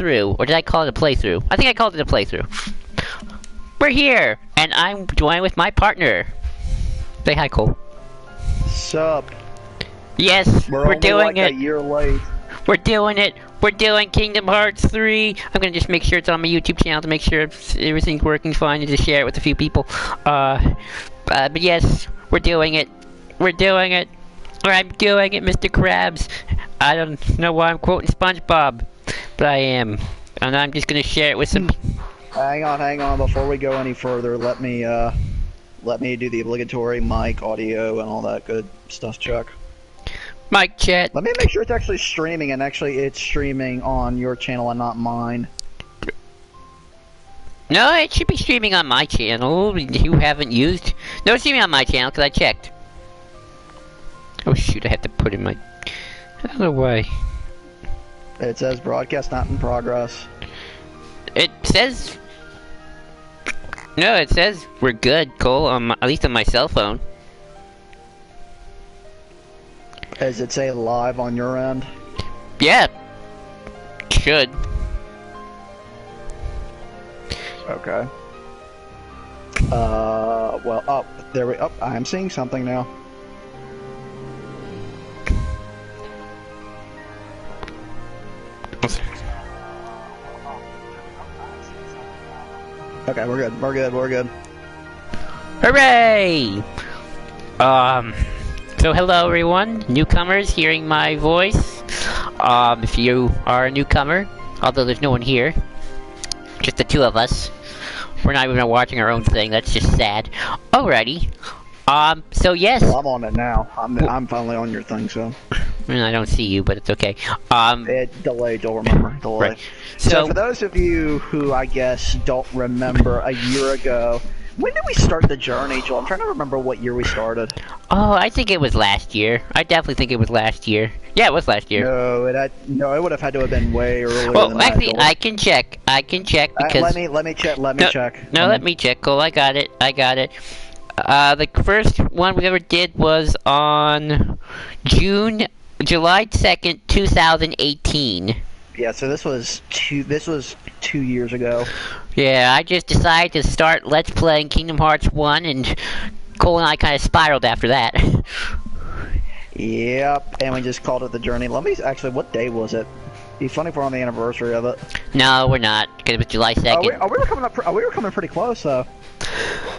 through, or did I call it a playthrough? I think I called it a playthrough. We're here, and I'm joined with my partner. Say hi, Cole. Sup? Yes, we're doing it. A year late. We're doing it. We're doing Kingdom Hearts 3. I'm gonna just make sure it's on my YouTube channel to make sure everything's working fine and just share it with a few people. But yes, we're doing it. We're doing it. Or I'm doing it, Mr. Krabs. I don't know why I'm quoting SpongeBob, but I am. And I'm just gonna share it with some. Hang on. Before we go any further, let me do the obligatory mic, audio, and all that good stuff check. Mic chat. Let me make sure it's actually streaming, and actually it's streaming on your channel and not mine. No, it should be streaming on my channel. You haven't used. No, it's streaming on my channel because I checked. Oh shoot! I have to put in my. I don't know why. It says broadcast not in progress. It says. No, it says we're good, Cole. At least on my cell phone. Does it say live on your end? Yeah. Should. Okay. Well, oh, there we. Oh, I am seeing something now. Okay, we're good. We're good. Hooray! So hello everyone, newcomers hearing my voice. If you are a newcomer, although there's no one here, just the two of us. We're not even watching our own thing, that's just sad. Alrighty. So yes. Well, I'm on it now. I'm finally on your thing, so. I don't see you, but it's okay. It delayed, you'll remember. Delay. Right. So for those of you who I guess don't remember a year ago, when did we start the journey, Joel? I'm trying to remember what year we started. Oh, I think it was last year. I definitely think it was last year. Yeah, it was last year. No, it would have had to have been way earlier than actually, that, I can check. because... let me check. Let me check. No, let me check. Cool, I got it. The first one we ever did was on July 2nd, 2018. Yeah, so this was 2 years ago. Yeah, I just decided to start Let's Playing Kingdom Hearts 1, and Cole and I kind of spiraled after that. Yep, and we just called it the journey. Let me actually, what day was it? It'd be funny if we're on the anniversary of it. No, we're not, because it was July 2nd. We were coming pretty close, though.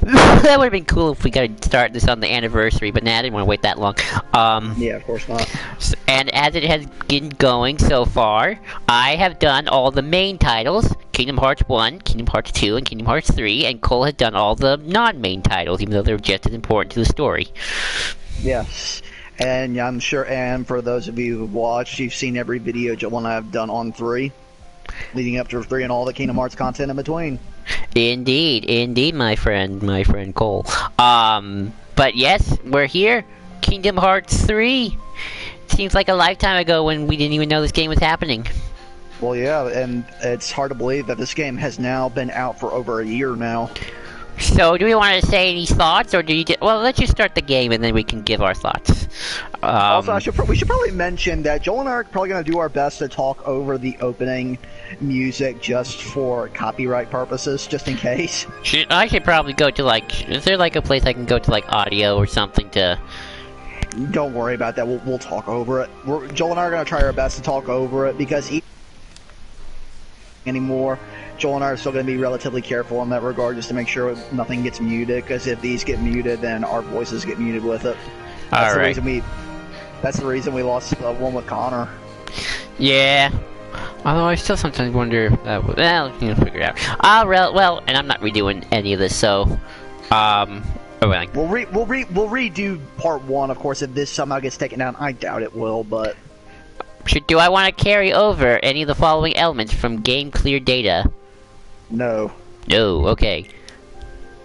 That would have been cool if we could start this on the anniversary, but nah, I didn't want to wait that long. Yeah, of course not. And as it has been going so far, I have done all the main titles, Kingdom Hearts 1, Kingdom Hearts 2, and Kingdom Hearts 3, and Cole has done all the non-main titles, even though they're just as important to the story. Yes. And I'm sure, and for those of you who've watched, you've seen every video Joel and I have done on 3, leading up to 3 and all the Kingdom Hearts content in between. Indeed, my friend Cole. But yes, we're here. Kingdom Hearts 3. Seems like a lifetime ago when we didn't even know this game was happening. Well, yeah, and it's hard to believe that this game has now been out for over a year now. So, do we want to say any thoughts, or do you just... Well, let's just start the game, and then we can give our thoughts. Also, we should probably mention that Joel and I are probably going to do our best to talk over the opening music just for copyright purposes, just in case. I should probably go to, like... Is there, like, a place I can go to, like, audio or something to... Don't worry about that. We'll talk over it. Joel and I are going to try our best to talk over it, because anymore... Joel and I are still going to be relatively careful in that regard, just to make sure nothing gets muted, because if these get muted, then our voices get muted with it. That's the reason we lost one with Connor. Yeah. Although I still sometimes wonder if that would... Well, you can figure it out. Well, and I'm not redoing any of this, so... We'll redo part 1, of course, if this somehow gets taken down. I doubt it will, but... Do I want to carry over any of the following elements from game clear data? No. No, okay.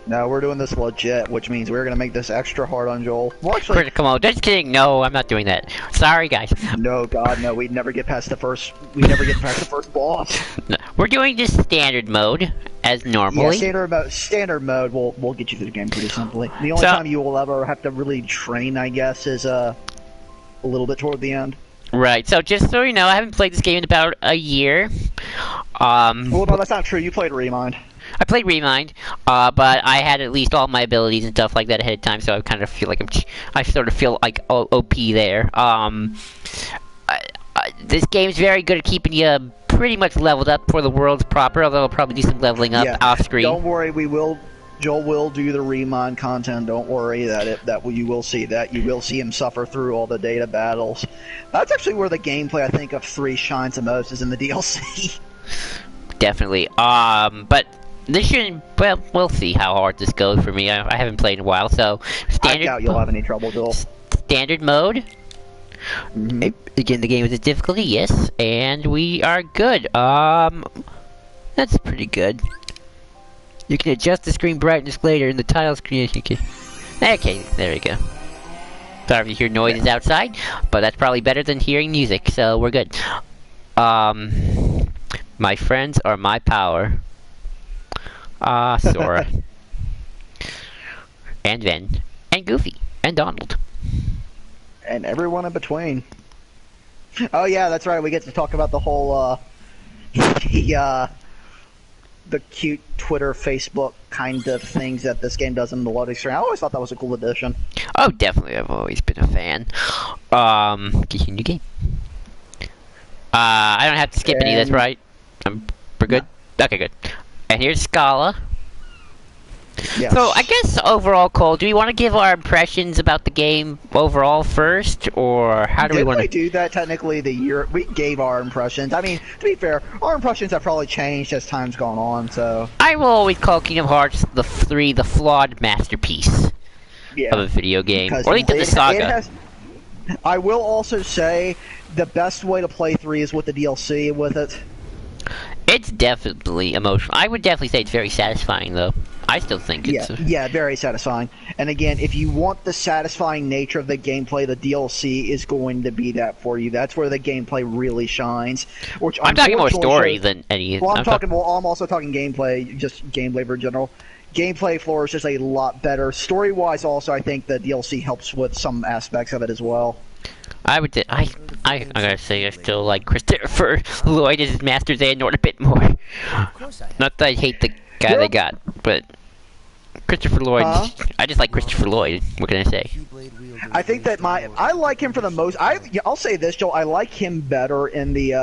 No, we're doing this legit, which means we're going to make this extra hard on Joel. Well, actually... Come on, just kidding. No, I'm not doing that. Sorry, guys. No, God, no. We'd never get past the first... boss. No, we're doing this standard mode, as normally. Yeah, standard mode will get you through the game pretty simply. The only time you will ever have to really train, I guess, is a little bit toward the end. Right. So just so you know, I haven't played this game in about a year. Well, no, that's not true. You played Remind. I played Remind, but I had at least all my abilities and stuff like that ahead of time, so I kind of feel like I sort of feel like OP there. This game's very good at keeping you pretty much leveled up for the world's proper, although I'll probably do some leveling up off screen. Don't worry, Joel will do the Remind content. Don't worry you will see that. You will see him suffer through all the data battles. That's actually where the gameplay, I think, of 3 shines the most, is in the DLC. Definitely. But this shouldn't. Well, we'll see how hard this goes for me. I haven't played in a while, so standard. I doubt you'll have any trouble, Joel. Standard mode. Again, the game is a difficulty, yes, and we are good. That's pretty good. You can adjust the screen brightness later in the title screen. Okay, there we go. Sorry if you hear noises outside, but that's probably better than hearing music, so we're good. My friends are my power. Sora. And Ven. And Goofy. And Donald. And everyone in between. Oh yeah, that's right, we get to talk about the whole, the cute Twitter, Facebook kind of things that this game does in the loading screen. I always thought that was a cool addition. Oh, definitely, I've always been a fan. New game. I don't have to skip any, that's right. We're good? No. Okay, good. And here's Scala. Yes. So, I guess overall, Cole, do we want to give our impressions about the game overall first, or how do we want to do that? Technically, we gave our impressions. I mean, to be fair, our impressions have probably changed as time's gone on. So, I will always call Kingdom Hearts the flawed masterpiece of a video game, or at least of the Saga. I will also say the best way to play 3 is with the DLC with it. It's definitely emotional. I would definitely say it's very satisfying, though. I still think it's... Yeah, very satisfying. And again, if you want the satisfying nature of the gameplay, the DLC is going to be that for you. That's where the gameplay really shines. Which I'm talking more story than any... Well, I'm also talking gameplay, just gameplay for general. Gameplay flourishes a lot better. Story-wise, also, I think the DLC helps with some aspects of it as well. I gotta say, I still like Christopher Lloyd as Master Xehanort a bit more. Not that I hate the guy they got, but Christopher Lloyd, I just like Christopher Lloyd. What can I say? I think that I like him for the most. I'll say this, Joel. I like him better in the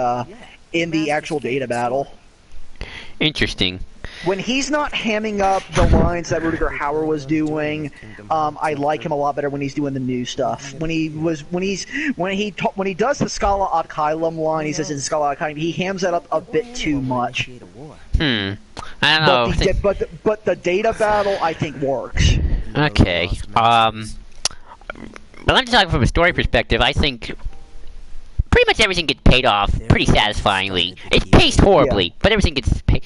actual data battle. Interesting. When he's not hamming up the lines that Rudiger Hauer was doing, I like him a lot better when he's doing the new stuff. When he does the Scala ad Caelum line, he says in Scala ad Caelum, he hams that up a bit too much. I don't know. But the data battle, I think, works. Okay. But I'm just talking from a story perspective. I think pretty much everything gets paid off pretty satisfyingly. It's paced horribly, but everything gets paid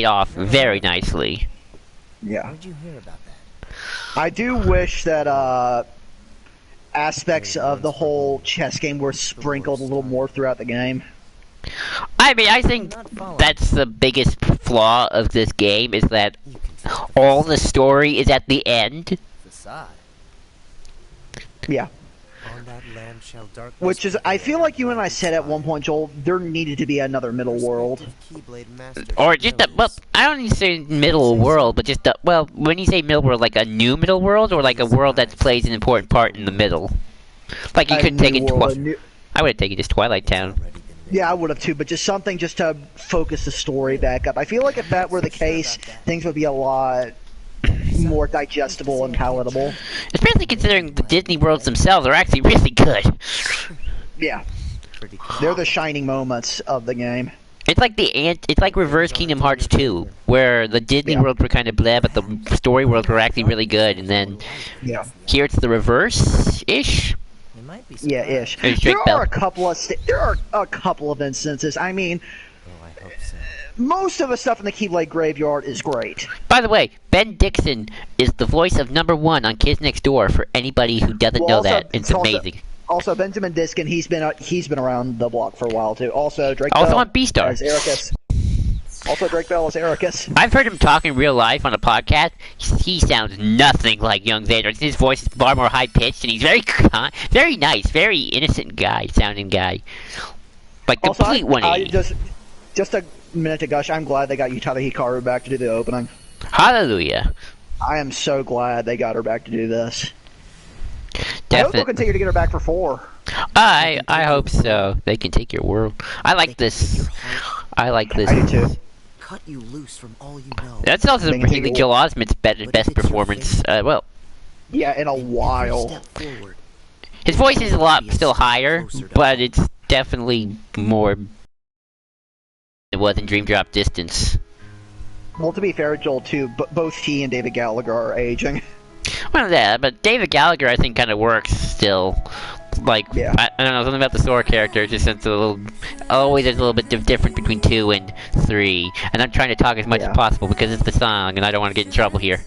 off very nicely. Yeah. What did you hear about that? I do wish that aspects of the whole chess game were sprinkled a little more throughout the game. I mean, I think that's the biggest flaw of this game, is that all the story is at the end. Yeah. Which is, I feel like you and I said at one point, Joel, there needed to be another middle world. Or just well, I don't even say middle world, but just well, when you say middle world, like a new middle world, or like a world that plays an important part in the middle. Like you could take it I would have taken just Twilight Town. Yeah, I would have too, but just something just to focus the story back up. I feel like if that were the case, things would be a lot more digestible and palatable. Especially considering the Disney worlds themselves are actually really good. Yeah. They're the shining moments of the game. It's like it's like reverse Kingdom Hearts 2, where the Disney worlds were kind of blah, but the story worlds were actually really good, and then here it's the reverse-ish. Yeah, ish. There are a couple of instances. I mean, most of the stuff in the Keyblade Graveyard is great. By the way, Ben Dixon is the voice of #1 on Kids Next Door. For anybody who doesn't know that, it's amazing. Also, Benjamin Diskin, he's been around the block for a while too. Also, Drake also Bell on Beastar. Also, Drake Bell is Ericus. I've heard him talk in real life on a podcast. He sounds nothing like young Xander. His voice is far more high pitched, and he's very nice, very innocent sounding guy. Like complete 180. Just a minute to gush. I'm glad they got Utada Hikaru back to do the opening. Hallelujah. I am so glad they got her back to do this. Definitely. I hope they'll continue to get her back for 4. I hope so. They can take your world. I like this. I like this. I do too. Cut you loose from all you know. That's also Haley Joel Osment's best performance. Well, yeah, in a while. His voice is a lot still higher, but it's definitely more than it was in Dream Drop Distance. Well, to be fair, Joel too, both he and David Gallagher are aging. Well, yeah, but David Gallagher I think kind of works still. Like, yeah. I don't know, something about the Sora character just it's a little, always there's a little bit different between 2 and 3. And I'm trying to talk as much as possible because it's the song and I don't want to get in trouble here.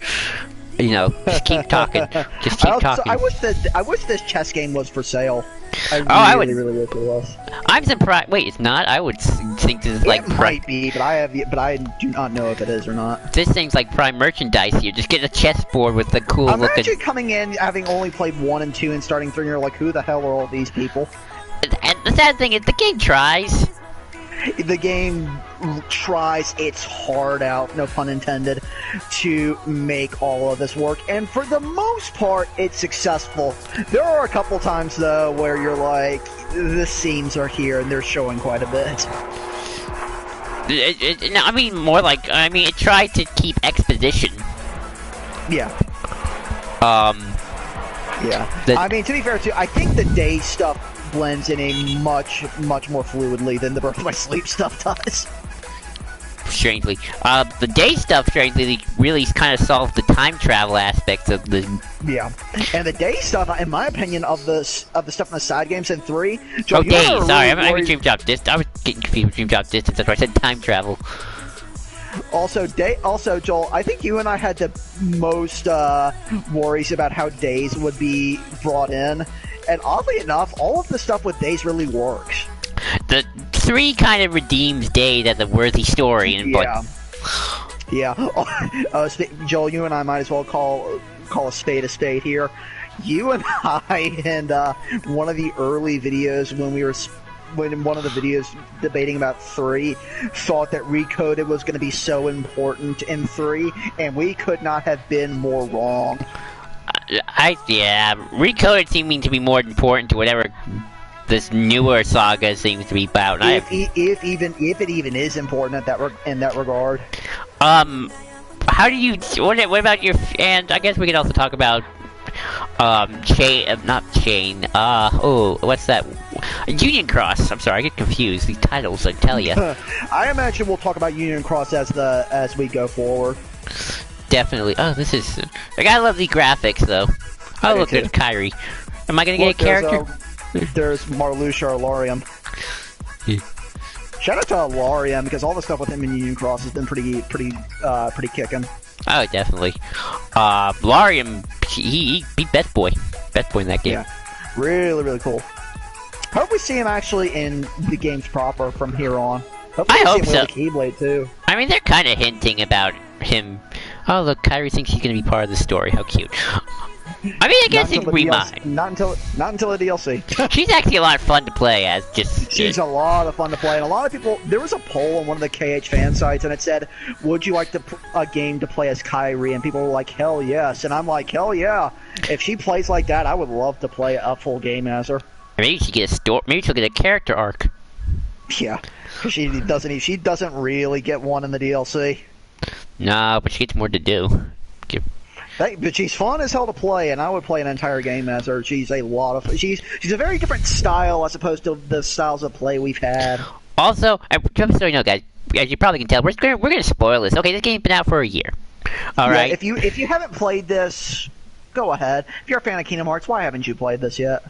You know, just keep talking. Just keep talking. I wish this chess game was for sale. I really wish it was. I'm surprised. Wait, it's not? I would think this is like it might be, but I do not know if it is or not. This thing's like prime merchandise here. Just get a chessboard with the cool looking. Imagine coming in having only played 1 and 2 and starting 3, and you're like, who the hell are all these people? And the sad thing is, the game tries. The game tries its heart out, no pun intended, to make all of this work, and for the most part, it's successful. There are a couple times, though, where you're like, the scenes are here, and they're showing quite a bit. I mean, more like, it tried to keep exposition. Yeah. Yeah. I mean, to be fair, too, I think the day stuff blends in a much more fluidly than the Birth by Sleep stuff does. Strangely. The day stuff, strangely, really kind of solved the time travel aspects of the... Yeah. And the day stuff, in my opinion, of the stuff in the side games in 3... Joel, day, sorry, I mean Dream Drop Distance. I was getting confused with Dream Drop Distance, that's why I said time travel. Also, Joel, I think you and I had the most worries about how days would be brought in. And oddly enough, all of the stuff with days really works. The 3 kind of redeems Days as a worthy story. And yeah. Yeah. Joel, you and I might as well call a spade here. You and I, and one of the early videos when one of the videos debating about 3, thought that Recoded was going to be so important in 3, and we could not have been more wrong. Recoded seeming to be more important to whatever this newer Saga seems to be about. If it even is important in that regard. How do you? What about your? And I guess we could also talk about not Chain. What's that? Union Cross. I'm sorry, I get confused. These titles, I tell you. I imagine we'll talk about Union Cross as we go forward. Definitely. Oh, this is. I gotta love the graphics, though. Oh, look, there's Kyrie. Am I gonna get a character? There's Marluxia or Larium. Yeah. Shout out to Larium because all the stuff with him in Union Cross has been pretty kicking. Oh, definitely. Larium, he beat Best Boy in that game. Yeah, really cool. Hope we see him actually in the games proper from here on. I hope so. With the Keyblade too. I mean, they're kind of hinting about him. Oh, look, Kyrie thinks he's gonna be part of the story. How cute. I mean, I guess we might. Not until the DLC. She's actually a lot of fun to play as. She's a lot of fun to play, and a lot of people. There was a poll on one of the KH fan sites, and it said, "Would you like a game to play as Kyrie?" And people were like, "Hell yes!" And I'm like, "Hell yeah!" If she plays like that, I would love to play a full game as her. Maybe she get a story. Maybe she'll get a character arc. Yeah, she doesn't really get one in the DLC. No, but she gets more to do. But she's fun as hell to play, and I would play an entire game as her. She's a very different style as opposed to the styles of play we've had. Also, just so you know, guys, as you probably can tell, we're gonna spoil this. Okay, this game's been out for a year. All right. If you haven't played this, go ahead. If you're a fan of Kingdom Hearts, why haven't you played this yet?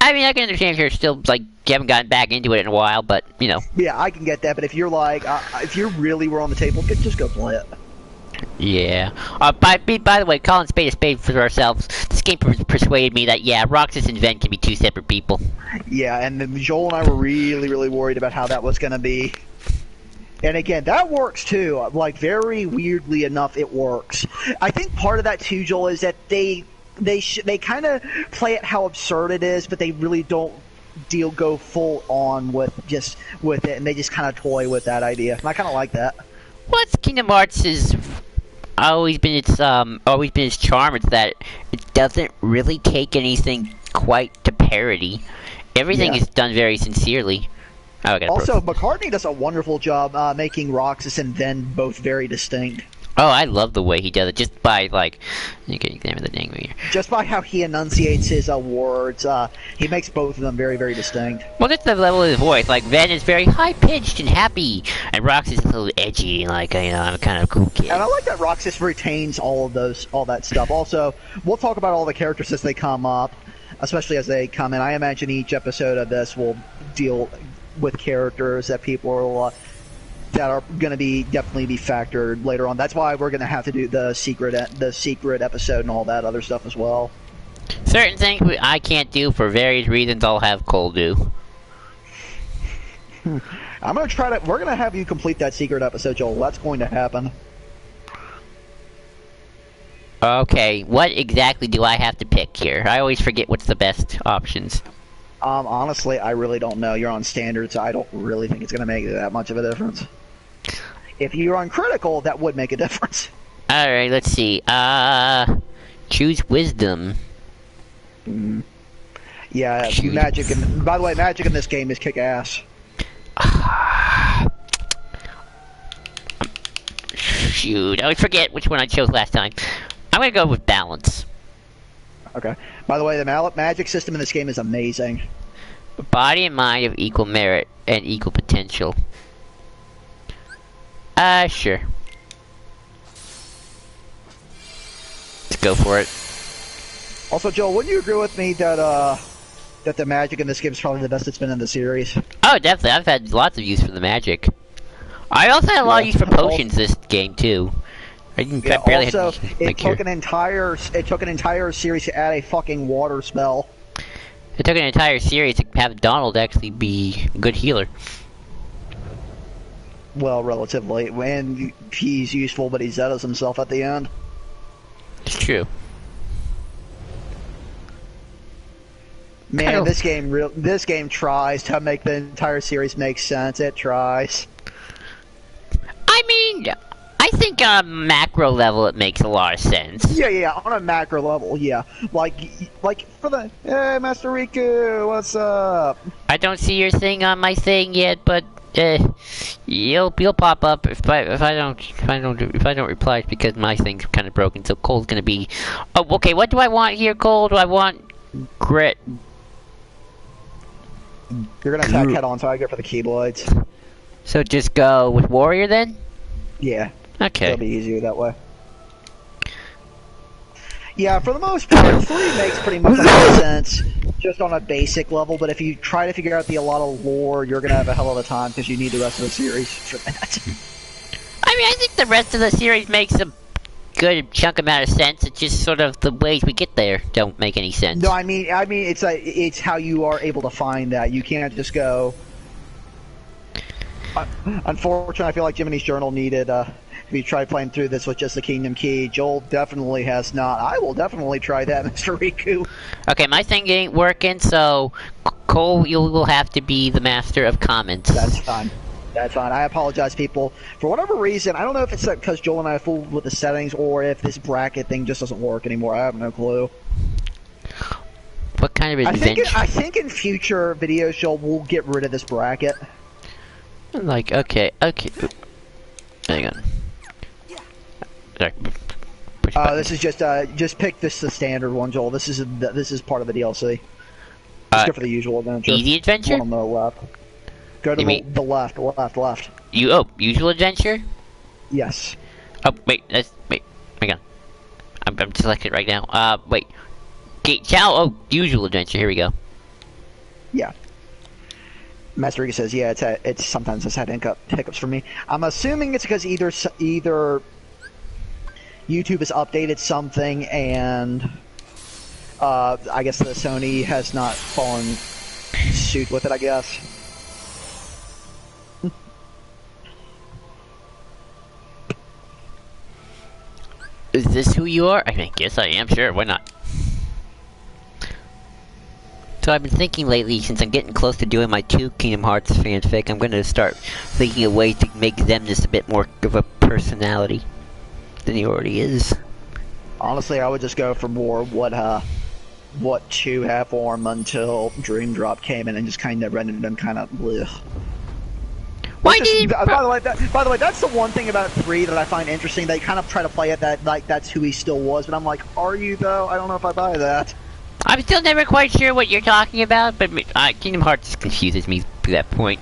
I mean, I can understand if you're still like you haven't gotten back into it in a while, but you know. Yeah, I can get that. But if you're like, if you really were on the table, just go play it. Yeah. By the way, calling spade a spade for ourselves, this game persuaded me that, yeah, Roxas and Ven can be 2 separate people. Yeah, and then Joel and I were really worried about how that was going to be. And again, that works too. Like, very weirdly enough, it works. I think part of that too, Joel, is that they kind of play it how absurd it is, but they really don't go full on with it, and they just kind of toy with that idea. And I kind of like that. What's Kingdom Hearts is always been its charm. It's that it doesn't really take anything quite to parody. Everything is done very sincerely. Oh, also, McCartney does a wonderful job making Roxas and Ven both very distinct. Oh, I love the way he does it, just by, like, you can examine the name here. Just by how he enunciates his words, he makes both of them very, very distinct. Well, that's the level of his voice. Like, Ven is very high-pitched and happy, and Roxas is a little edgy, like, you know, I'm a kind of cool kid. And I like that Roxas retains all that stuff. Also, we'll talk about all the characters as they come up, especially as they come in. I imagine each episode of this will deal with characters that people are... that are going to definitely be factored later on. That's why we're going to have to do the secret episode and all that other stuff as well. Certain things I can't do for various reasons. I'll have Cole do. I'm going to try to. We're going to have you complete that secret episode, Joel. That's going to happen. Okay, what exactly do I have to pick here? I always forget what's the best options. Honestly, I really don't know. You're on standard, so I don't really think it's going to make that much of a difference. If you're on critical, that would make a difference. Alright, let's see. Choose wisdom. Yeah, choose. Magic. And by the way, magic in this game is kick-ass. Shoot, I always forget which one I chose last time. I'm going to go with balance. Okay. By the way, the magic system in this game is amazing. Body and mind of equal merit and equal potential. Sure. Let's go for it. Also, Joel, wouldn't you agree with me that the magic in this game is probably the best it's been in the series? Oh, definitely. I've had lots of use for the magic. I also had a lot of use for potions this game too. I barely also, had it took an entire series to add a fucking water spell. It took an entire series to have Donald actually be a good healer. Well, relatively. And he's useful, but he zetas himself at the end. It's true. Man, this game tries to make the entire series make sense. It tries. I mean, I think on a macro level it makes a lot of sense. Yeah, on a macro level, yeah. Like for the hey, Master Riku, what's up? I don't see your thing on my thing yet, but you'll pop up if I don't reply. It's because my thing's kind of broken. So Cole's gonna be. Oh, okay. What do I want here, Cole? Do I want grit? You're gonna attack head on, so I go for the Keyblades. So just go with Warrior then? Yeah. Okay. It'll be easier that way. Yeah, for the most part, 3 makes pretty much sense, just on a basic level, but if you try to figure out a lot of lore, you're gonna have a hell of a time, because you need the rest of the series for that. I mean, I think the rest of the series makes a good chunk amount of sense. It's just sort of the ways we get there don't make any sense. No, I mean, it's how you are able to find that. You can't just go... Unfortunately, I feel like Jiminy's Journal needed, if you try playing through this with just the Kingdom Key. Joel definitely has not. I will definitely try that, Mr. Riku. Okay, my thing ain't working, so Cole, you will have to be the master of comments. That's fine. That's fine. I apologize, people. For whatever reason, I don't know if it's because Joel and I fooled with the settings or if this bracket thing just doesn't work anymore. I have no clue. What kind of adventure? I think in future videos, Joel, we'll get rid of this bracket. Like, okay. Hang on. Sorry. This is just pick the standard one, Joel. This is part of the DLC. Just go for the usual adventure. Easy adventure? One on the left. Go to the left. Usual adventure? Yes. Oh, wait, hang on. I'm selected right now. Wait. Okay, usual adventure, here we go. Yeah. Master Riku says, yeah, it's sometimes it's had hiccups for me. I'm assuming it's because either YouTube has updated something and I guess the Sony has not fallen suit with it, I guess. Is this who you are? I guess I am. Sure, why not? So I've been thinking lately, since I'm getting close to doing my 2 Kingdom Hearts fanfic, I'm going to start thinking of ways to make them just a bit more of a personality than he already is. Honestly, I would just go for more what 2 have form until Dream Drop came in and just kind of rendered them kind of bleh. Why did by the way, that's the one thing about 3 that I find interesting. They kind of try to play it that like that's who he still was, but I'm like, are you though? I don't know if I buy that. I'm still never quite sure what you're talking about, but Kingdom Hearts confuses me to that point.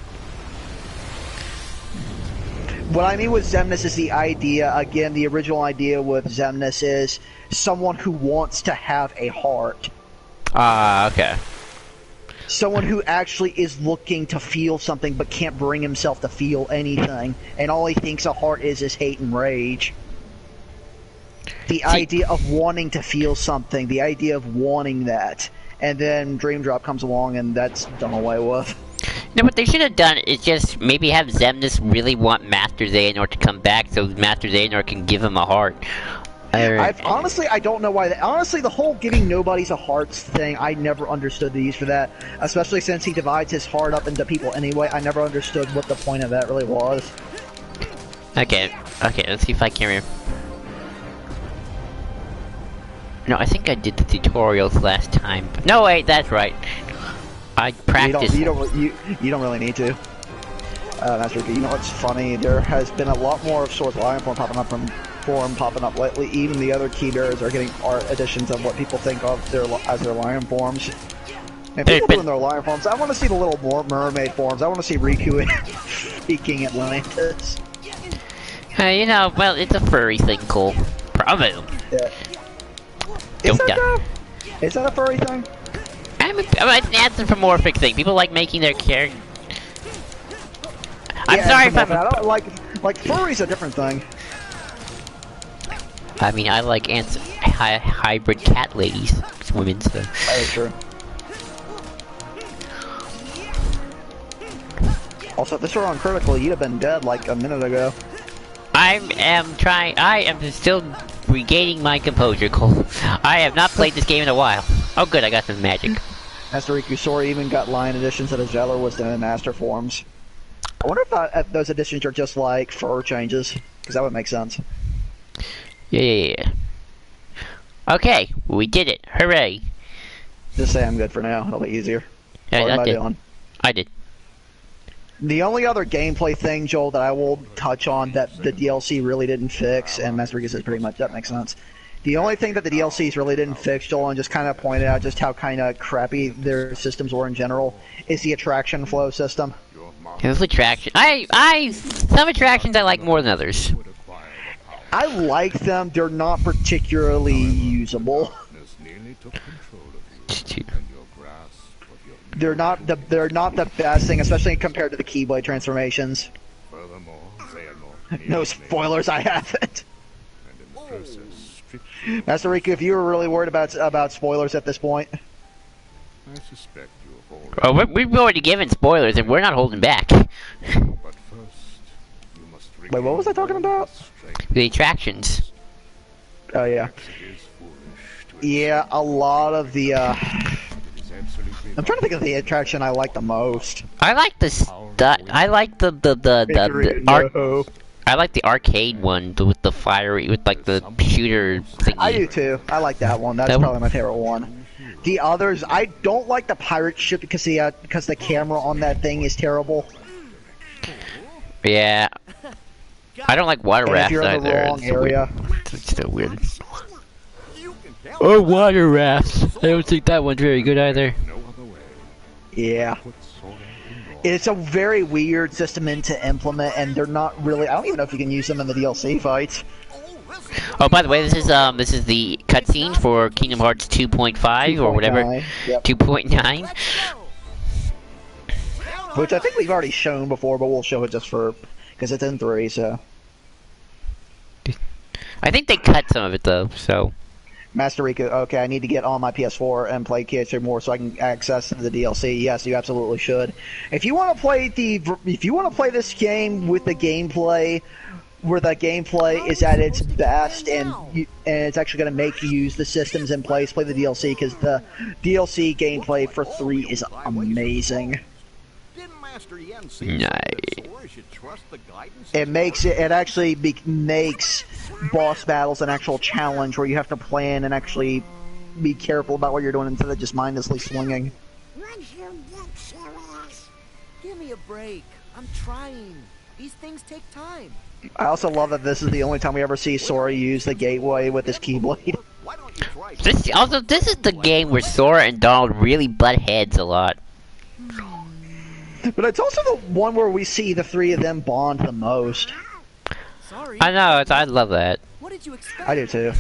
What I mean with Xemnas is the idea, again, the original idea with Xemnas is someone who wants to have a heart. Okay. Someone who actually is looking to feel something but can't bring himself to feel anything, and all he thinks a heart is hate and rage. The idea of wanting to feel something, the idea of wanting that, and then Dream Drop comes along and that's done away with. No, what they should have done is just maybe have Xemnas really want Master Xehanort to come back so Master Xehanort can give him a heart. Honestly, I don't know why. Honestly, the whole giving nobodies a hearts thing, I never understood the use for that. Especially since he divides his heart up into people anyway. I never understood what the point of that really was. Okay, let's see if I can remember. No, I think I did the tutorials last time. No, wait, that's right. I practiced. You don't really need to. Master, you know what's funny? There has been a lot more of Sword's Lion form popping up lately. Even the other key bearers are getting art editions of what people think of as their lion forms. And people doing their lion forms. I want to see the little mermaid forms. I want to see Riku speaking Atlantis. You know, well, it's a furry thing, Cole. Bravo. Yeah. Is that a furry thing? It's an anthropomorphic thing. People like making their character. I'm sorry if I'm. I don't like furry's a different thing. I mean, I like hybrid cat ladies, women. So. That is true. Also, if this were on critical, you'd have been dead like a minute ago. I am still regaining my composure, Cole. I have not played this game in a while. Oh, good, I got some magic. Master Riku Sora even got lion editions that his jailer was in master forms. I wonder if those editions are just like fur changes, because that would make sense. Yeah. Okay, we did it. Hooray. Just say I'm good for now. It'll be easier. Yeah, I did. The only other gameplay thing, Joel, that I will touch on that the DLC really didn't fix, and Master Riku says pretty much that makes sense. The only thing that the DLCs really didn't fix, Joel, and just kind of pointed out just how kind of crappy their systems were in general, is the attraction flow system. Those attractions, some attractions I like more than others. I like them. They're not particularly usable. They're not the best thing, especially compared to the Keyblade transformations. No spoilers, I haven't. Master Riku, if you were really worried about spoilers at this point. Oh, we've already given spoilers, and we're not holding back. Wait, what was I talking about? The attractions. Oh yeah. Yeah, a lot of the. I'm trying to think of the attraction I like the most. I like I like I like the arcade one with the fiery, with like the shooter thingy. I do too. I like that one. That's probably my favorite one. The others, I don't like the pirate ship because the camera on that thing is terrible. Yeah. I don't like water rafts either. If you're in the wrong area. It's still weird. Or water rafts. I don't think that one's very good either. Yeah. It's a very weird system to implement, and they're not really. I don't even know if you can use them in the DLC fights. Oh, by the way, this is the cutscene for Kingdom Hearts 2.5 or whatever. Yep. 2.9. Which I think we've already shown before, but we'll show it just for because it's in 3. So. I think they cut some of it though. So. Master Riku, okay, I need to get on my PS4 and play KH more so I can access the DLC. Yes, you absolutely should. If you want to play this game with the gameplay where the gameplay is at its best, and it's actually going to make you use the systems in place, play the DLC, because the DLC gameplay for 3 is amazing. Nice. It actually makes boss battles an actual challenge where you have to plan and actually be careful about what you're doing instead of just mindlessly swinging. Give me a break. I'm trying. These things take time. I also love that this is the only time we ever see Sora use the gateway with his Keyblade. This is the game where Sora and Donald really butt heads a lot. But it's also the one where we see the 3 of them bond the most. Sorry. I know, I love that. What did you expect? I do too.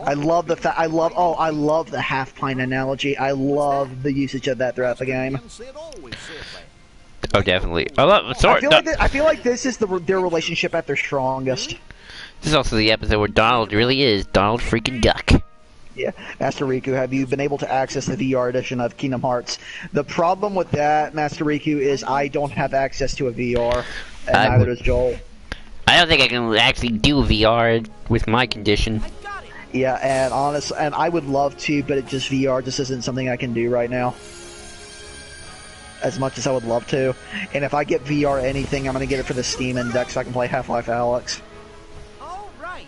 I love the I love the half pint analogy. I love the usage of that throughout the game. Oh, definitely. I love Sora. I feel like this is their relationship at their strongest. This is also the episode where Donald really is Donald freaking Duck. Yeah, Master Riku, have you been able to access the VR edition of Kingdom Hearts? The problem with that, Master Riku, is I don't have access to a VR, and neither does Joel. I don't think I can actually do VR with my condition. Yeah, and I would love to, but VR just isn't something I can do right now. As much as I would love to. And if I get VR anything, I'm going to get it for the Steam Index so I can play Half-Life Alyx. All right.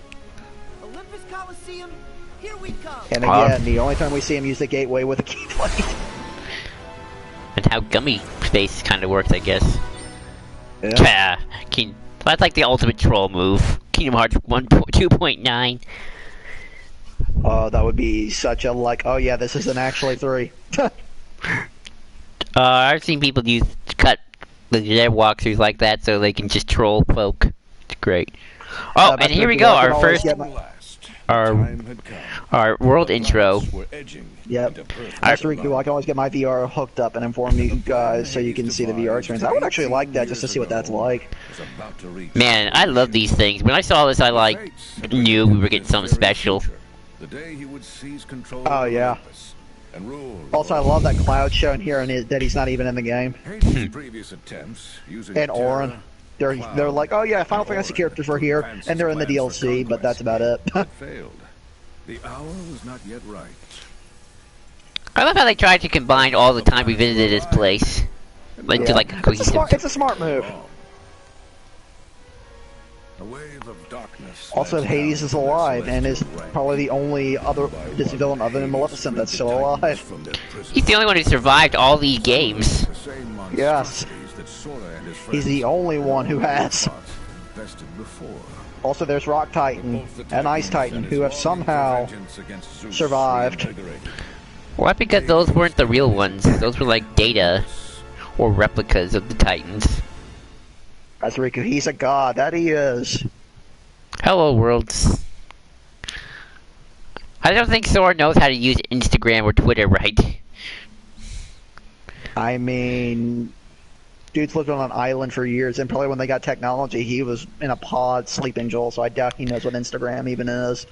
Olympus Coliseum, here we come. And again, the only time we see him use the gateway with a Keyblade. And how Gummy Space kind of works, I guess. Yeah. That's like the ultimate troll move. Kingdom Hearts 2.9. Oh, that would be such a oh yeah, this isn't actually 3. I've seen people cut their walkthroughs like that so they can just troll folk. It's great. Oh, and here we go, our first, our world intro. Yep. Master Riku, I can always get my VR hooked up and inform you guys so you can see the VR experience. I would actually like that just to see what that's like. Man, I love these things. When I saw this, I knew we were getting something special. Oh yeah. Also, I love that Cloud shown here and that he's not even in the game. And Auron. They're like, oh yeah, Final Fantasy characters were here, and they're in the DLC, but that's about it. The hour was not yet right. I love how they tried to combine all the time we visited this place into like a cohesive. It's a smart move. A wave of darkness. Also, Hades is alive and is probably the only other Disney villain other than Maleficent that's still alive. He's the only one who survived all these games. Yes. He's the only one who has. Also, there's Rock Titan and Ice Titan who have somehow survived. Well, that's because those weren't the real ones. Those were like data or replicas of the Titans. That's Riku. He's a god. That he is. Hello, worlds. I don't think Sora knows how to use Instagram or Twitter right. I mean, dude's lived on an island for years, and probably when they got technology, he was in a pod sleeping, Joel, so I doubt he knows what Instagram even is.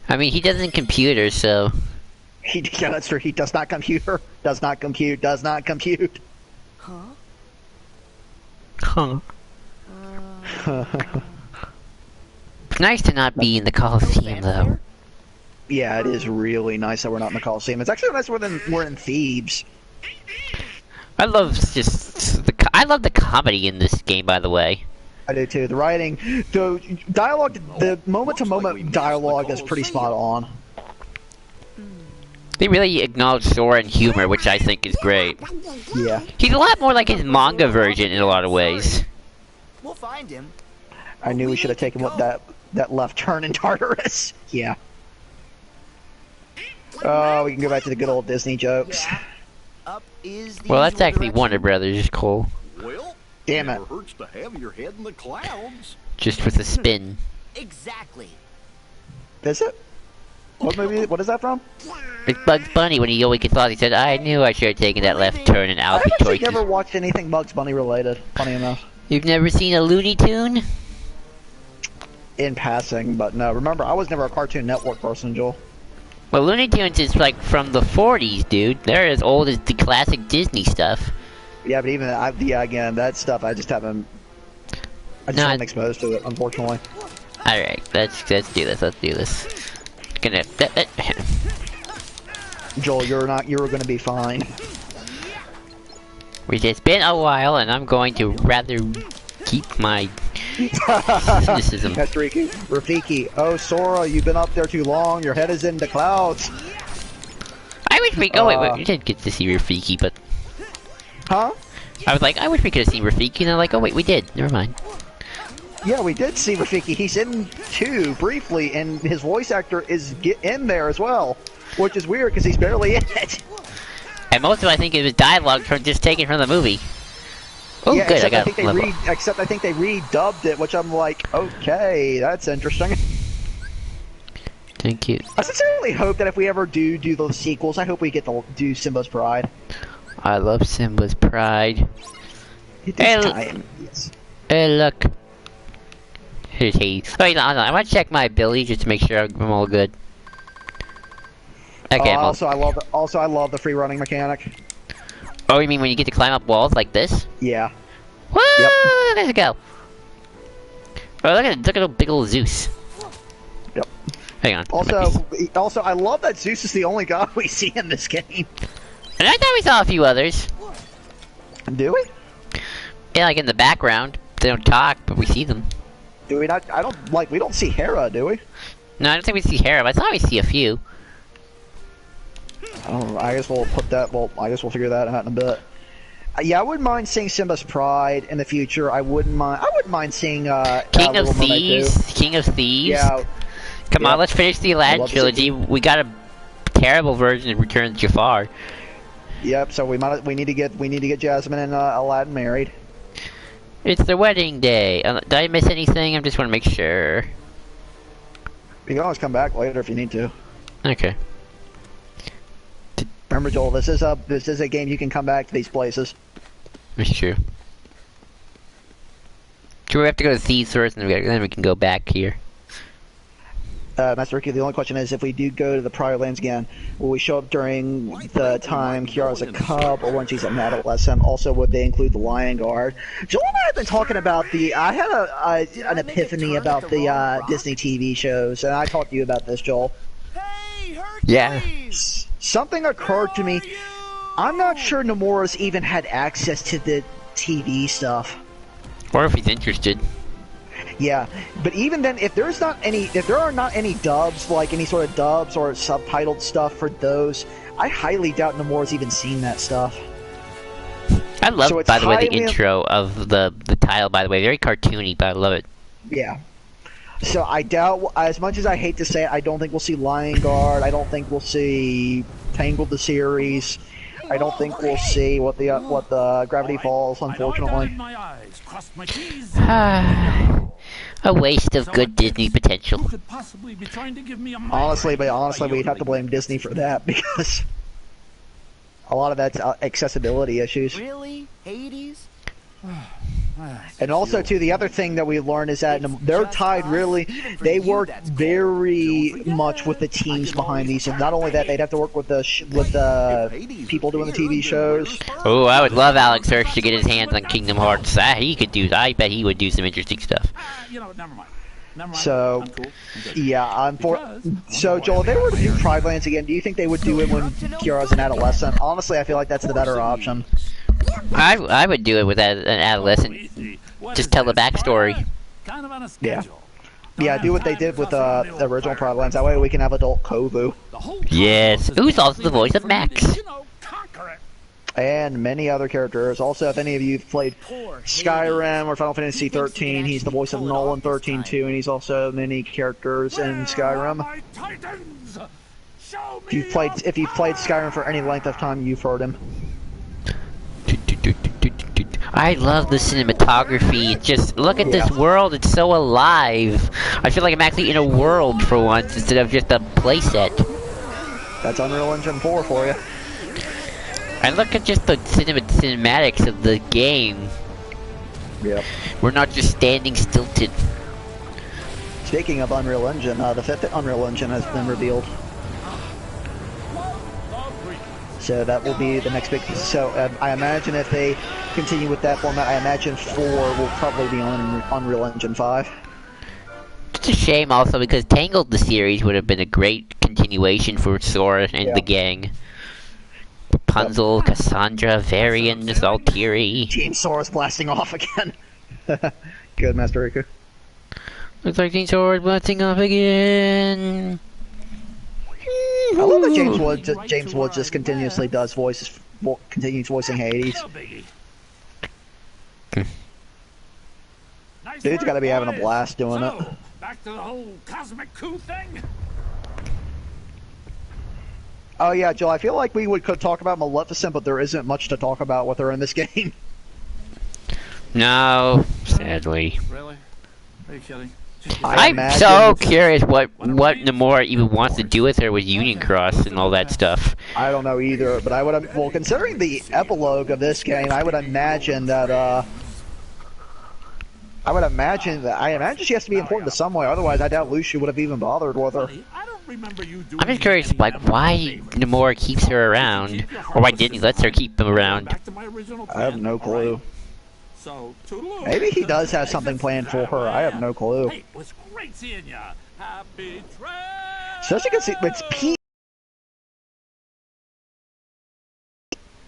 I mean, he doesn't computer, so... Yeah, that's true. He does not computer. Does not compute. Does not compute. Huh? Huh. It's nice to not be in the Coliseum, though. Yeah, it is really nice that we're not in the Coliseum. It's actually nicer than we're in Thebes. I love I love the comedy in this game, by the way. I do too. The writing, the dialogue, the moment-to-moment dialogue is pretty spot on. They really acknowledge Sora and humor, which I think is great. Yeah. He's a lot more like his manga version in a lot of ways. We'll find him. I knew we should have taken that left turn in Tartarus. Yeah. Oh, we can go back to the good old Disney jokes. Up is the Well, that's usual actually direction. Warner Brothers, Cole. Well, Damn it. never hurts to have your head in the clouds. Just with a spin. Exactly. Is it? What movie? What is that from? It's Bugs Bunny when he always gets lost. He said, I knew I should have taken that left turn and I've I'll be actually choices. never watched anything Bugs Bunny related. Funny enough. You've never seen a Looney Tune? In passing, but no. Remember, I was never a Cartoon Network person, Joel. Well, Looney Tunes is like from the 40s, dude. They're as old as the classic Disney stuff. Yeah, but even again, that stuff I just haven't. I just wasn't exposed to it, unfortunately. Alright, let's do this. Gonna Joel, you're gonna be fine. It's been a while, and I'm going to rather keep my cynicism. That's Rafiki. Oh, Sora, you've been up there too long. Your head is in the clouds. I wish we. Oh wait, we did get to see Rafiki, but. Huh? I was like, I wish we could have seen Rafiki, and I'm like, oh wait, we did. Never mind. Yeah, we did see Rafiki. He's in 2 briefly, and his voice actor is in there as well, which is weird because he's barely in it. And most of it, I think, it was dialogue just taken from the movie. Oh, yeah, good. Except I think they redubbed it, which I'm like, okay, that's interesting. Thank you. I sincerely hope that if we ever do those sequels, I hope we get to do Simba's Pride. I love Simba's Pride. Yes. Hey, look. Here's Hades. Wait, no, I want to check my ability just to make sure I'm all good. Okay. Also, I love the free running mechanic. Oh, you mean when you get to climb up walls like this? Yeah. Woo! Yep. Let's go. Oh, look at big old Zeus. Yep. Hang on. Also, I love that Zeus is the only god we see in this game. And I thought we saw a few others. Do we? Yeah, like in the background. They don't talk, but we see them. Do we not? We don't see Hera, do we? No, I don't think we see Hera, but I thought we see a few. Oh, I guess we'll put that. Well, I guess we'll figure that out in a bit. Yeah, I wouldn't mind seeing Simba's Pride in the future. I wouldn't mind seeing King of Thieves. King of Thieves. Yeah. Come on, let's finish the Aladdin trilogy. We got a terrible version of Return of Jafar. Yep. So we need to get Jasmine and Aladdin married. It's their wedding day. Did I miss anything? I just want to make sure. You can always come back later if you need to. Okay. Remember, Joel, this is a game you can come back to these places. That's true. Sure, we have to go to Thieves first, and then we can go back here. Master Ricky, the only question is, if we do go to the prior lands again, will we show up during the time Kiara's a cub or when she's an adolescent? Also, would they include the Lion Guard? Joel and I have been talking about I had an epiphany about the Disney TV shows, and I talked to you about this, Joel. Hey, Hercules! Yeah. Something occurred to me. I'm not sure Nomura's even had access to the TV stuff. Or if he's interested. Yeah, but even then, if there are not any dubs, like any sort of dubs or subtitled stuff for those, I highly doubt Nomura's even seen that stuff. I love, by the way, the intro of the title, by the way. Very cartoony, but I love it. Yeah. So I doubt, as much as I hate to say it, I don't think we'll see Lion Guard. I don't think we'll see Tangled the series. I don't think we'll see what the Gravity Falls, unfortunately. A waste of good Disney potential. Honestly, we'd have to blame Disney for that because a lot of that's accessibility issues. Really? Hades? And also, too, the other thing that we learned is that they're tied really. They work very much with the teams behind these, and not only that, they'd have to work with the people doing the TV shows. Oh, I would love Alex Hirsch to get his hands on Kingdom Hearts. I bet he would do some interesting stuff. Never mind. So, yeah, so Joel, if they were to do Pride Lands again, do you think they would do it when Kiara's an adolescent? Honestly, I feel like that's the better option. I would do it with an adolescent. Just tell the backstory. Yeah. Yeah, do what they did with the original Pride Lands. That way we can have adult Kovu. Yes. Who's also the voice of Max. And many other characters. Also, if any of you have played Skyrim or Final Fantasy 13, he's the voice of Nolan 13 too, and he's also many characters in Skyrim. If you've played Skyrim for any length of time, you've heard him. I love the cinematography. Just look at this world, it's so alive. I feel like I'm actually in a world for once instead of just a playset. That's Unreal Engine 4 for you. And look at just the cinematics of the game. Yep. We're not just standing stilted. Speaking of Unreal Engine, the 5th Unreal Engine has been revealed. So that will be the next big. So I imagine if they continue with that format, I imagine 4 will probably be on Unreal Engine 5. It's a shame also because Tangled the series would have been a great continuation for Sora and the gang. Rapunzel, Cassandra, Varian, Zaltiri. Team Sora's blasting off again. Good, Master Riku. Looks like Team Sora's blasting off again. I love that James Woods just continuously does voices, continues voicing Hades. Dude's got to be having a blast doing it. Back to the whole cosmic coup thing. Oh yeah, Joe, I feel like we could talk about Maleficent, but there isn't much to talk about with her in this game. No, sadly. Really? Are you kidding? I'm so curious what Nomura even wants to do with her with Union Cross and all that stuff. I don't know either, but I would, well, considering the epilogue of this game, I would imagine that, I imagine she has to be important to some way, otherwise I doubt Lucia would have even bothered with her. I'm just curious, like, why Nomura keeps her around, or why Disney lets her keep him around. I have no clue. Maybe he does have something planned for her. I have no clue. Hey, it was great seeing ya. Happy trails. So as you can see, it's P.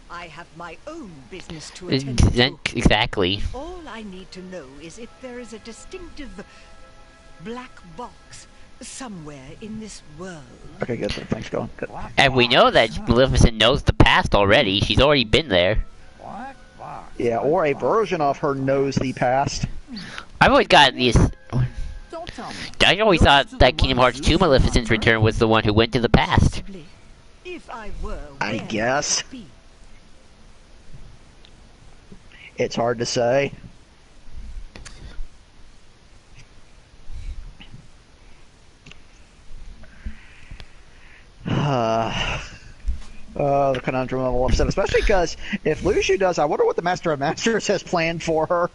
I have my own business to attend to. Exactly. All I need to know is if there is a distinctive black box somewhere in this world. Okay, good. Thanks, going. Good. And we know that Maleficent knows the past already. She's already been there. Yeah, or a version of her knows the past. I've always got this. I always thought that Kingdom Hearts 2 Maleficent's return was the one who went to the past. If I were, I guess. It's hard to say. The conundrum of Maleficent, especially because if Lucia does, I wonder what the Master of Masters has planned for her.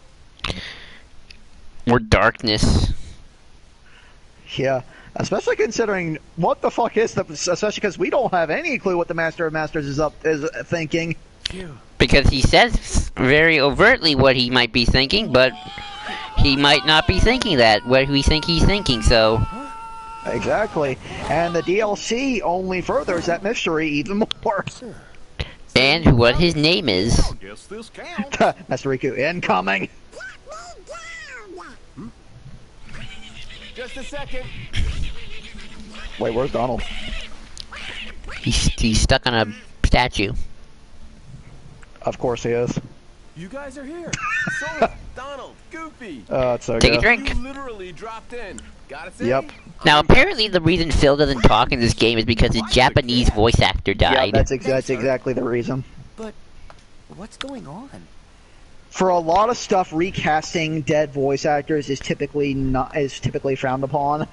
More darkness. Yeah, especially considering what the fuck is the, especially because we don't have any clue what the Master of Masters is thinking. Because he says very overtly what he might be thinking, but he might not be thinking that, what we think he's thinking, so... Exactly. And the DLC only furthers that mystery even more. And what his name is. Guess this counts. Master Riku, incoming! Just a second. Wait, where's Donald? He's stuck on a statue. Of course he is. You guys are here. Sora, Donald, Goofy. It's so Take good. a drink. You literally dropped in. Gotta say. Yep. Now, apparently the reason Phil doesn't talk in this game is because his Japanese voice actor died. Yeah, that's exactly the reason. But what's going on? For a lot of stuff, recasting dead voice actors is typically frowned upon.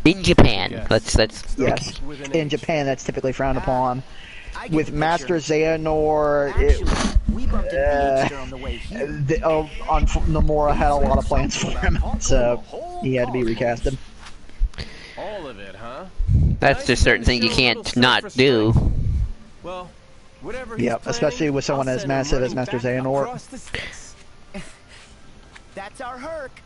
In Japan, Yes, in Japan that's typically frowned upon. With Master Xehanort, Nomura had a lot of plans for him, so he had to be recasted. All of it, huh? That's just certain thing you can't not do. Well, whatever. Yep, especially with someone as massive as Master Xehanort. That's our Herc.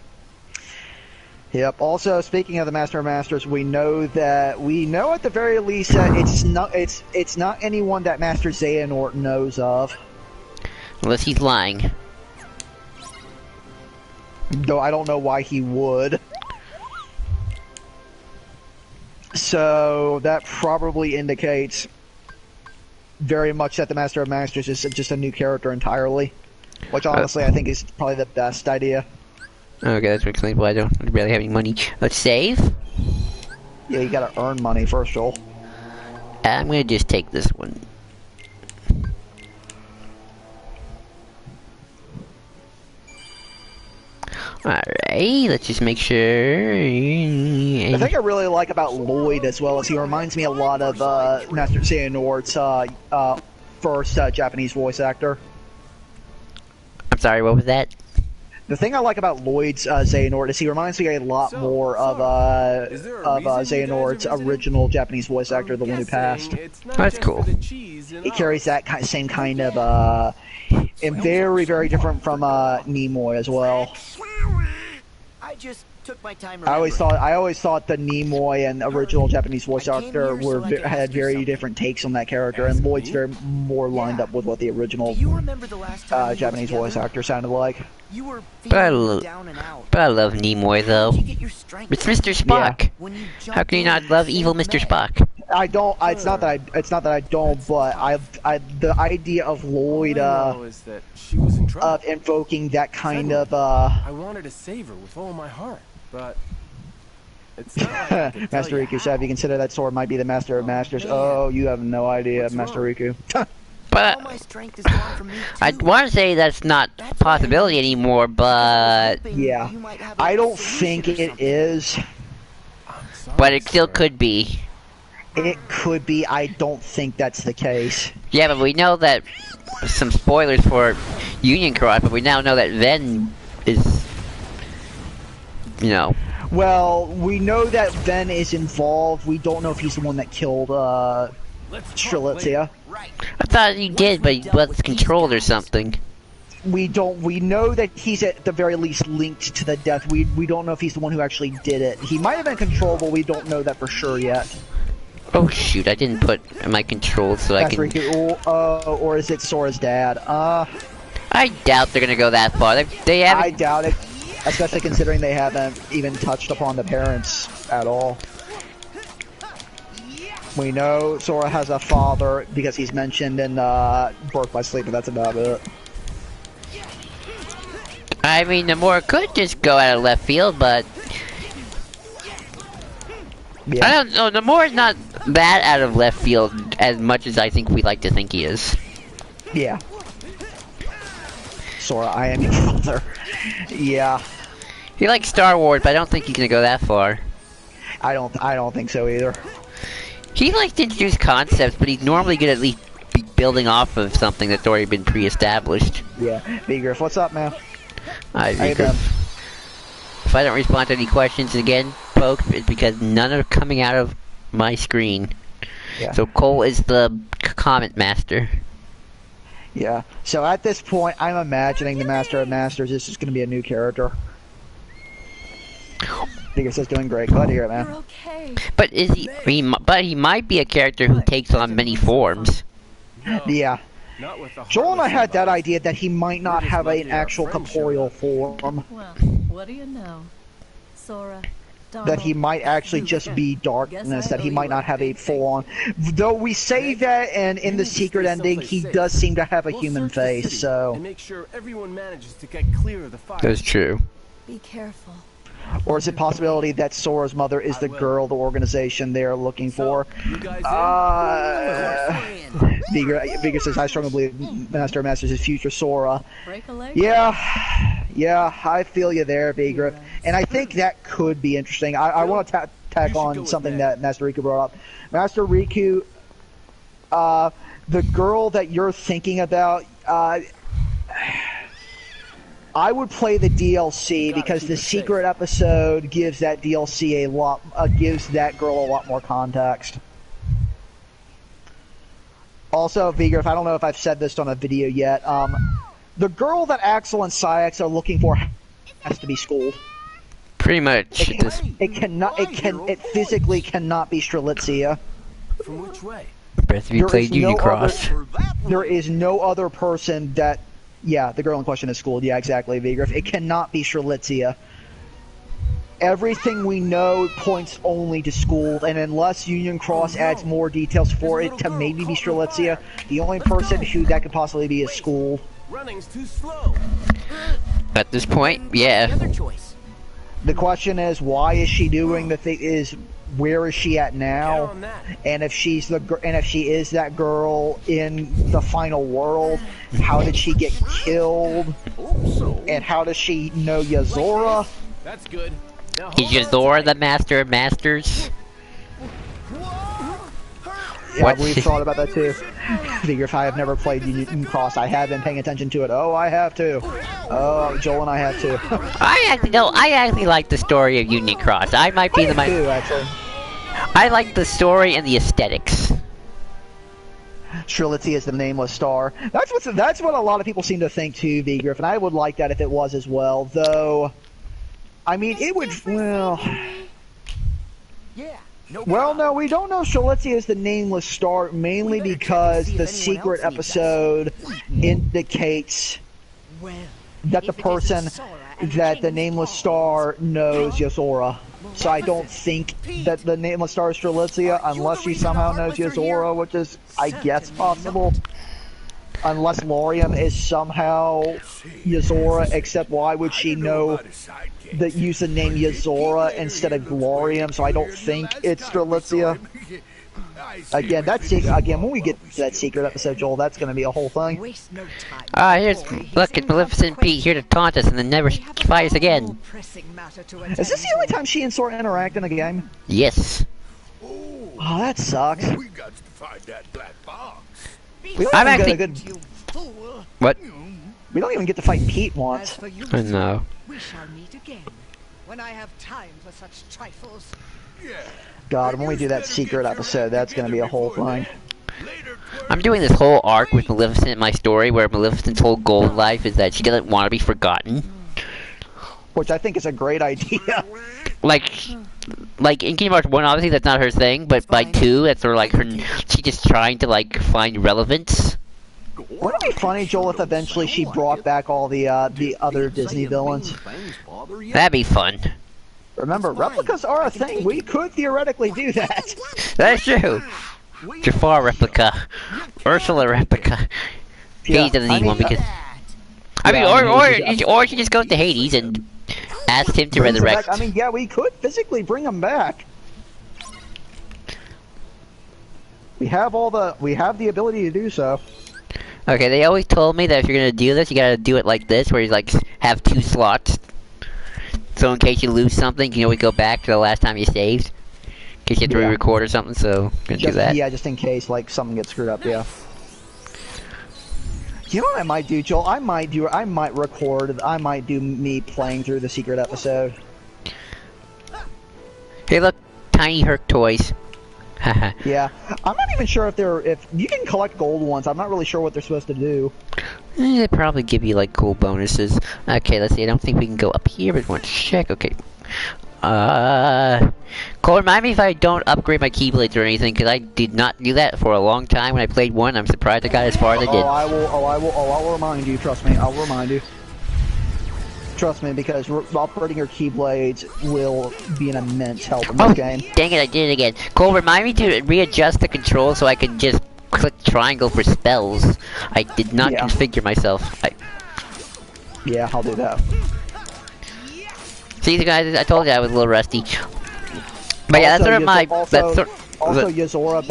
Yep. Also, speaking of the Master of Masters, we know at the very least that it's not anyone that Master Xehanort knows of. Unless he's lying. Though I don't know why he would. So that probably indicates very much that the Master of Masters is just a new character entirely. Which honestly I think is probably the best idea. Okay, that's explains why I don't really have any money. Let's save. Yeah, you gotta earn money first, Joel. I'm gonna just take this one. Alright, let's just make sure. The thing I really like about Lloyd as well is he reminds me a lot of Master Xehanort's first Japanese voice actor. I'm sorry, what was that? The thing I like about Lloyd's Xehanort is he reminds me a lot more of Xehanort's original Japanese voice actor, the one who passed. That's cool. He carries that same kind of, and very, very different from Nimoy as well. I just took my time. I always thought the Nimoy and original Japanese voice actor had very different takes on that character, and Lloyd's very more lined up with what the original Japanese voice actor sounded like. But I love Nimoy though. It's Mr. Spock. Yeah. How can you not love evil Mr. Spock? I don't. It's not that I don't. But the idea of Lloyd of invoking that kind of I wanted to save her with all my heart, but it's not like Master Riku said, "If you consider that sword might be the Master of Masters." Oh, you have no idea, Master Riku. But I want to say that's not a possibility anymore, but yeah, I don't think it is. But it still could be. It could be. I don't think that's the case. Yeah, but we know that some spoilers for Union Cross, but we now know that Ven is, you know. Well, we know that Ven is involved. We don't know if he's the one that killed Strelitzia. I thought he did, but he was controlled or something. We know that he's at the very least linked to the death. We don't know if he's the one who actually did it. He might have been controlled, but we don't know that for sure yet. Oh shoot, I didn't put my controls so I can... or is it Sora's dad? I doubt they're gonna go that far. They haven't... I doubt it. Especially considering they haven't even touched upon the parents at all. We know Sora has a father because he's mentioned in Birth by Sleep, but that's about it. I mean, Nomura could just go out of left field, but... Yeah. I don't know, Nomura's not that out of left field as much as I think we like to think he is. Yeah. Sora, I am your father. Yeah. He likes Star Wars, but I don't think he's gonna go that far. I don't think so either. He likes to introduce concepts, but he's normally good at least be building off of something that's already been pre-established. Yeah. V-Griff, what's up, man? Hi, V-Griff. If I don't respond to any questions again, folks, it's because none are coming out of my screen. Yeah. So Cole is the comment master. Yeah. So at this point, I'm imagining the Master of Masters is just going to be a new character. Digger says doing great. Glad to hear it, man. Okay. But is but he might be a character who takes on many forms. Yeah. Joel and I had that idea that he might not have an actual corporeal form. Well, what do you know, Sora? That he might actually just be darkness, that he might not have a full-on... Though we say that, and in the secret ending, he does seem to have a human face, so... And make sure everyone manages to get clear of the fire. That's true. Be careful. Or is it possibility that Sora's mother is the girl the organization they're looking for? Vigor says, I strongly believe Master of Masters is future Sora. Yeah, I feel you there, Vigor. And I think that could be interesting. I want to tack on something that Master Riku brought up. Master Riku, the girl that you're thinking about, I would play the DLC because the secret episode gives that DLC gives that girl a lot more context. Also, Vigor, I don't know if I've said this on a video yet, the girl that Axel and Syx are looking for has to be schooled. Pretty much. It physically cannot be Strelitzia. From which way? Best if you played Union Cross. There is no other person that... Yeah, the girl in question is schooled. Yeah, exactly, Vigriff. It cannot be Strelitzia. Everything we know points only to schooled, and unless Union Cross adds more details for it to maybe be Strelitzia, the only person who that could possibly be is schooled. Running's too slow. At this point, yeah. The question is, why is she doing the thing? Where is she at now? And if she is that girl in the final world, how did she get killed? And how does she know Yazora? That's good. Is Yazora the Master of Masters? Yeah, we've thought about that too. Figure if I have never played Union Cross, I have been paying attention to it. Oh, I have to. Oh, Joel and I have to. I actually like the story of Union Cross. I might be I do, actually. I like the story and the aesthetics. Trility is the nameless star. That's what a lot of people seem to think too, V Griffin. I would like that if it was as well, though. I mean, it would. Well. Yeah. Well, no, we don't know Trility is the nameless star mainly because the secret episode indicates that the person that the nameless star knows Yozora. So I don't think that the nameless star is Strelitzia unless she somehow knows Yozora, which is, I guess, possible. Unless Laurium is somehow Yozora, except why would she know that use the name Yozora instead of Glorium? So I don't think it's Strelitzia. Again, when we get to that secret episode, Joel, that's going to be a whole thing. Look at Maleficent Pete here to taunt us and then never fight us again. Is this the only time she and Sora interact in a game? Yes. Oh, that sucks. We got to find that black box. We don't I'm even actually... get a good... What? We don't even get to fight Pete once. I know. We shall meet again when I have time for such trifles. God, when we do that secret episode, that's going to be a whole thing. I'm doing this whole arc with Maleficent in my story where Maleficent's whole goal in life is that she doesn't want to be forgotten. Which I think is a great idea. Like in Kingdom Hearts 1, obviously that's not her thing, but by 2, that's sort of like her, she's just trying to like find relevance. Wouldn't it be funny, Joel, if eventually she brought back all the other Disney villains? That'd be fun. Remember, replicas are a thing. We could theoretically do that. That's true. Jafar replica, Ursula replica. Hades doesn't need one because. Or she just goes to Hades and asks him to resurrect. I mean, yeah, we could physically bring him back. We have the ability to do so. Okay, they always told me that if you're gonna do this, you gotta do it like this, where you like have 2 slots. So in case you lose something, you can always go back to the last time you saved. In case you have to re-record or something, so gonna do that. Yeah, just in case like something gets screwed up, yeah. You know what I might do, Joel? I might do me playing through the secret episode. Hey look, tiny Herc toys. Haha. Yeah. I'm not even sure if you can collect gold ones. I'm not really sure what they're supposed to do. They probably give you like cool bonuses. Okay, let's see. I don't think we can go up here, but want to check. Okay. Cole, remind me if I don't upgrade my Keyblades or anything, because I did not do that for a long time when I played 1. I'm surprised I got as far as I did. I'll remind you. Trust me. I'll remind you. Trust me, because operating your Keyblades will be an immense help in this game. Dang it, I did it again. Cole, remind me to readjust the controls so I can just click triangle for spells. I did not configure myself. Yeah, I'll do that. See, guys, I told you I was a little rusty. But yeah, that's sort of my... Yozora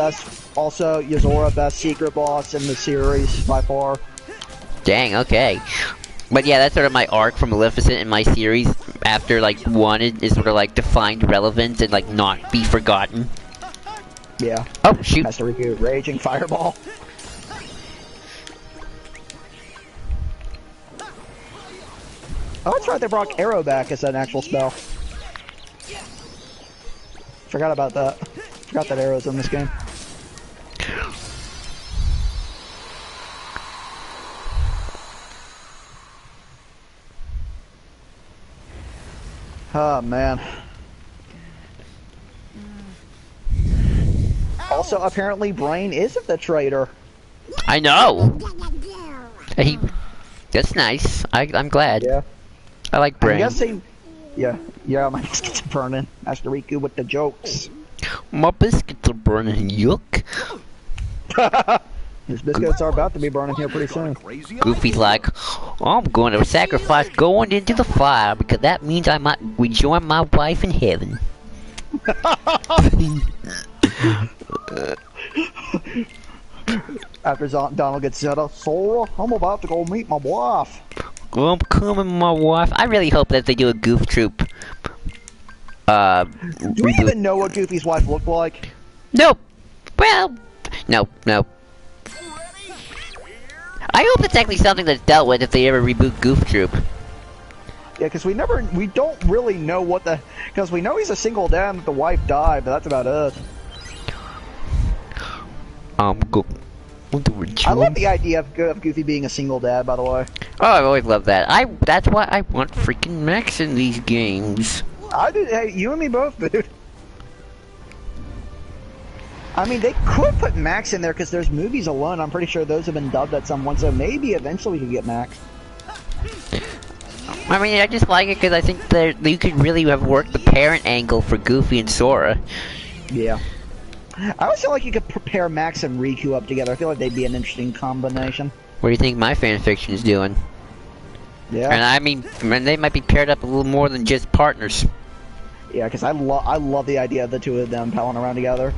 best secret boss in the series, by far. Dang, okay. But yeah, that's sort of my arc from Maleficent in my series. After, like, 1 is sort of, like, to find relevance and, like, not be forgotten. Yeah. Oh, shoot. Has to review Raging Fireball. Oh, that's right, they brought Arrow back as an actual spell. Forgot about that. Forgot that Arrow's in this game. Oh, man. Also, apparently, Brain isn't the traitor. I know! That's nice. I'm glad. Yeah. I like Brain. I'm guessing... Yeah, my biscuits are burning. Master Riku with the jokes. My biscuits are burning, yuck. His biscuits are about to be burning here pretty soon. Goofy's like, I'm going to sacrifice going into the fire because that means I might rejoin my wife in heaven. After Donald gets set up, Sora, I'm about to go meet my wife. I'm coming, my wife. I really hope that they do a Goof Troop. Do we even know what Goofy's wife looked like? Nope. Well, Nope, nope. I hope it's actually something that's dealt with if they ever reboot Goof Troop. Yeah, because we don't really know what the, because we know he's a single dad and that the wife died, but that's about it. Go. I love the idea of Goofy being a single dad, by the way. Oh, I've always loved that. That's why I want freaking Max in these games. I did. Hey, you and me both, dude. I mean, they could put Max in there because there's movies alone. I'm pretty sure those have been dubbed at some point, so maybe eventually we could get Max. I mean, I just like it because I think that you could really have worked the parent angle for Goofy and Sora. Yeah. I always feel like you could prepare Max and Riku up together. I feel like they'd be an interesting combination. What do you think my fanfiction is doing? Yeah. And I mean, they might be paired up a little more than just partners. Yeah, because I love the idea of the two of them palling around together.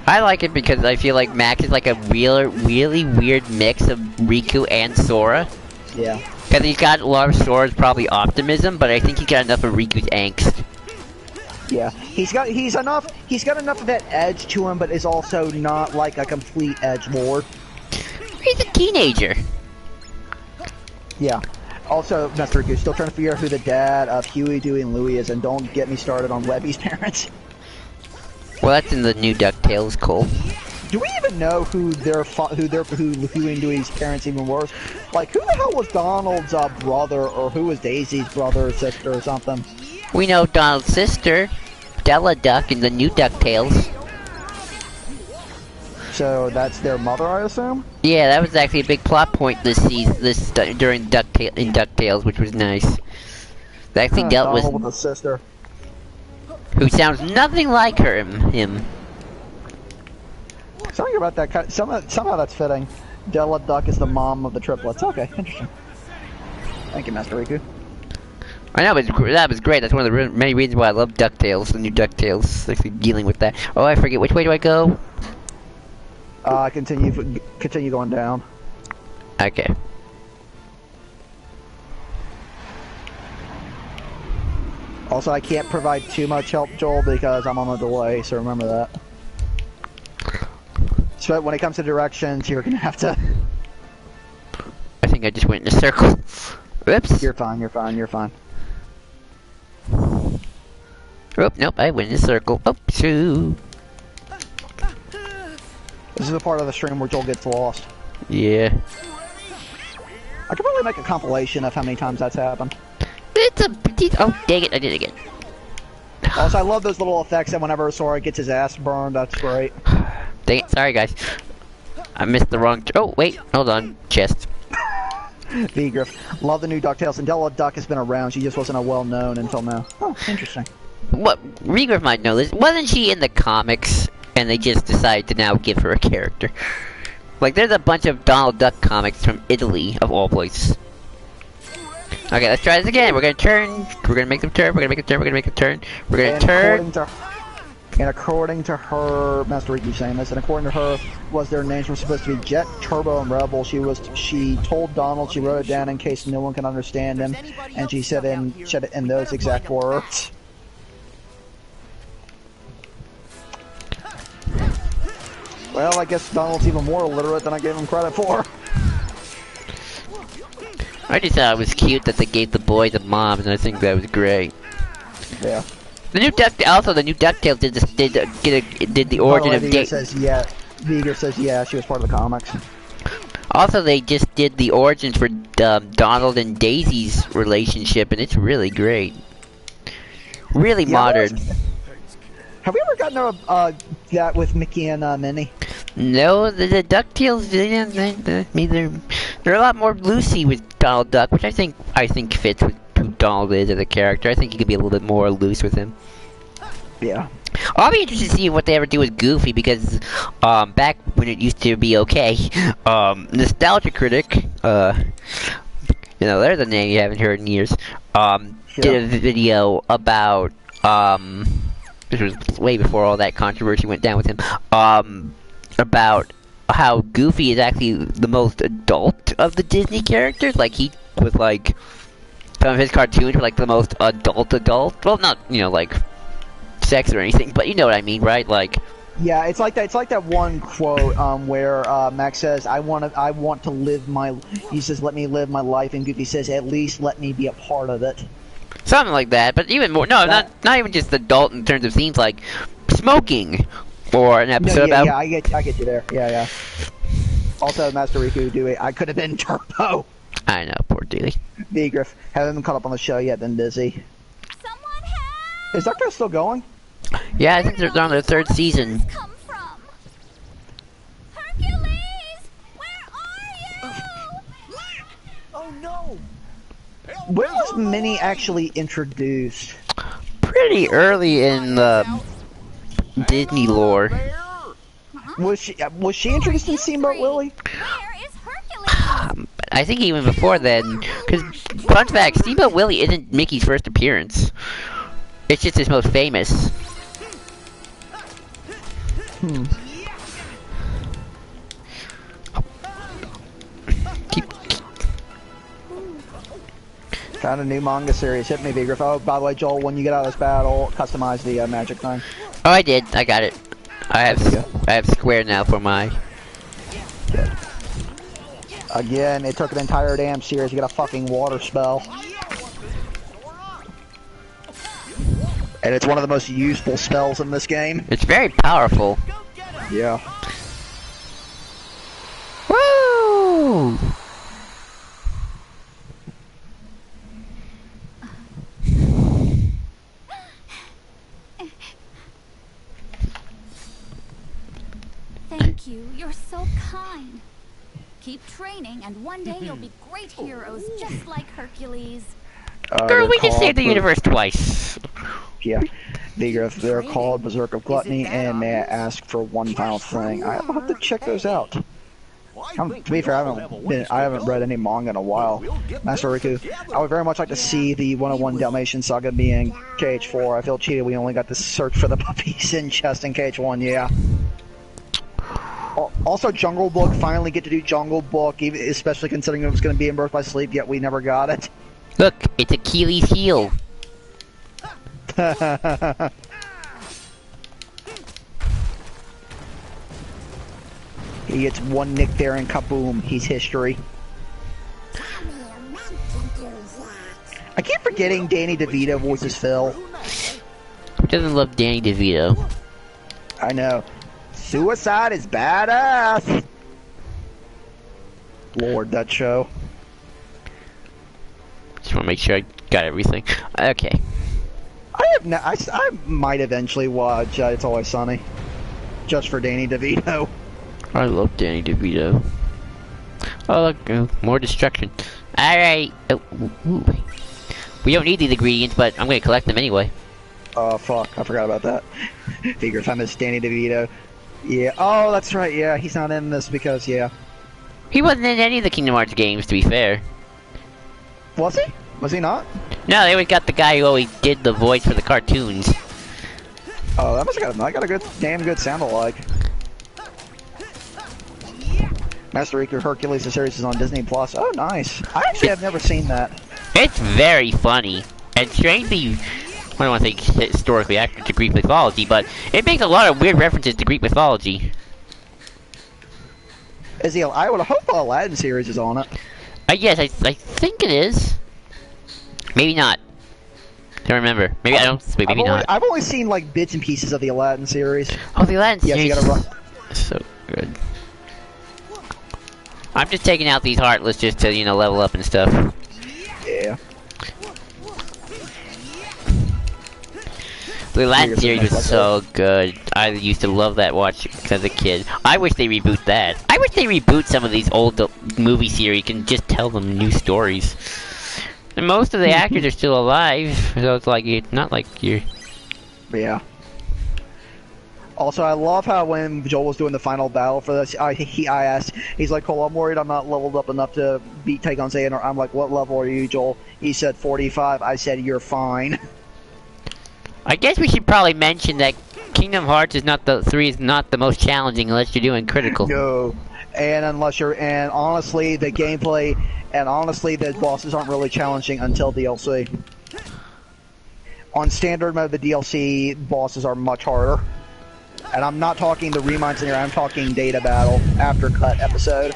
I like it because I feel like Max is like a really weird mix of Riku and Sora. Yeah. Because he's got a lot of Sora's probably optimism, but I think he got enough of Riku's angst. Yeah, he's got enough of that edge to him, but is also not like a complete edgelord. He's a teenager. Yeah. Also, Master Riku, still trying to figure out who the dad of Huey, Dewey, and Louie is, and don't get me started on Webby's parents. Well, that's in the new DuckTales, Cole. Do we even know who Huey and Dewey's parents even were? Like, who the hell was Donald's brother, or who was Daisy's brother or sister or something? We know Donald's sister, Della Duck, in the new DuckTales. So that's their mother, I assume? Yeah, that was actually a big plot point this season, during DuckTales, which was nice. They actually dealt Donald with a sister. Who sounds nothing like him. Something about that somehow that's fitting. Della Duck is the mom of the triplets. Okay, interesting. Thank you, Master Riku. I know, that was great. That's one of the many reasons why I love DuckTales, the new DuckTales, actually dealing with that. Oh, I forget, which way do I go? Continue going down. Okay. Also, I can't provide too much help, Joel, because I'm on a delay, so remember that. So when it comes to directions, you're gonna have to... I think I just went in a circle. Whoops. You're fine, you're fine, you're fine. Oh, nope, I went in a circle. Oh, shoo. This is the part of the stream where Joel gets lost. Yeah. I could probably make a compilation of how many times that's happened. Oh, dang it, I did it again. Also, I love those little effects that whenever Sora gets his ass burned, that's great. Dang it, sorry guys. I missed the wrong... Oh, wait, hold on. Chest. V-Griff. Love the new DuckTales, and Della Duck has been around, she just wasn't a well-known until now. Oh, interesting. What? Regriff might know this. Wasn't she in the comics, and they just decided to now give her a character? Like, there's a bunch of Donald Duck comics from Italy, of all places. Okay, let's try this again. We're gonna turn. We're gonna make them turn. We're gonna make a turn. We're gonna make a turn. We're gonna turn. According to her, Master Riku saying this, and according to her, their names were supposed to be Jet, Turbo, and Rebel. She told Donald she wrote it down in case no one can understand him, and she said it in those exact words. Well, I guess Donald's even more illiterate than I gave him credit for. I just thought it was cute that they gave the boys a mom, and I think that was great. Yeah. The new DuckTales did the origin of Viger says yeah. Viger says yeah, she was part of the comics. Also, they just did the origins for Donald and Daisy's relationship, and it's really great. Really modern. Have we ever gotten that with Mickey and Minnie? No, the DuckTales they're a lot more loosey with Donald Duck, which I think fits with who Donald is as a character. I think you could be a little bit more loose with him. Yeah. I'll be interested to see what they ever do with Goofy, because back when it used to be okay, Nostalgia Critic, you know, there's a name you haven't heard in years, did a video about, this was way before all that controversy went down with him, about how Goofy is actually the most adult of the Disney characters. Like, he was like, some of his cartoons were like the most adult. Well, not, you know, like sex or anything, but you know what I mean, right? Like, Yeah, it's like that. It's like that one quote where Max says, "I want to live my." He says, "Let me live my life," and Goofy says, "At least let me be a part of it." Something like that, but even more. No, not even just adult in terms of scenes like smoking, or an episode No, yeah, about. yeah, I get you there. Yeah, yeah. Also, Master Riku doing. I could have been Turbo. I know, poor Dealey. Vigriff, haven't been caught up on the show yet. Been busy. Someone help! Is that guy still going? Yeah, I think they're on their third season. Come from? Hercules, where are you? Oh no! When was Minnie actually introduced? Pretty early in the Disney lore. Was she introduced in Steamboat Willie? Where is Hercules? I think even before then, because fun fact, Steamboat Willie isn't Mickey's first appearance. It's just his most famous. Found a new manga series. Hit me, Vigriff. Oh, by the way, Joel, when you get out of this battle, customize the magic thing. Oh, I did. I got it. I have Square now for my. Again, it took an entire damn series to get a fucking water spell. And it's one of the most useful spells in this game. It's very powerful. Yeah. Woo! Thank you. You're so kind. Keep training, and one day you'll be great heroes, just like Hercules. Girl, we just saved the universe twice. Yeah. Vigriff, they're called Berserk of Gluttony, and may I ask for one final thing? I'll have to check those out. To be fair, I haven't read any manga in a while. Master Riku, I would very much like to see the 101 Dalmatian Saga being KH4. I feel cheated we only got to search for the puppies in chest in KH1, yeah. Also, Jungle Book, finally get to do Jungle Book, especially considering it was going to be in Birth by Sleep, yet we never got it. Look, it's Achilles' heel. He gets one nick there and kaboom, he's history. I keep forgetting Danny DeVito voices Phil. Who doesn't love Danny DeVito? I know. Suicide is badass! Lord, that show. Just want to make sure I got everything. Okay. I might eventually watch It's Always Sunny. Just for Danny DeVito. I love Danny DeVito. Oh, look, more destruction. Alright. Oh, ooh. We don't need these ingredients, but I'm going to collect them anyway. Oh, fuck. I forgot about that. Figure if I miss Danny DeVito. Yeah. Oh, that's right. Yeah, he's not in this because, yeah. He wasn't in any of the Kingdom Hearts games, to be fair. Was he? Was he not? No, they always got the guy who always did the voice for the cartoons. Oh, that must have got a good, damn good sound alike. Master Riku Hercules, the series is on Disney Plus. Oh, nice. I actually have never seen that. It's very funny. And strangely, I don't want to say historically accurate to Greek mythology, but it makes a lot of weird references to Greek mythology. Is he? I would hope the Aladdin series is on it. Yes, I think it is. Maybe not. Don't remember. Maybe I don't. Maybe not. I've only seen like bits and pieces of the Aladdin series. Oh, the Aladdin series. Yes, you gotta run. So good. I'm just taking out these heartless just to, you know, level up and stuff. Yeah. The Aladdin series was so good. I used to love that watch as a kid. I wish they reboot that. I wish they reboot some of these old movie series and just tell them new stories. And most of the actors are still alive, so it's like it's not like you're. Yeah. Also, I love how when Joel was doing the final battle for this, I asked, he's like, Cole, I'm worried I'm not leveled up enough to take on Xehanort. I'm like, what level are you, Joel? He said 45. I said, you're fine. I guess we should probably mention that Kingdom Hearts is not the most challenging unless you're doing critical. No, and honestly, the gameplay and honestly, the bosses aren't really challenging until DLC. On standard mode, the DLC bosses are much harder. And I'm not talking the Remind scenario, I'm talking Data Battle, After Cut episode.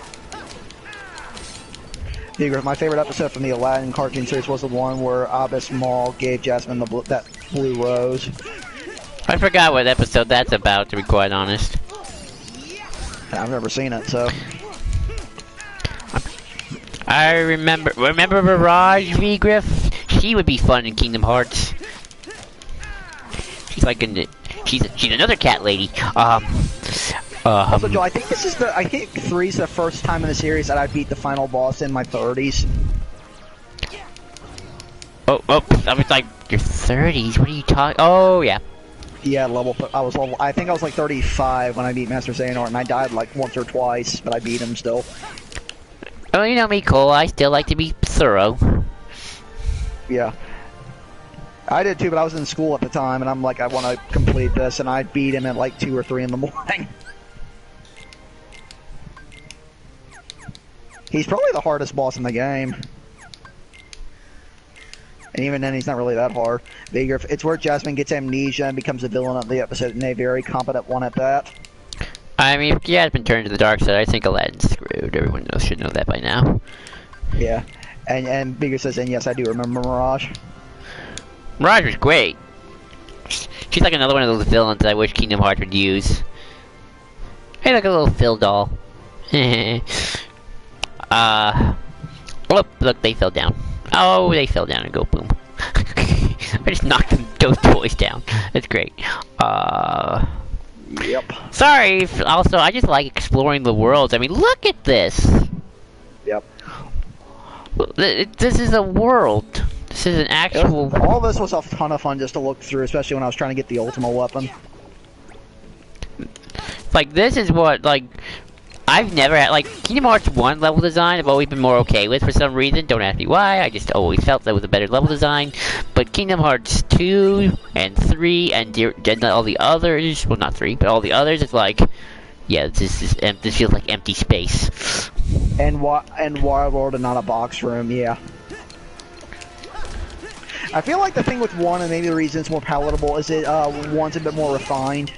My favorite episode from the Aladdin cartoon series was the one where Abbas Maul gave Jasmine that blue rose. I forgot what episode that's about, to be quite honest. I've never seen it, so... I remember Mirage V. Griff? She would be fun in Kingdom Hearts. She's like she's another cat lady. Also, Joe, I think 3's the first time in the series that I beat the final boss in my 30s. Oh, I was like, your 30s? What are you talking? Oh, yeah. Yeah, I think I was like 35 when I beat Master Xehanort, and I died like once or twice, but I beat him still. Oh, you know me, Cole. I still like to be thorough. Yeah. I did too, but I was in school at the time, and I'm like, I want to complete this, and I beat him at like 2 or 3 in the morning. He's probably the hardest boss in the game. And even then, he's not really that hard. It's where Jasmine gets amnesia and becomes a villain of the episode, and a very competent one at that. I mean, if Jasmine turned to the dark side, I think Aladdin's screwed. Everyone should know that by now. Yeah. And Bigger says, and yes, I do remember Mirage. Mirage was great. She's like another one of those villains that I wish Kingdom Hearts would use. Hey, like a little Phil doll. Look, they fell down. Oh, they fell down and go boom. I just knocked those toys down. That's great. Yep. Sorry, also, I just like exploring the worlds. I mean, look at this. Yep. This is a world. This is an actual... All this was a ton of fun just to look through, especially when I was trying to get the ultimate weapon. Like, this is what, like... I've never had, like, Kingdom Hearts 1 level design I've always been more okay with for some reason. Don't ask me why, I just always felt that was a better level design. But Kingdom Hearts 2 and 3 and all the others, well not 3, but all the others, it's like, yeah, this feels like empty space. And Wild World and not a box room, yeah. I feel like the thing with 1, and maybe the reason it's more palatable, is it 1's a bit more refined.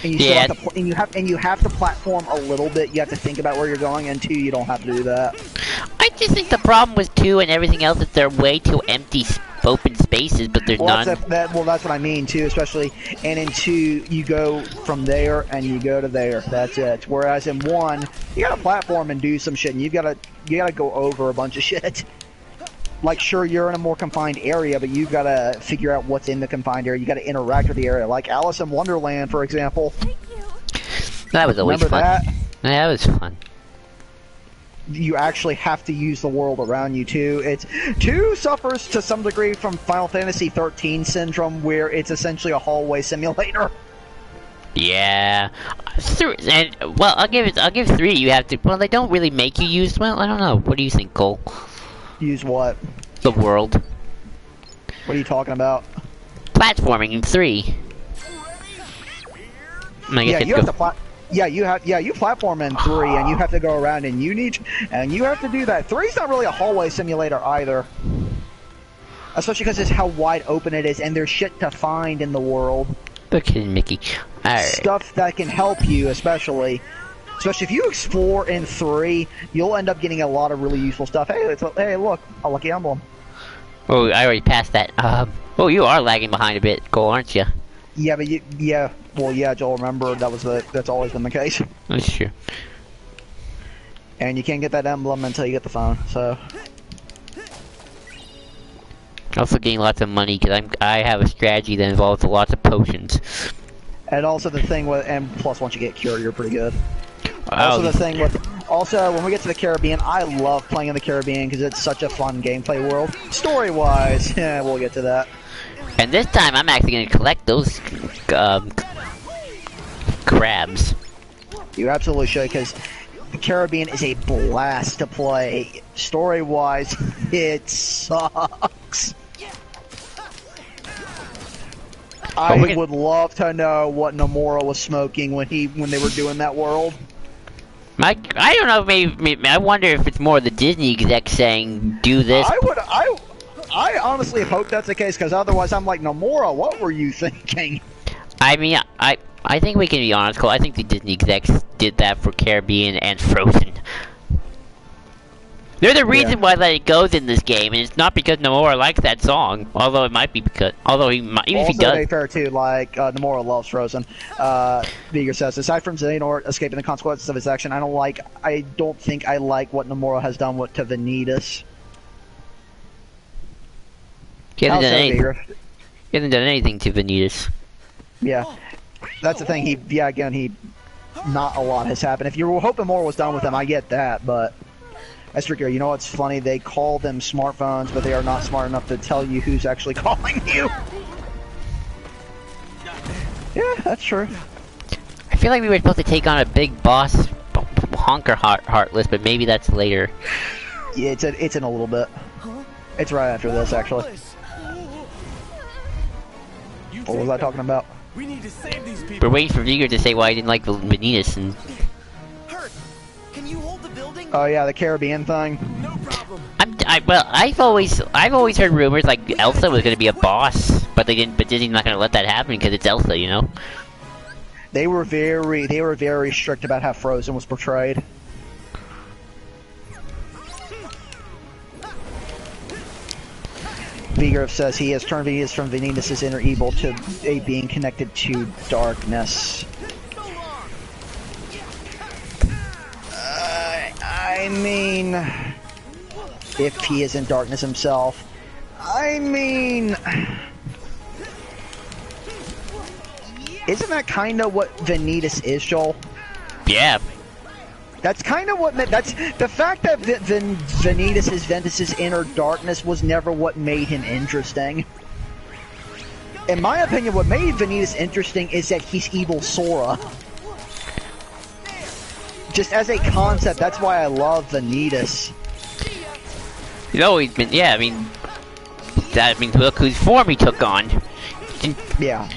And you yeah. still have to, you have to platform a little bit. You have to think about where you're going, and 2, you don't have to do that. I just think the problem with 2 and everything else is they're way too empty open spaces, but there's none. Well, that's what I mean too. Especially, and in 2, you go from there and you go to there. That's it. Whereas in 1, you gotta platform and do some shit, and you gotta go over a bunch of shit. Like, sure, you're in a more confined area, but you've got to figure out what's in the confined area. You got to interact with the area. Like Alice in Wonderland, for example. That was always fun. Remember that? Yeah, that was fun. You actually have to use the world around you, too. 2 suffers to some degree from Final Fantasy 13 syndrome, where it's essentially a hallway simulator. Yeah. And, well, I'll give 3. You have to. Well, they don't really make you use. Well, I don't know. What do you think, Cole? Use what? The world. What are you talking about? Platforming in 3. You platform in 3, and you have to go around, and you have to do that. 3's not really a hallway simulator either, especially because it's how wide open it is, and there's shit to find in the world. Okay, Mickey. All right. Stuff that can help you, especially if you explore in 3, you'll end up getting a lot of really useful stuff. Hey, look, a lucky emblem. Oh, I already passed that. Oh, you are lagging behind a bit, Cole, aren't you? Yeah, but Joel, remember, that's always been the case. That's true. And you can't get that emblem until you get the phone, so... Also getting lots of money, because I have a strategy that involves lots of potions. And also the thing with... And plus, once you get cured, you're pretty good. Oh, Also, when we get to the Caribbean, I love playing in the Caribbean because it's such a fun gameplay world. Story-wise, yeah, we'll get to that. And this time, I'm actually going to collect those crabs. You absolutely should, because the Caribbean is a blast to play. Story-wise, it sucks. I would love to know what Nomura was smoking when they were doing that world. I don't know. Maybe I wonder if it's more the Disney exec saying do this. I honestly hope that's the case, because otherwise I'm like, Nomura, what were you thinking? I mean, I think we can be honest, Cole. I think the Disney execs did that for Caribbean and Frozen. They're the reason why Let It Go's in this game, and it's not because Nomura likes that song. Although it might be because, even if he does. Also, to be fair too, like Nomura loves Frozen. Viger says, aside from Xehanort escaping the consequences of his action, I don't think I like what Nomura has done to Vanitas. He hasn't done anything to Vanitas. Yeah, that's the thing. Not a lot has happened. If you were hoping more was done with him, I get that, but. Estricker, you know what's funny? They call them smartphones, but they are not smart enough to tell you who's actually calling you. Yeah, that's true. I feel like we were supposed to take on a big boss, Honker Heartless, but maybe that's later. Yeah, it's in a little bit. It's right after this, actually. What was I talking about? We need to save these people. We're waiting for Viger to say why he didn't like Vanitas and. Can you hold the building? Oh yeah, the Caribbean thing. No problem. I've always heard rumors like Elsa was gonna be a boss, but they didn't. But Disney's not gonna let that happen because it's Elsa, you know. They were very strict about how Frozen was portrayed. Vigor says he has turned Vanitas from Vanitas' inner evil to a being connected to darkness. I mean, if he isn't darkness himself, I mean, isn't that kind of what Vanitas is, Joel? Yeah. That's kind of what that's the fact that Vanitas is Ventus's inner darkness was never what made him interesting. In my opinion, what made Vanitas interesting is that he's evil Sora. Just as a concept, that's why I love Vanitas. He's always been, yeah. I mean, look whose form he took on. Yeah.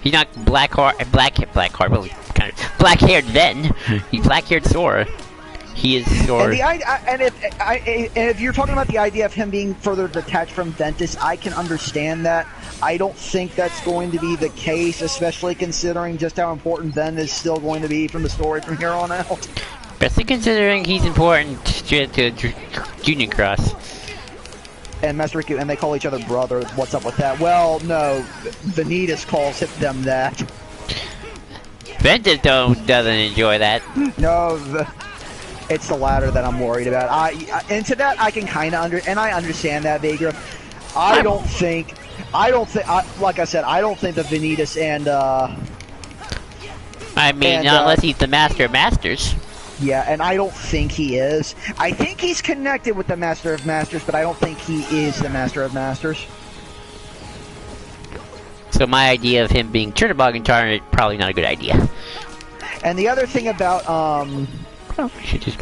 He's not black haired. Well, kind of black haired then. He's black haired Sora. He is Sora. And if you're talking about the idea of him being further detached from Ventus, I can understand that. I don't think that's going to be the case, especially considering just how important Ven is still going to be from the story from here on out. Especially considering he's important to Junior Cross. And Master Riku, and they call each other brother. What's up with that? Well, no, Vanitas calls them that. Ventus doesn't enjoy that. No, it's the latter that I'm worried about. And to that I can kind of I understand that, Vega. I don't think, like I said, I don't think that Vanitas and, I mean, not unless he's the Master of Masters. Yeah, and I don't think he is. I think he's connected with the Master of Masters, but I don't think he is the Master of Masters. So my idea of him being Chernobog incarnate probably not a good idea. And the other thing about,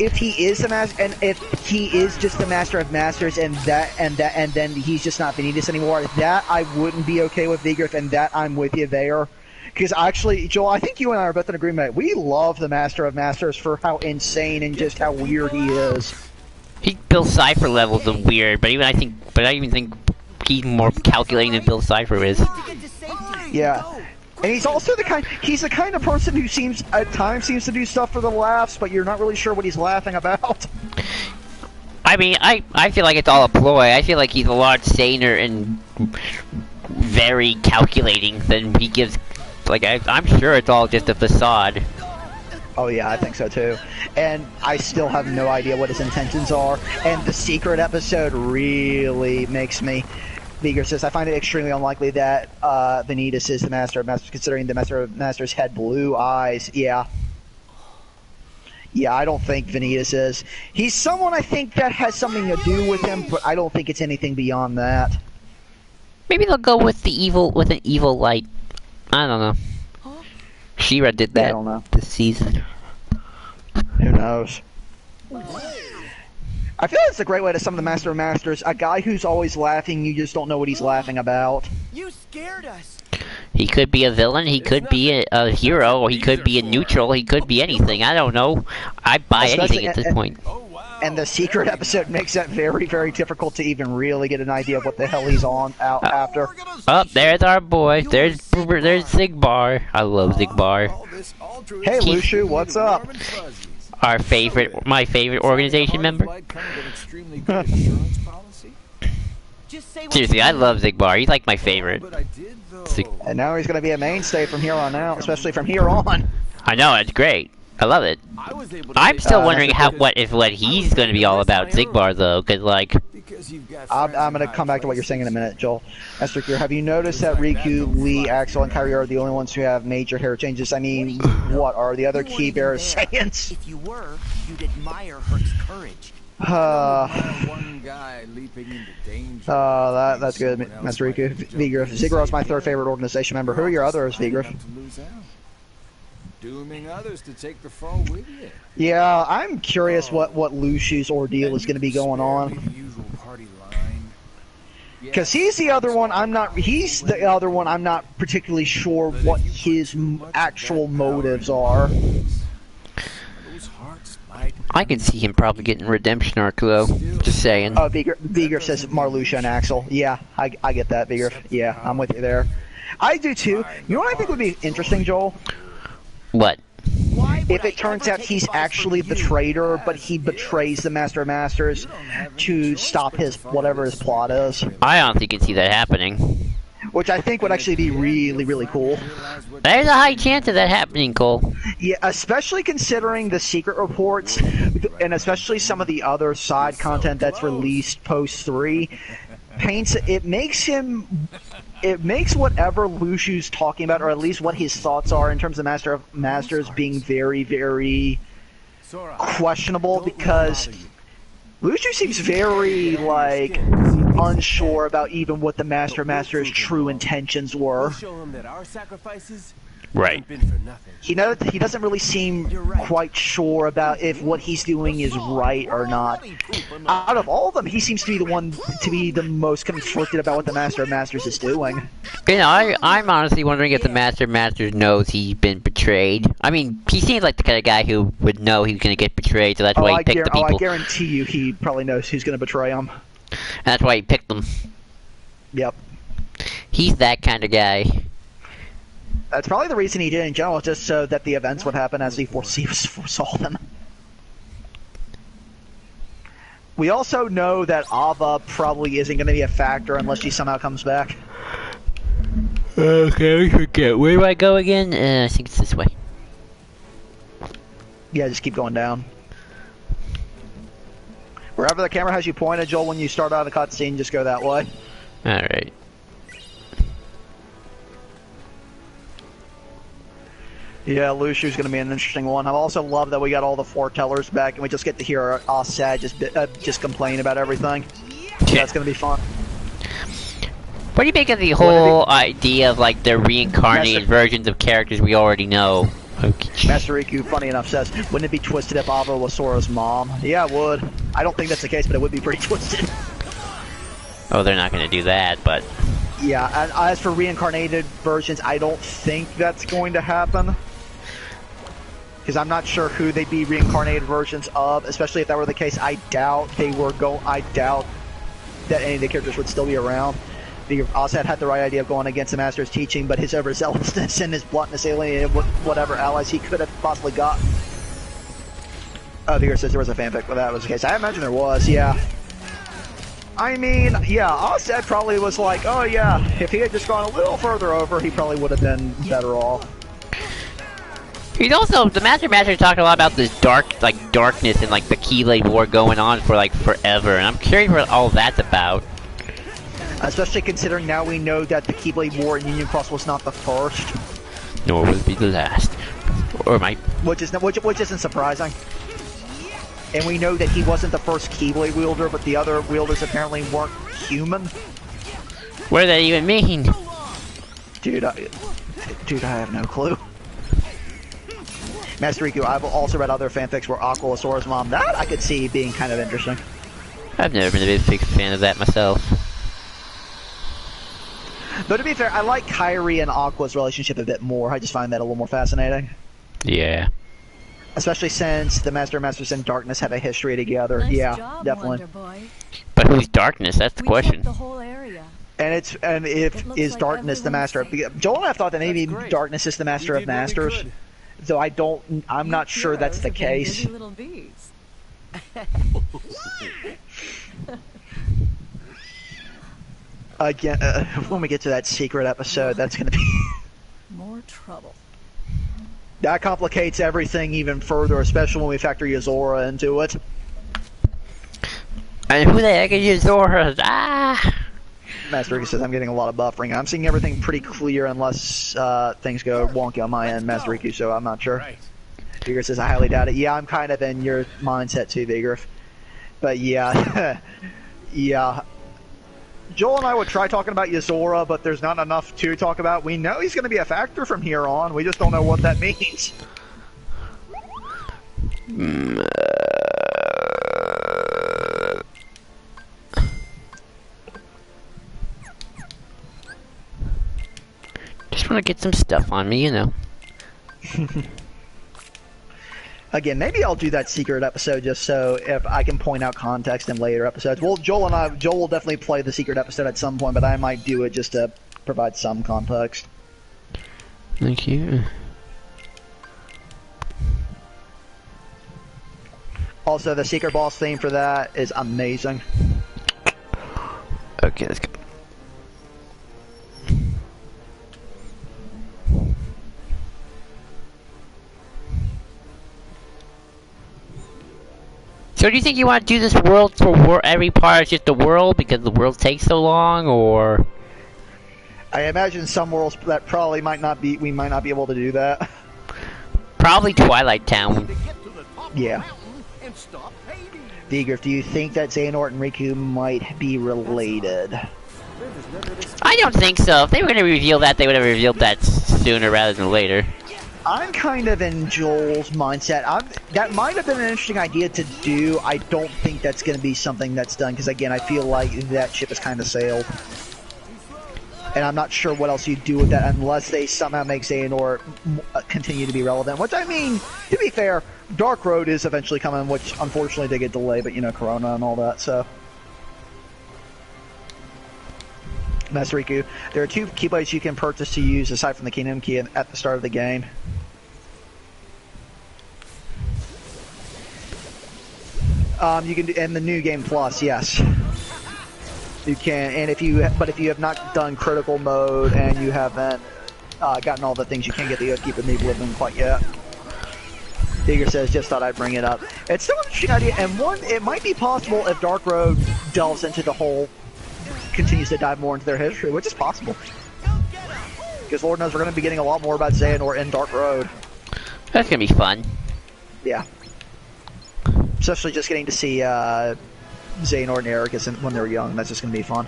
if he is the master, and if he is just the Master of Masters, and then he's just not Vanitas anymore, that I wouldn't be okay with, Vigriff, and that I'm with you there. Because actually, Joel, I think you and I are both in agreement. We love the Master of Masters for how insane and just how weird he is. He Bill Cipher levels of weird, but I even think he's more calculating than Bill Cipher is. Yeah. And he's also the kind of person who at times seems to do stuff for the laughs, but you're not really sure what he's laughing about. I mean, I feel like it's all a ploy. I feel like he's a lot saner and very calculating than he gives. Like, I'm sure it's all just a facade. Oh yeah, I think so too. And I still have no idea what his intentions are. And the secret episode really makes me... Vigor says, I find it extremely unlikely that Vanitas is the Master of Masters, considering the Master of Masters had blue eyes. Yeah. Yeah, I don't think Vanitas is. He's someone I think that has something to do with him, but I don't think it's anything beyond that. Maybe they'll go with an evil light. I don't know. She-Ra did that this season. Who knows? I feel it's a great way to summon the Master of Masters. A guy who's always laughing, you just don't know what he's laughing about. You scared us. He could be a villain, he could be a hero, or he could be a neutral, he could be anything. I don't know. I buy anything at this point. and the secret episode makes that very, very difficult to even really get an idea of what the hell he's on out after. Oh, there's our boy. There's Zigbar. I love Zigbar. Hey, Lushu, what's up? My favorite organization member. Seriously, I love Zigbar. He's like my favorite. And now he's going to be a mainstay from here on out, especially from here on. I know, it's great. I love it. I'm still wondering what he's going to be all about, Zigbar, though, because like. I'm going to come back to what you're saying in a minute, Joel. Esther, have you noticed that Riku, Lee, Axel, and Kyrie are the only ones who have major hair changes? I mean, what are the other key bearers saying? If you were, you'd admire Herc's courage. One guy leaping into danger. That's good, Master Riku. Vigriff. Ziggurat's my third favorite organization member. Who are your others, Vigriff? Dooming others to take the fall with you. Yeah, I'm curious what Lushu's ordeal is going to be going on. Because he's the other one. He's the other one. I'm not particularly sure what his actual motives are. I can see him probably getting redemption arc though. Just saying. Oh, Vigriff says Marluxia and Axel. Yeah, I get that, Vigriff. Yeah, I'm with you there. I do too. You know what I think would be interesting, Joel? What? If it turns out he's actually the traitor, but he betrays the Master of Masters to stop whatever his plot is. I honestly can see that happening. Which I think would actually be really, really cool. There's a high chance of that happening, Cole. Yeah, especially considering the secret reports, and especially some of the other side content that's released post 3, it makes whatever Lushu's talking about, or at least what his thoughts are in terms of Master of Masters, being very, very questionable, because Lushu seems very, like, unsure about even what the Master of Masters' true intentions were. Right. He doesn't really seem quite sure about if what he's doing is right or not. Out of all of them, he seems to be the one to be the most conflicted about what the Master of Masters is doing. You know, I'm honestly wondering if the Master of Masters knows he's been betrayed. I mean, he seems like the kind of guy who would know he was going to get betrayed, so that's why he picked the people. I guarantee you he probably knows who's going to betray him. And that's why he picked them. Yep. He's that kind of guy. That's probably the reason he did in general, just so that the events would happen as he foresaw them. We also know that Ava probably isn't going to be a factor unless she somehow comes back. Okay, we forget. Where do I go again? I think it's this way. Yeah, just keep going down. Wherever the camera has you pointed, Joel, when you start out a cutscene, just go that way. Alright. Yeah, Lushu's going to be an interesting one. I also love that we got all the foretellers back, and we just get to hear Assad just complain about everything. So that's going to be fun. What do you make of the whole idea of, like, the reincarnated versions of characters we already know? Okay. Master Riku, funny enough, says, wouldn't it be twisted if Ava was Sora's mom? Yeah, it would. I don't think that's the case, but it would be pretty twisted. Oh, they're not going to do that, but... Yeah, and as for reincarnated versions, I don't think that's going to happen. Because I'm not sure who they'd be reincarnated versions of, especially if that were the case. I doubt that any of the characters would still be around. Assad had the right idea of going against the Master's teaching, but his overzealousness and his bluntness alienated whatever allies he could have possibly got. Oh, Vigor says there was a fanfic, but that was the case. I imagine there was, yeah. I mean, yeah, Assad probably was like, oh yeah, if he had just gone a little further over, he probably would have been better off. He's also, the Master talked a lot about this darkness and, like, the Keyblade War going on for, like, forever, and I'm curious what all that's about. Especially considering now we know that the Keyblade War in Union Cross was not the first. Nor will it be the last. Or might. Which isn't surprising. And we know that he wasn't the first Keyblade wielder, but the other wielders apparently weren't human. What does that even mean? Dude, I have no clue. Master Riku, I've also read other fanfics where Aqua was Sora's mom. That I could see being kind of interesting. I've never been a big fan of that myself. But to be fair, I like Kyrie and Aqua's relationship a bit more. I just find that a little more fascinating. Yeah. Especially since the Master and Masters and Darkness have a history together. Nice Yeah, job, definitely. Wonder Boy. But who's Darkness? That's the We question. checked the whole area. And if It looks is like Darkness the everyone's Master? safe. Joel and I thought that maybe That's great. Darkness is the Master We of did what we Masters. could. So I'm not You sure that's heroes the have been case. busy little bees. Again, when we get to that secret episode, that's going to be... More trouble. That complicates everything even further, especially when we factor Yozora into it. And who the heck is Zora? Ah! Master Riku says, I'm getting a lot of buffering. I'm seeing everything pretty clear unless things go wonky on my end, Master Riku, so I'm not sure. Right. Vigor says, I highly doubt it. Yeah, I'm kind of in your mindset too, Vigor. But yeah, yeah. Joel and I would try talking about Yozora, but there's not enough to talk about. We know he's going to be a factor from here on. We just don't know what that means. Just want to get some stuff on me, you know. Again, maybe I'll do that secret episode just so if I can point out context in later episodes. Well, Joel will definitely play the secret episode at some point, but I might do it just to provide some context. Thank you. Also, the secret boss theme for that is amazing. Okay, let's go. So do you think you want to do this world for every part is just the world because the world takes so long, or? I imagine some worlds that probably might not be, we might not be able to do that. Probably Twilight Town. Yeah. Vigor, do you think that Xehanort and Riku might be related? I don't think so. If they were going to reveal that, they would have revealed that sooner rather than later. I'm kind of in Joel's mindset. That might have been an interesting idea to do. I don't think that's going to be something that's done, because again, I feel like that ship has kind of sailed. And I'm not sure what else you do with that unless they somehow make Xehanort continue to be relevant. Which, I mean, to be fair, Dark Road is eventually coming, which unfortunately did get delayed, but you know, Corona and all that, so. Master Riku, there are 2 Keyblades you can purchase to use aside from the Kingdom Key at the start of the game. You can do in the new game plus, yes. You can, and if you have not done critical mode and you haven't gotten all the things, you can't get the Upkeep and Oblivion quite yet. Digger says, just thought I'd bring it up. It's still an interesting idea, and one, it might be possible if Dark Road delves into the whole, continues to dive more into their history, which is possible. Because Lord knows we're going to be getting a lot more about Xehanort in Dark Road. That's going to be fun. Yeah. Especially just getting to see Xehanort and Ericus when they were young. That's just going to be fun.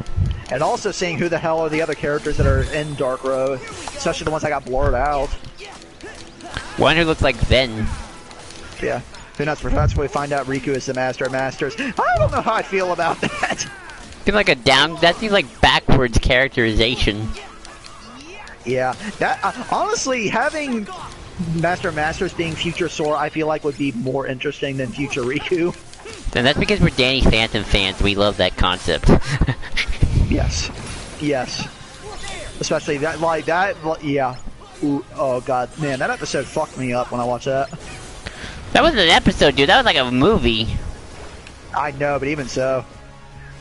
And also seeing who the hell are the other characters that are in Dark Road, especially the ones that got blurred out. One who looks like Zen. Yeah. Who knows? That's where we find out Riku is the Master of Masters. I don't know how I feel about that. Seems like that seems like backwards characterization. Yeah. That honestly, having Master of Masters being future Sora, I feel like would be more interesting than future Riku. And that's because we're Danny Phantom fans. We love that concept. Yes. Yes. Especially that, like that, yeah. Ooh, oh god, man, that episode fucked me up when I watched that. That wasn't an episode, dude. That was like a movie. I know, but even so,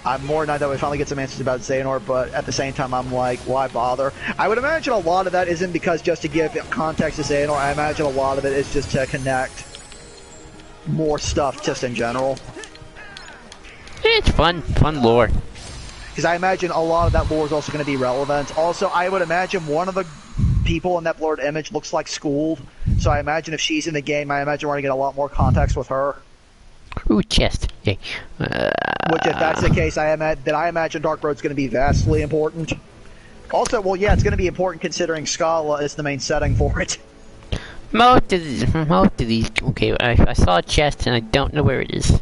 I'm more than that we finally get some answers about Xehanort, but at the same time, I'm like, why bother? I would imagine a lot of that isn't because just to give context to Xehanort. I imagine a lot of it is just to connect more stuff just in general. It's fun lore. Because I imagine a lot of that lore is also going to be relevant. Also, I would imagine one of the people in that blurred image looks like Schooled, so I imagine if she's in the game, I imagine we're going to get a lot more context with her. Ooh, chest. Okay. Which, if that's the case, I imagine Dark Road's going to be vastly important. Also, well, yeah, it's going to be important considering Scala is the main setting for it. Most of these. Okay, I saw a chest and I don't know where it is.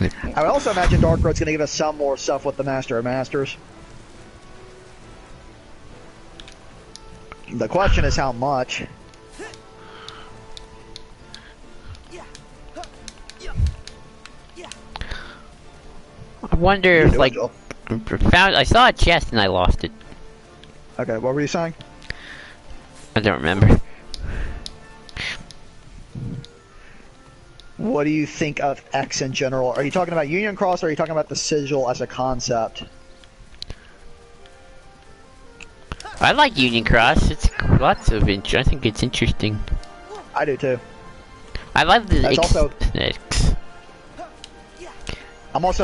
I would also imagine Dark Road's going to give us some more stuff with the Master of Masters. The question is how much. I wonder if, like, I saw a chest and I lost it. Okay, what were you saying? I don't remember. What do you think of X in general? Are you talking about Union Cross or are you talking about the sigil as a concept? I like Union Cross. It's lots of interest. I think it's interesting. I do too. I love the That's also.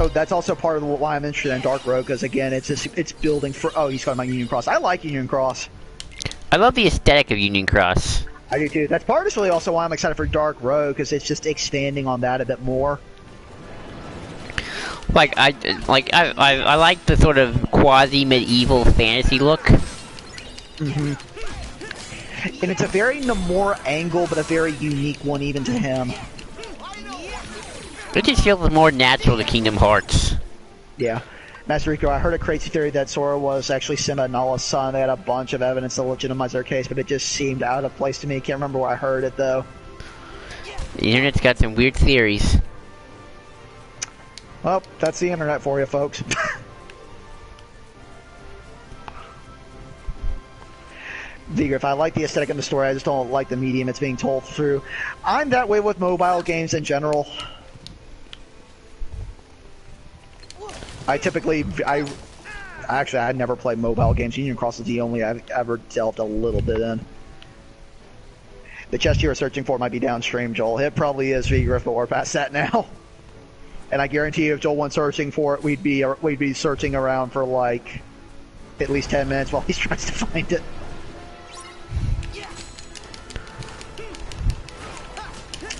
That's also part of why I'm interested in Dark Road, because again, it's building for. Oh, he's talking about Union Cross. I like Union Cross. I love the aesthetic of Union Cross. I do too. That's partially also why I'm excited for Dark Road, because it's just expanding on that a bit more. Like I like the sort of quasi medieval fantasy look. Mm-hmm. And it's a very Namor angle, but a very unique one even to him. It just feels more natural to Kingdom Hearts. Yeah. Master Rico, I heard a crazy theory that Sora was actually Simba Nala's son. They had a bunch of evidence to legitimize their case, but it just seemed out of place to me. Can't remember where I heard it, though. The internet's got some weird theories. Well, that's the internet for you, folks. If I like the aesthetic of the story, I just don't like the medium it's being told through. I'm that way with mobile games in general. I never played mobile games. Union Cross is the only I've ever delved a little bit in. The chest you were searching for might be downstream, Joel. It probably is, V-Griff, but we're past that now. And I guarantee you, if Joel went searching for it, we'd be searching around for like at least 10 minutes while he tries to find it.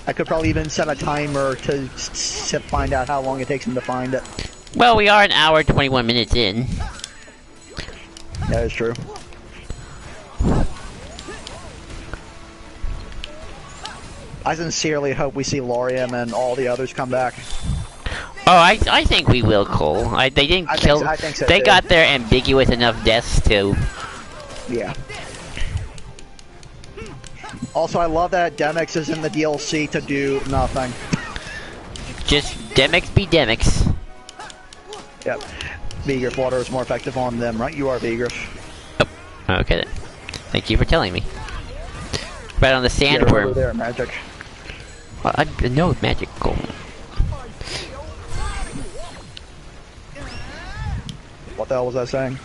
I could probably even set a timer to find out how long it takes him to find it. Well, we are an hour 21 minutes in. That is true. I sincerely hope we see Laurium and all the others come back. Oh, I think we will, Cole. They didn't kill. I think so they too. got their ambiguous enough deaths to. Yeah. Also, I love that Demix is in the DLC to do nothing. Just Demix be Demix. Yep. V-Griff water is more effective on them, right? You are V-Griff. Oh, okay then. Thank you for telling me. Right on the sandworm. Over there, magic. Well, I know magic, Cole. What the hell was I saying?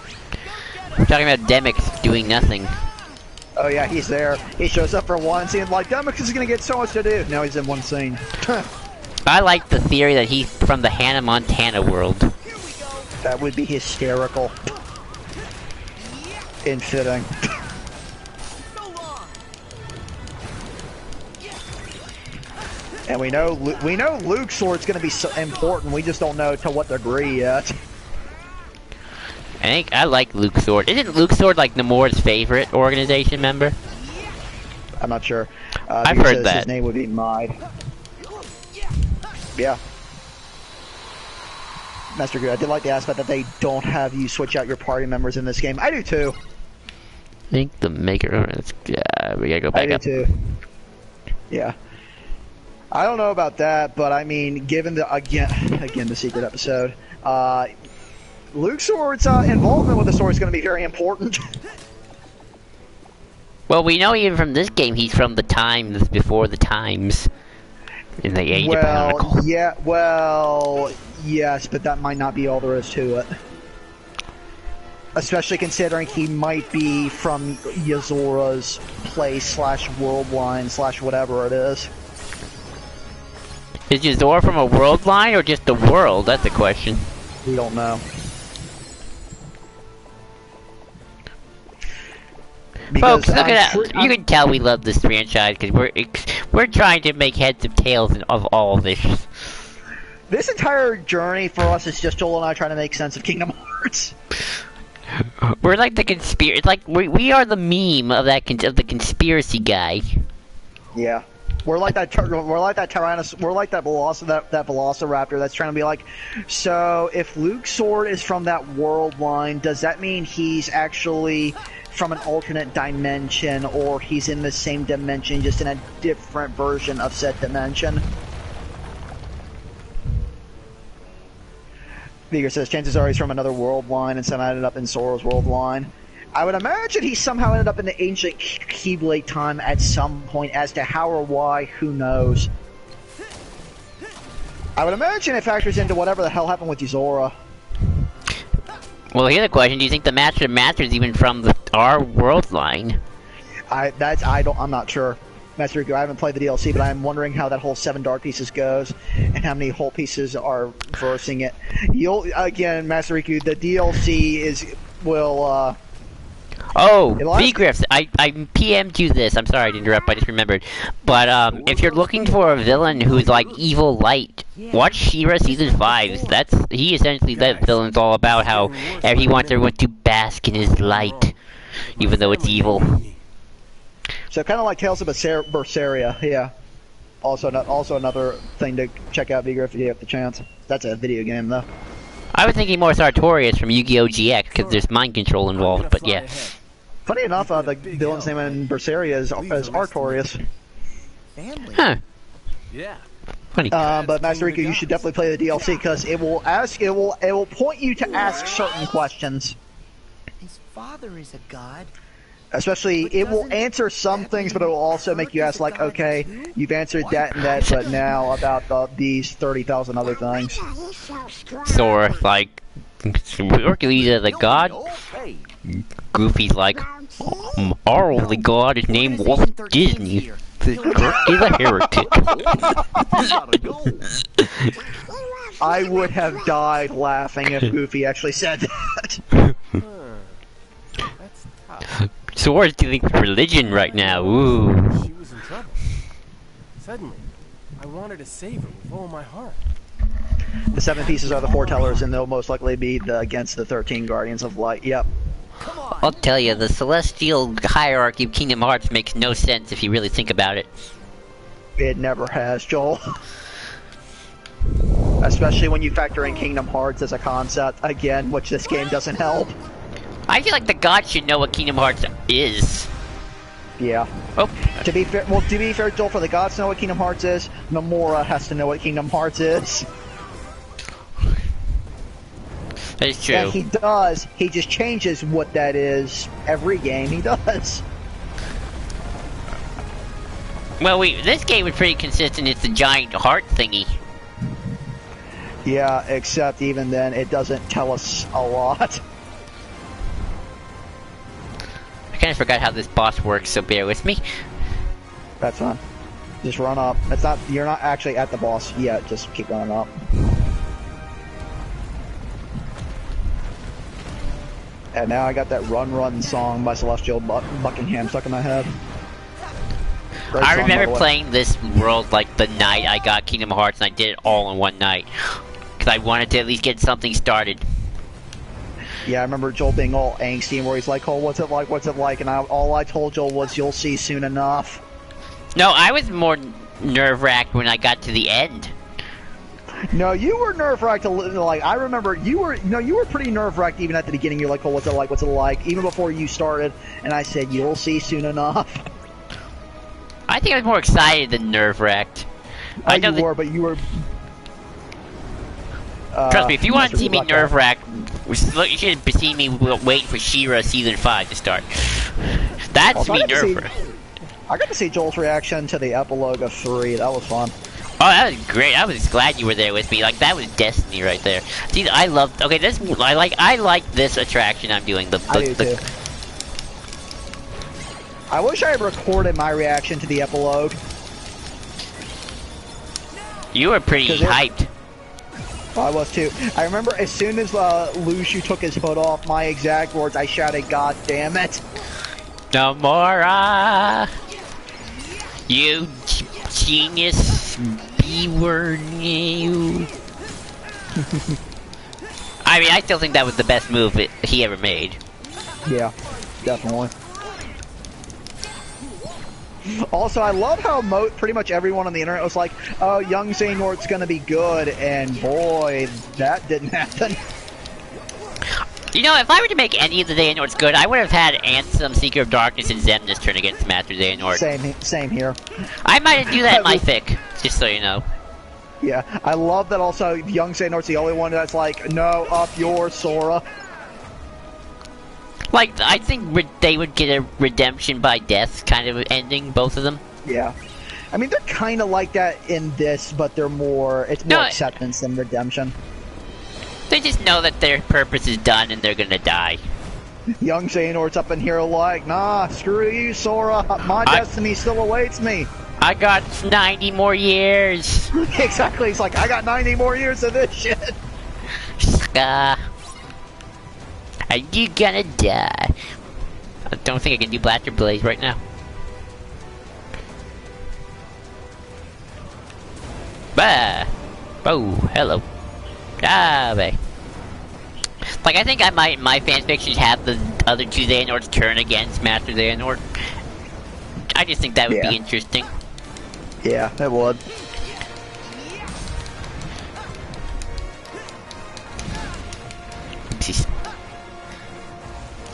We're talking about Demix doing nothing. Oh yeah, he's there. He shows up for one scene, like, Demix is gonna get so much to do. Now he's in one scene. I like the theory that he's from the Hannah Montana world. That would be hysterical. And fitting. And we know Luke's sword's gonna be so important. We just don't know to what degree yet. I like Luke's sword. Isn't Luke's sword like Namor's favorite organization member? I'm not sure. I've heard that. His name would be Mide. Yeah. Master Good, I did like the aspect that they don't have you switch out your party members in this game. I do too. I think the maker. We gotta go back up. I do too. Yeah. I don't know about that, but I mean, given the again the secret episode, Luke Sword's involvement with the story is going to be very important. Well, we know even from this game he's from the times before the times. In the age of Bionicle. Yeah, well, yes, but that might not be all there is to it. Especially considering he might be from Yazora's place / world line / whatever it is. Is Yazora from a world line or just the world? That's the question. We don't know. Folks, look at that. You can tell we love this franchise because we're trying to make heads of tails of all this. This entire journey for us is just Joel and I trying to make sense of Kingdom Hearts. We're like the conspiracy. It's like we are the meme of the conspiracy guy. Yeah, we're like that. We're like that Tyrannosaurus. We're like that Velociraptor that's trying to be like. So if Luke's sword is from that world line, does that mean he's actually from an alternate dimension, or he's in the same dimension, just in a different version of said dimension. Vigor says, chances are he's from another world line and somehow ended up in Sora's world line. I would imagine he somehow ended up in the ancient Keyblade time at some point. As to how or why, who knows? I would imagine it factors into whatever the hell happened with Yuzora. Well, here's the question: do you think the Master of Masters is even from our world line? I'm not sure. Master Riku, I haven't played the DLC, but I'm wondering how that whole 7 Dark Pieces goes, and how many whole pieces are versing it. Again, Master Riku, the DLC will. Oh, V-Griffs, I PM'd you this. I'm sorry to interrupt, I just remembered. But if you're looking for a villain who's like evil light, watch She-Ra Season 5. He essentially, that villain's all about how he wants everyone to bask in his light, even though it's evil. So kind of like Tales of Berseria, yeah. Also another thing to check out, V-Griff, if you have the chance. That's a video game, though. I was thinking more Sartorius from Yu-Gi-Oh! GX, because there's mind control involved, but yeah. Funny enough, the villain's name in Berseria is Artorias. Huh. Yeah. Funny. But Master Riku, you should definitely play the DLC, because it will point you to ask certain questions. His father is a god. Especially, it will answer some things, but it will also make you ask, like, okay, you've answered that and that, but now about these 30,000 other things. Sora, like, Hercules is a god. Goofy's like, our only god is named Walt Disney. He's a heretic. I would have died laughing if Goofy actually said that. That's tough. Sora's dealing with religion right now. Ooh. She was in trouble. Suddenly, I wanted to save her with all my heart. The 7 pieces are the foretellers, and they'll most likely be against the 13 Guardians of Light. Yep. I'll tell you, the celestial hierarchy of Kingdom Hearts makes no sense if you really think about it. It never has, Joel. Especially when you factor in Kingdom Hearts as a concept, again, which this game doesn't help. I feel like the gods should know what Kingdom Hearts is. Yeah. Oh. To be fair, Joel, for the gods to know what Kingdom Hearts is, Nomura has to know what Kingdom Hearts is. That is true. And he does. He just changes what that is every game he does. Well, this game was pretty consistent. It's the giant heart thingy. Yeah, except even then, it doesn't tell us a lot. I kind of forgot how this boss works, so bear with me. That's fine. Just run up. You're not actually at the boss yet. Just keep running up. And now I got that Run Run song by Celestial Buckingham stuck in my head. Great I song, remember by the way. playing this world like the night I got Kingdom Hearts, and I did it all in one night. Because I wanted to at least get something started. Yeah, I remember Joel being all angsty and where he's like, oh, what's it like, what's it like? And all I told Joel was, you'll see soon enough. No, I was more nerve-wracked when I got to the end. No, you were nerve-wracked. Like, I remember you were pretty nerve-wracked even at the beginning. You're like, oh, what's it like, what's it like? Even before you started. And I said, you'll see soon enough. I think I was more excited than nerve-wracked. I know you were, but you were... Trust me, if you want to see me nerve-wracked, you should have seen me waiting for She-Ra Season 5 to start. That's me nerve-wracked. I got to see Joel's reaction to the epilogue of 3. That was fun. Oh, that was great. I was glad you were there with me. Like, that was destiny right there. See, I love... Okay, I like this attraction I'm doing. I do too. I wish I had recorded my reaction to the epilogue. You were pretty hyped. I was too. I remember as soon as Lushu took his hood off, my exact words, I shouted, God damn it. Nomura! You genius B-word, you. I mean, I still think that was the best move he ever made. Yeah, definitely. Also, I love how pretty much everyone on the internet was like, oh, young Xehanort's gonna be good, and boy, that didn't happen. You know, if I were to make any of the Xehanorts good, I would have had Ansem, Seeker of Darkness, and Zen this turn against Master Xehanort. Same here. I might do that in my fic, just so you know. Yeah, I love that also young Xehanort's the only one that's like, no, up yours, Sora. Like, I think they would get a redemption by death kind of ending, both of them. Yeah. I mean, they're kind of like that in this, but they're more, it's more acceptance than redemption. They just know that their purpose is done and they're gonna die. Young Xehanort's up in here like, nah, screw you, Sora. My destiny still awaits me. I got 90 more years. Exactly, it's like, I got 90 more years of this shit. Saga. Are you gonna die? I don't think I can do Blaster Blaze right now. Bah! Oh, hello. Ah, bae. Like, I think I might, in my fanfiction, have the other two Xehanorts turn against Master Xehanort. I just think that would be interesting. Yeah, it would. Oopsies.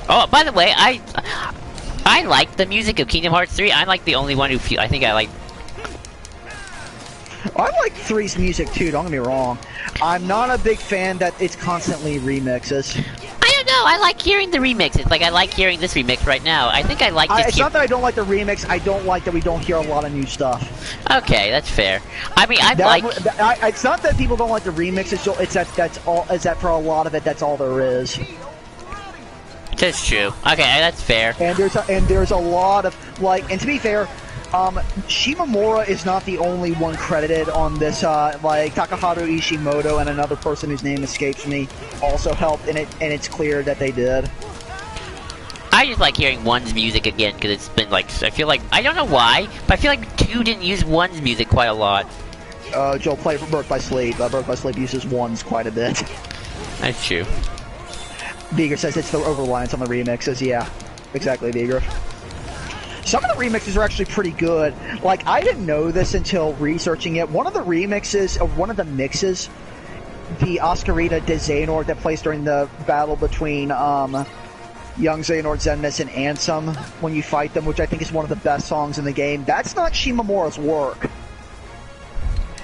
Oh, by the way, I like the music of Kingdom Hearts 3. I'm like the only one who I think I like. I like 3's music too, don't get me wrong. I'm not a big fan that it's constantly remixes. I don't know, I like hearing the remixes. Like, I like hearing this remix right now. I think I like it's not that I don't like the remix, I don't like that we don't hear a lot of new stuff. Okay, that's fair. I mean, it's not that people don't like the remix, it's that for a lot of it, that's all there is. That's true. Okay, that's fair. And there's a lot of, like, and to be fair, Shimamura is not the only one credited on this, like, Takaharu Ishimoto and another person whose name escapes me also helped in it, and it's clear that they did. I just like hearing 1's music again, because it's been, like, I feel like, I don't know why, but I feel like 2 didn't use 1's music quite a lot. Joel, play Birth by Sleep. Birth by Sleep uses 1's quite a bit. That's true. Beager says it's the over-reliance on the remixes. Yeah, exactly, Beager. Some of the remixes are actually pretty good. Like, I didn't know this until researching it. One of the mixes, the Oscarita de Xehanort that plays during the battle between young Xehanort, Zenmus, and Ansem when you fight them, which I think is one of the best songs in the game, that's not Shimamura's work.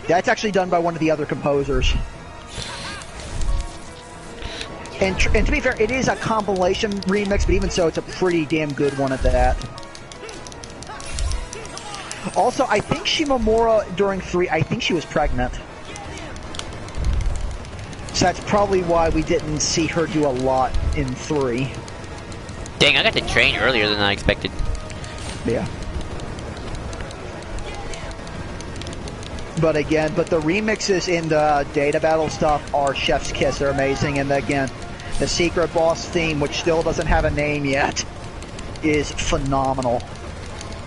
That's actually done by one of the other composers. And to be fair, it is a compilation remix, but even so, it's a pretty damn good one at that. Also, I think Shimamura during 3, I think she was pregnant. So that's probably why we didn't see her do a lot in 3. Dang, I got the train earlier than I expected. Yeah. But the remixes in the data battle stuff are chef's kiss. They're amazing. And again, the secret boss theme, which still doesn't have a name yet, is phenomenal.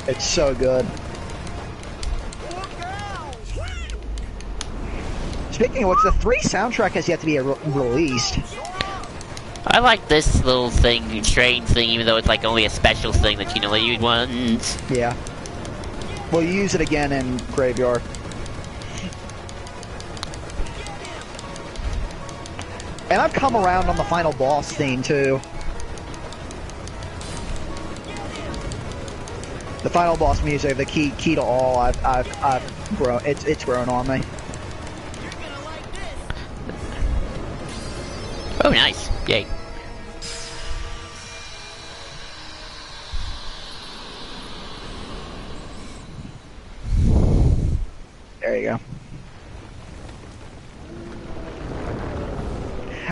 It's so good. Speaking of which, the 3 soundtrack has yet to be released. I like this little thing, train thing, even though it's like only a special thing that you only use once. Yeah. We'll use it again in Graveyard. And I've come around on the final boss theme too. The final boss music, the key to all, I've grown. It's grown on me. Oh, nice! Yay! There you go.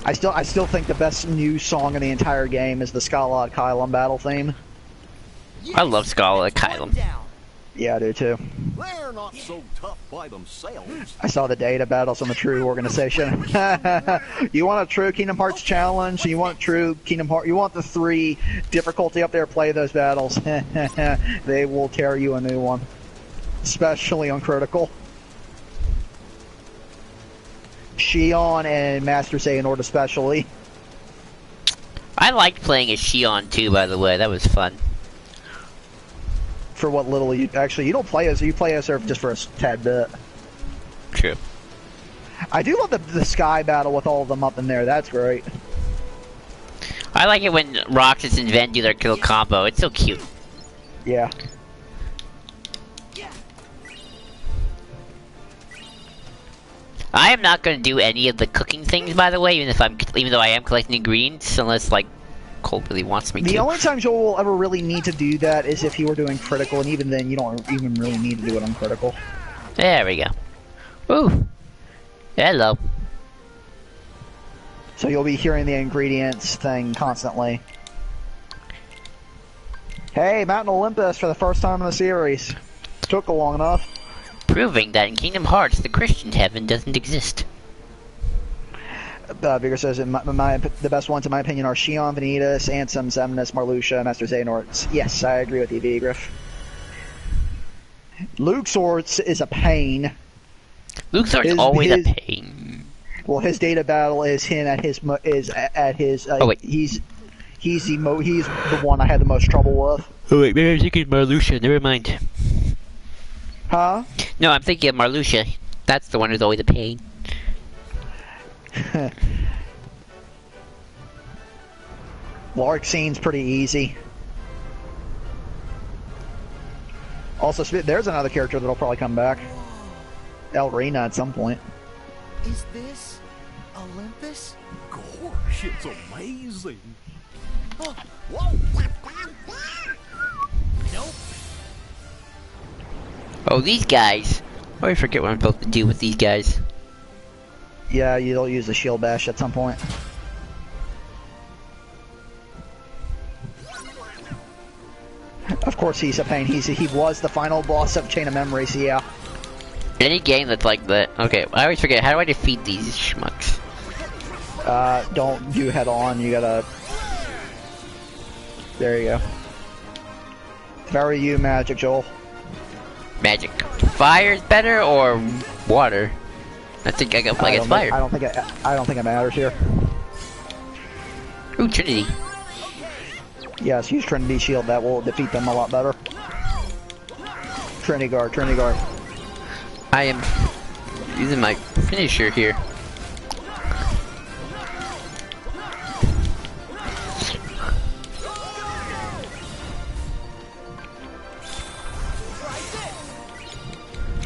I still think the best new song in the entire game is the Scala Kylum battle theme. I love Scala Kylum. Yeah, I do too. They're not so tough by themselves. I saw the data battles on the True organization. You want a true Kingdom Hearts challenge? You want true Kingdom Hearts? You want the 3 difficulty up there? Play those battles. They will tear you a new one, especially on critical. Shion and Master Xehanort especially. I liked playing as Shion too, by the way. That was fun. For what little you don't play as, you play as her just for a tad bit. True. I do love the sky battle with all of them up in there. That's great. I like it when Roxas and Ven do their kill combo. It's so cute. Yeah. I am not going to do any of the cooking things, by the way, even though I am collecting ingredients, unless like Cole really wants me to. The only time Joel will ever really need to do that is if he were doing critical, and even then, you don't even really need to do it on critical. There we go. Ooh. Hello. So you'll be hearing the ingredients thing constantly. Hey, Mountain Olympus for the first time in the series. Took long enough. Proving that in Kingdom Hearts, the Christian heaven doesn't exist. Vigor says, the best ones in my opinion are Shion, Vanitas, Ansem, Xemnas, Marluxia, Master Xehanort. Yes, I agree with you, Vigriff. Luxort's is a pain. Luxort's always a pain. Well, his data battle is him at his oh wait, he's the one I had the most trouble with. Oh wait, maybe I'm thinking Marluxia. Never mind. Huh? No, I'm thinking of Marluxia. That's the one who's always a pain. Larxine's pretty easy. Also, there's another character that'll probably come back. Elrina at some point. Is this Olympus? Gosh, it's amazing. Oh, whoa! Nope. Oh, these guys. Oh, I forget what I'm supposed to do with these guys. Yeah, you'll use the shield bash at some point. Of course, he's a pain. He was the final boss of Chain of Memories. Yeah. Any game that's like that. Okay, I always forget. How do I defeat these schmucks? Don't do head on. You gotta. There you go. Very you, Magic Joel. Magic. Fire's better or water? I think I got like fire. I don't think it matters here. Ooh, Trinity. Yes, use Trinity Shield. That will defeat them a lot better. Trinity Guard, Trinity Guard. I am using my finisher here.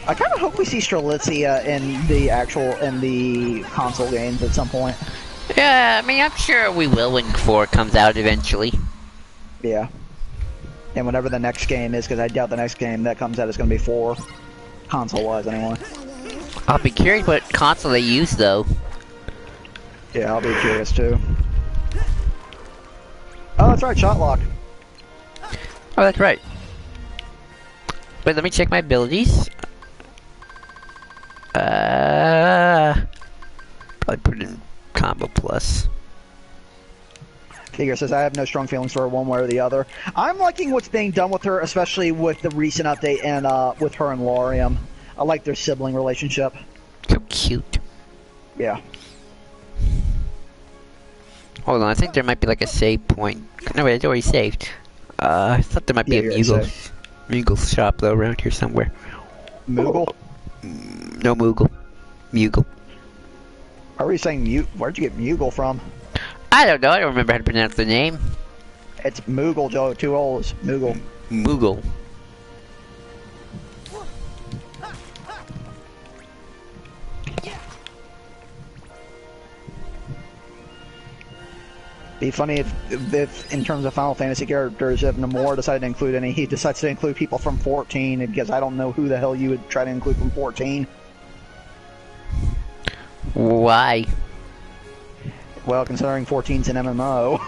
I kind of hope we see Strelitzia in the console games at some point. Yeah, I mean, I'm sure we will when 4 comes out eventually. Yeah. And whatever the next game is, because I doubt the next game that comes out is going to be 4. Console-wise, anyway. I'll be curious what console they use, though. Yeah, I'll be curious, too. Oh, that's right, Shotlock. Oh, that's right. Wait, let me check my abilities. Probably put in Combo Plus. Figure says, I have no strong feelings for her one way or the other. I'm liking what's being done with her, especially with the recent update and with her and Laurium. I like their sibling relationship. So cute. Yeah. Hold on, I think there might be like a save point. No, wait, it's already saved. I thought there might be a Moogle shop though around here somewhere. Moogle? No Moogle. Moogle. Why were you saying Mute? Where'd you get Moogle from? I don't know, I don't remember how to pronounce the name. It's Moogle, Joe. 2 O's. Moogle. Moogle. Be funny if in terms of Final Fantasy characters, if Nomura decided to include any, he decides to include people from 14, because I don't know who the hell you would try to include from 14. Why? Well, considering 14's an MMO.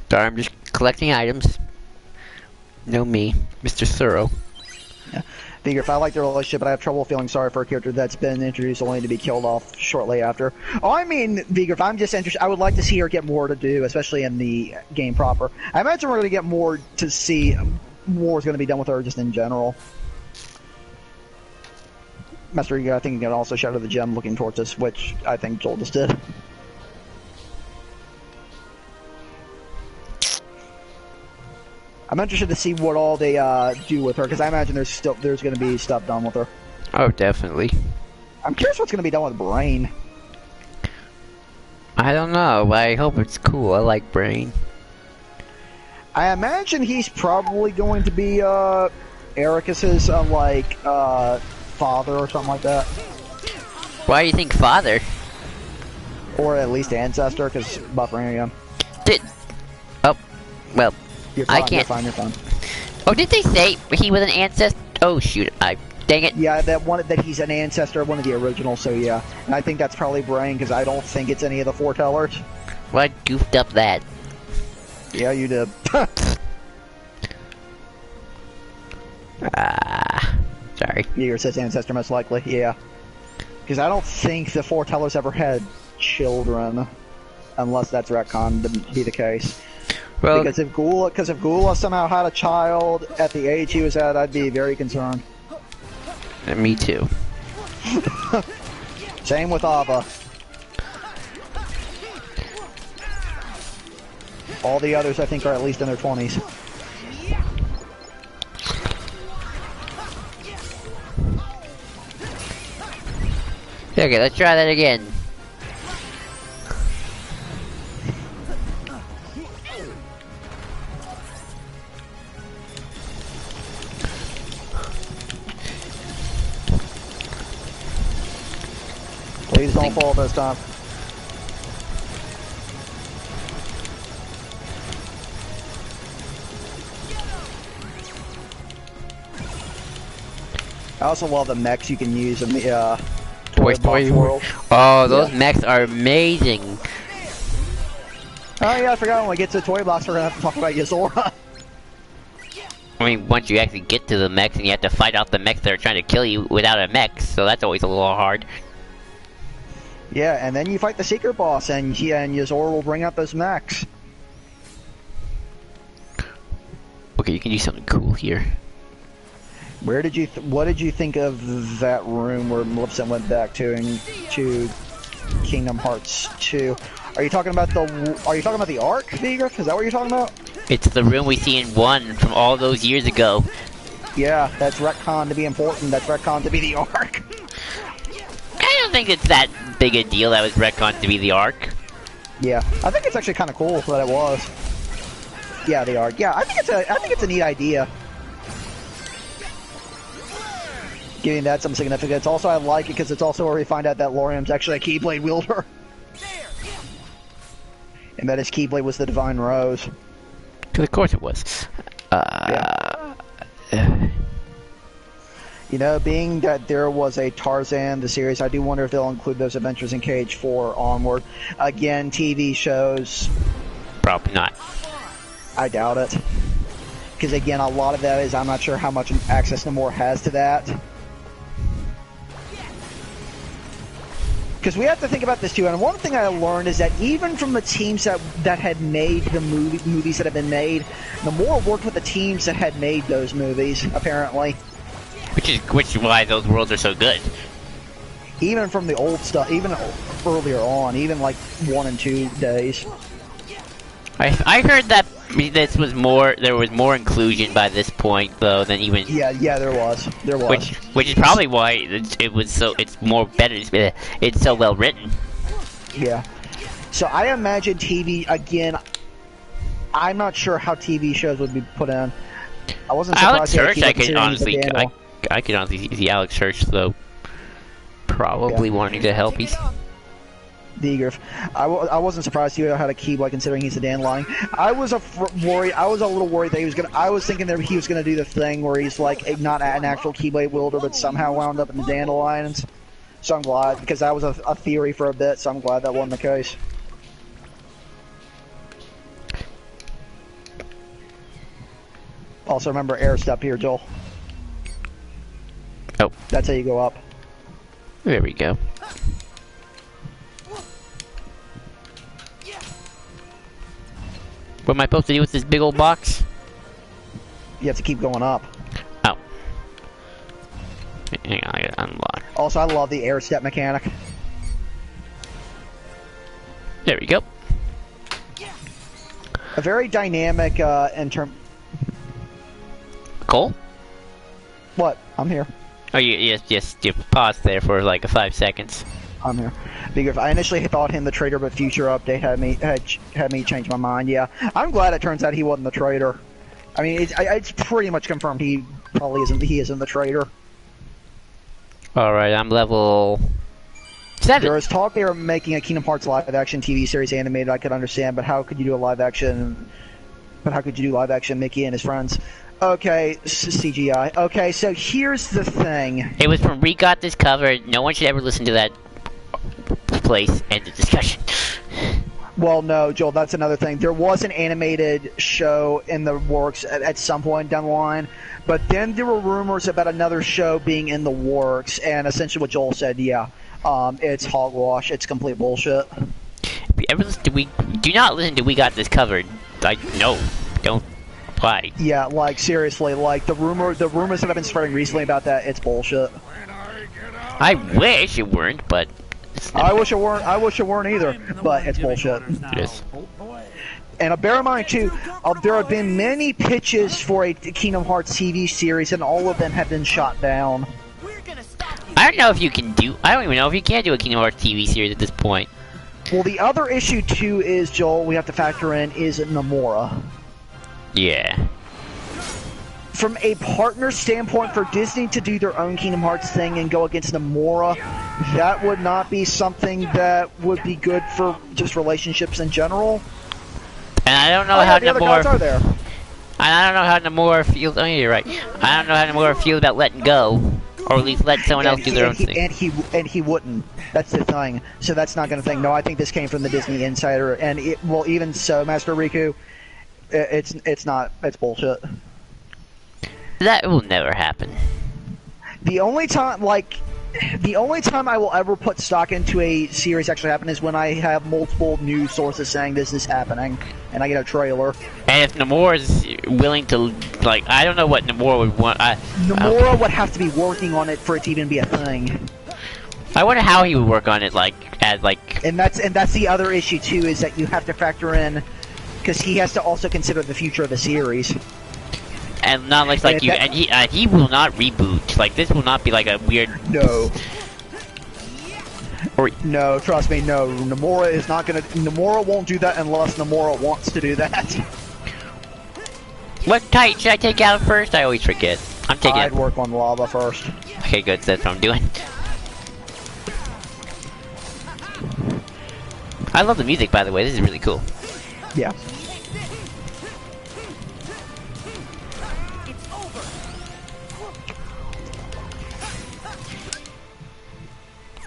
Sorry, I'm just collecting items. Know me, Mr. Thorough. Yeah. Figure if I like the relationship, but I have trouble feeling sorry for a character that's been introduced only to be killed off shortly after. Oh, I mean, Vigor, if I'm just interested, I would like to see her get more to do, especially in the game proper. I imagine we're going to get more to see. More is going to be done with her just in general. Master Ego, I think you can also shout out the gem looking towards us, which I think Joel just did. I'm interested to see what all they do with her, because I imagine there's going to be stuff done with her. Oh, definitely. I'm curious what's going to be done with Brain. I I don't know. I hope it's cool. I like Brain. I imagine he's probably going to be Ericus's father or something like that, Why do you think father? or at least ancestor. Because buffering again. Oh, well, You're fine, I can't. You're fine. Oh, did they say he was an ancestor? Oh shoot! Dang it. Yeah, that he's an ancestor of one of the originals. So yeah, and I think that's probably Brain because I don't think it's any of the foretellers. Well, I goofed up that. Yeah, you did. Sorry. Your says ancestor most likely. Yeah, because I don't think the foretellers ever had children, unless that's retcon to be the case. Well, Because if Gula somehow had a child at the age he was at, I'd be very concerned. me too. Same with Ava. All the others, I think, are at least in their 20s. Okay, let's try that again. Please don't fall this time. I also love the mechs you can use in the Toy Box world. Oh, those mechs are amazing. Oh yeah, I forgot when we get to the Toy Box we're gonna have to talk about Yozora. I mean, once you actually get to the mechs and you have to fight out the mechs that are trying to kill you without a mech, so that's always a little hard. Yeah, and then you fight the secret boss, and Yozora will bring out those mechs. Okay, you can do something cool here. What did you think of that room where Maleficent went back to Kingdom Hearts 2? Are you talking about the Ark, Vigriff? Is that what you're talking about? It's the room we see in 1 from all those years ago. Yeah, that's retcon to be important. That's retcon to be the Ark. I don't think it's that big a deal that was retconned to be the Ark. Yeah, I think it's actually kind of cool that it was. Yeah, the Ark. Yeah, I think it's a neat idea. Giving that some significance. Also, I like it because it's also where we find out that Lauriam's actually a Keyblade wielder. And that his Keyblade was the Divine Rose. Because of course it was. Yeah. You know, being that there was a Tarzan, the series, I do wonder if they'll include those adventures in Cage 4 onward. Again, TV shows. Probably not. I doubt it. Because again, a lot of that is, I'm not sure how much access Namor has to that. Because we have to think about this too, and one thing I learned is that even from the teams that had made the movies that have been made, Namor worked with the teams that had made those movies, apparently. Which is why those worlds are so good. Even from the old stuff, even earlier on, even like 1 and 2 days. I heard that there was more inclusion by this point though than even. Yeah, there was. Which is probably why it's so well written. Yeah. So I imagine TV again. I'm not sure how TV shows would be put in. I wasn't surprised. Alex Hirsch, I could honestly see Alex Hirsch though probably wanting to help. Vigriff. I wasn't surprised he had a Keyblade considering he's a Dandelion. I was a little worried that I was thinking that he was gonna do the thing where he's like not an actual Keyblade wielder, but somehow wound up in the Dandelions. So I'm glad, because that was a theory for a bit. So I'm glad that wasn't the case. Also remember air step here, Joel. Oh, that's how you go up. There we go. What am I supposed to do with this big old box? You have to keep going up. Oh. Hang on, I gotta unlock. Also, I love the air step mechanic. There we go. A very dynamic in term. Cole? What? I'm here. Oh, you paused there for like 5 seconds. I'm here. Because I initially thought him the traitor, but future update had me change my mind. Yeah, I'm glad it turns out he wasn't the traitor. I mean, it's pretty much confirmed he probably isn't. He isn't the traitor. All right, I'm level 7. There was talk they were making a Kingdom Hearts live-action TV series animated. I could understand, but how could you do a live-action? But how could you do live-action Mickey and his friends? Okay, CGI. Okay, so here's the thing. It was from We Got This Covered. No one should ever listen to that place. End of discussion. Well, no, Joel, that's another thing. There was an animated show in the works at some point down the line, but then there were rumors about another show being in the works, and essentially what Joel said, yeah, it's hogwash. It's complete bullshit. If you ever listen to do not listen to We Got This Covered. Like, no, don't. Why? Yeah, like seriously, like the rumors that have been spreading recently about that, it's bullshit. I wish it weren't, but I wish it weren't. I wish it weren't either, but it's bullshit. It is. And bear in mind too, there have been many pitches for a Kingdom Hearts TV series, and all of them have been shot down. I don't know if you can do. I don't even know if you can do a Kingdom Hearts TV series at this point. Well, the other issue too is, Joel, we have to factor in is Nomura. Yeah. From a partner standpoint, for Disney to do their own Kingdom Hearts thing and go against Nomura, that would not be something that would be good for just relationships in general. And I don't know how the other gods are there. And I don't know how Nomura feels. Oh, you're right. I don't know how Nomura feels about letting go, or at least let someone else do their own thing. And he wouldn't. That's the thing. So that's not going to think. No, I think this came from the Disney insider, and even so, Master Riku, it's not. It's bullshit. That will never happen. The only time I will ever put stock into a series actually happening is when I have multiple news sources saying this is happening, and I get a trailer. And if Nomura is willing to, like, I don't know what Nomura would want. Nomura would have to be working on it for it to even be a thing. I wonder how he would work on it, And that's the other issue too, is that you have to factor in, because he has to also consider the future of the series. And not like you, and he will not reboot. Like, this will not be like a weird. No. No, trust me, no. Nomura is not gonna. Nomura won't do that unless Nomura wants to do that. What type should I take out first? I always forget. I'd work on lava first. Okay, good. That's what I'm doing. I love the music, by the way. This is really cool. Yeah.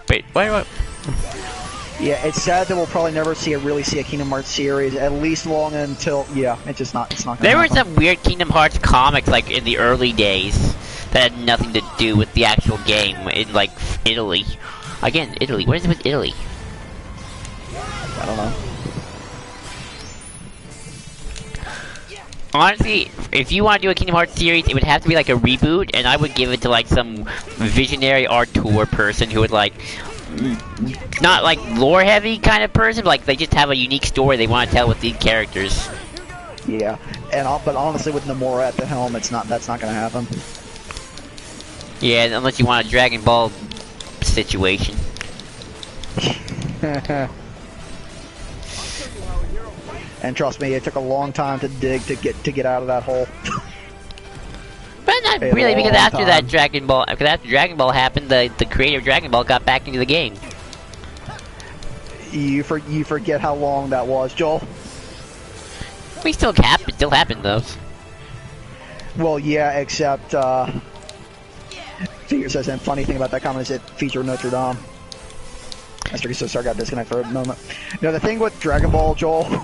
Wait, what? Yeah, it's sad that we'll probably never really see a Kingdom Hearts series, at least long until, yeah, it's not gonna There were happen. some weird Kingdom Hearts comics, like, in the early days, that had nothing to do with the actual game, in, like, Italy. Again, Italy. What is it with Italy? I don't know. Honestly, if you want to do a Kingdom Hearts series, it would have to be like a reboot, and I would give it to like some visionary auteur person who would like, not like lore heavy kind of person, but like they just have a unique story they want to tell with these characters. Yeah, but honestly, with Nomura at the helm, that's not gonna happen. Yeah, unless you want a Dragon Ball situation. And trust me, it took a long time to dig to get out of that hole. But not really, because after Dragon Ball happened, the creator of Dragon Ball got back into the game. You forget how long that was, Joel. We still happened though. Well, yeah, except Figure says, and funny thing about that comment is it featured Notre Dame. Mr. So got disconnected for a moment. No, the thing with Dragon Ball, Joel,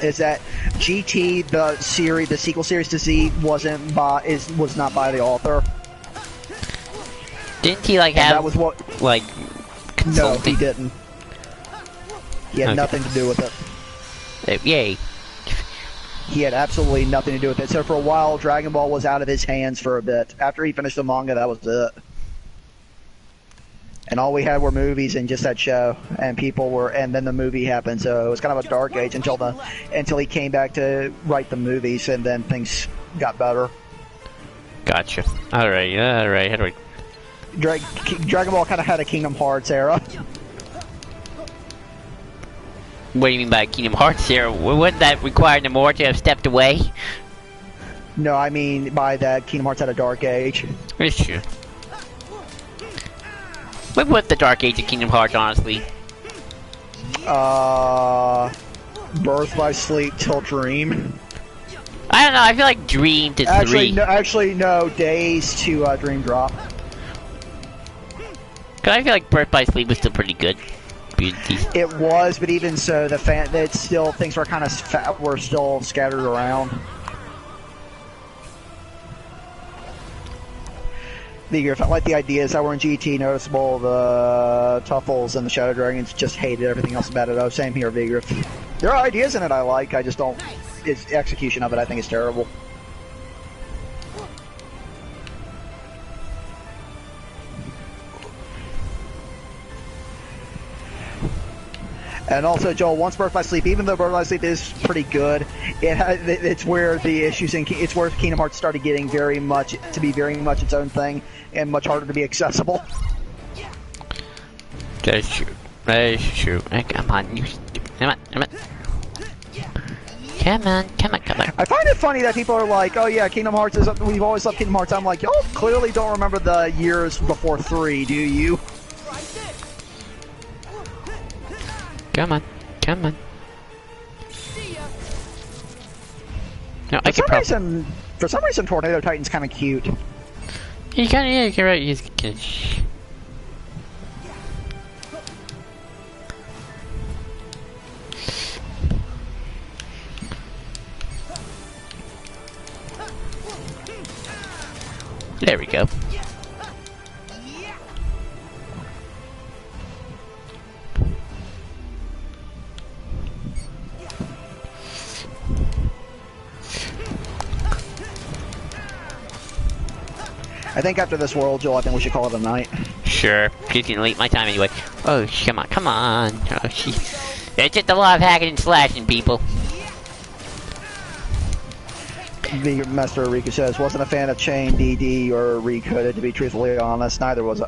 is that GT, the sequel series to Z, was not by the author. Didn't he like have that was what like consulting? No, he didn't. He had nothing to do with it. Yay. He had absolutely nothing to do with it. So for a while, Dragon Ball was out of his hands for a bit. After he finished the manga, that was it. And all we had were movies and just that show, and then the movie happened. So it was kind of a dark age until he came back to write the movies, and then things got better. Gotcha. All right. How do I? Dragon Ball kind of had a Kingdom Hearts era. What do you mean by Kingdom Hearts here? Wouldn't that require Nomura to have stepped away? No, I mean by that Kingdom Hearts had a Dark Age. It's true. What was the Dark Age of Kingdom Hearts, honestly? Birth by Sleep till Dream. I don't know, I feel like Dream to 3. Actually, no, Days to Dream Drop. Cause I feel like Birth by Sleep was still pretty good. It was, but even so, that still things were kind of were still scattered around. I felt like the ideas that were in GT noticeable. The Tuffles and the Shadow Dragons just hated everything else about it. Oh, same here, Vigor. There are ideas in it I like. I just don't. Its execution of it, I think, is terrible. And also, Joel, once Birth by Sleep, even though Birth by Sleep is pretty good, it's where the issues it's where Kingdom Hearts started getting very much its own thing and much harder to be accessible. That is true. That is true. Come on, come on. Come on. I find it funny that people are like, "Oh yeah, Kingdom Hearts is. We've always loved Kingdom Hearts." I'm like, y'all clearly don't remember the years before 3, do you? Come on. No, for some reason, Tornado Titan's kind of cute. You're right. He's good. There we go. I think after this world, Joel, I think we should call it a night. Sure. It's getting late my time anyway. Oh, come on. Oh, jeez. It's just a lot of hacking and slashing, people. The Master Riku says, wasn't a fan of Chain, DD, or Recoded, to be truthfully honest. Neither was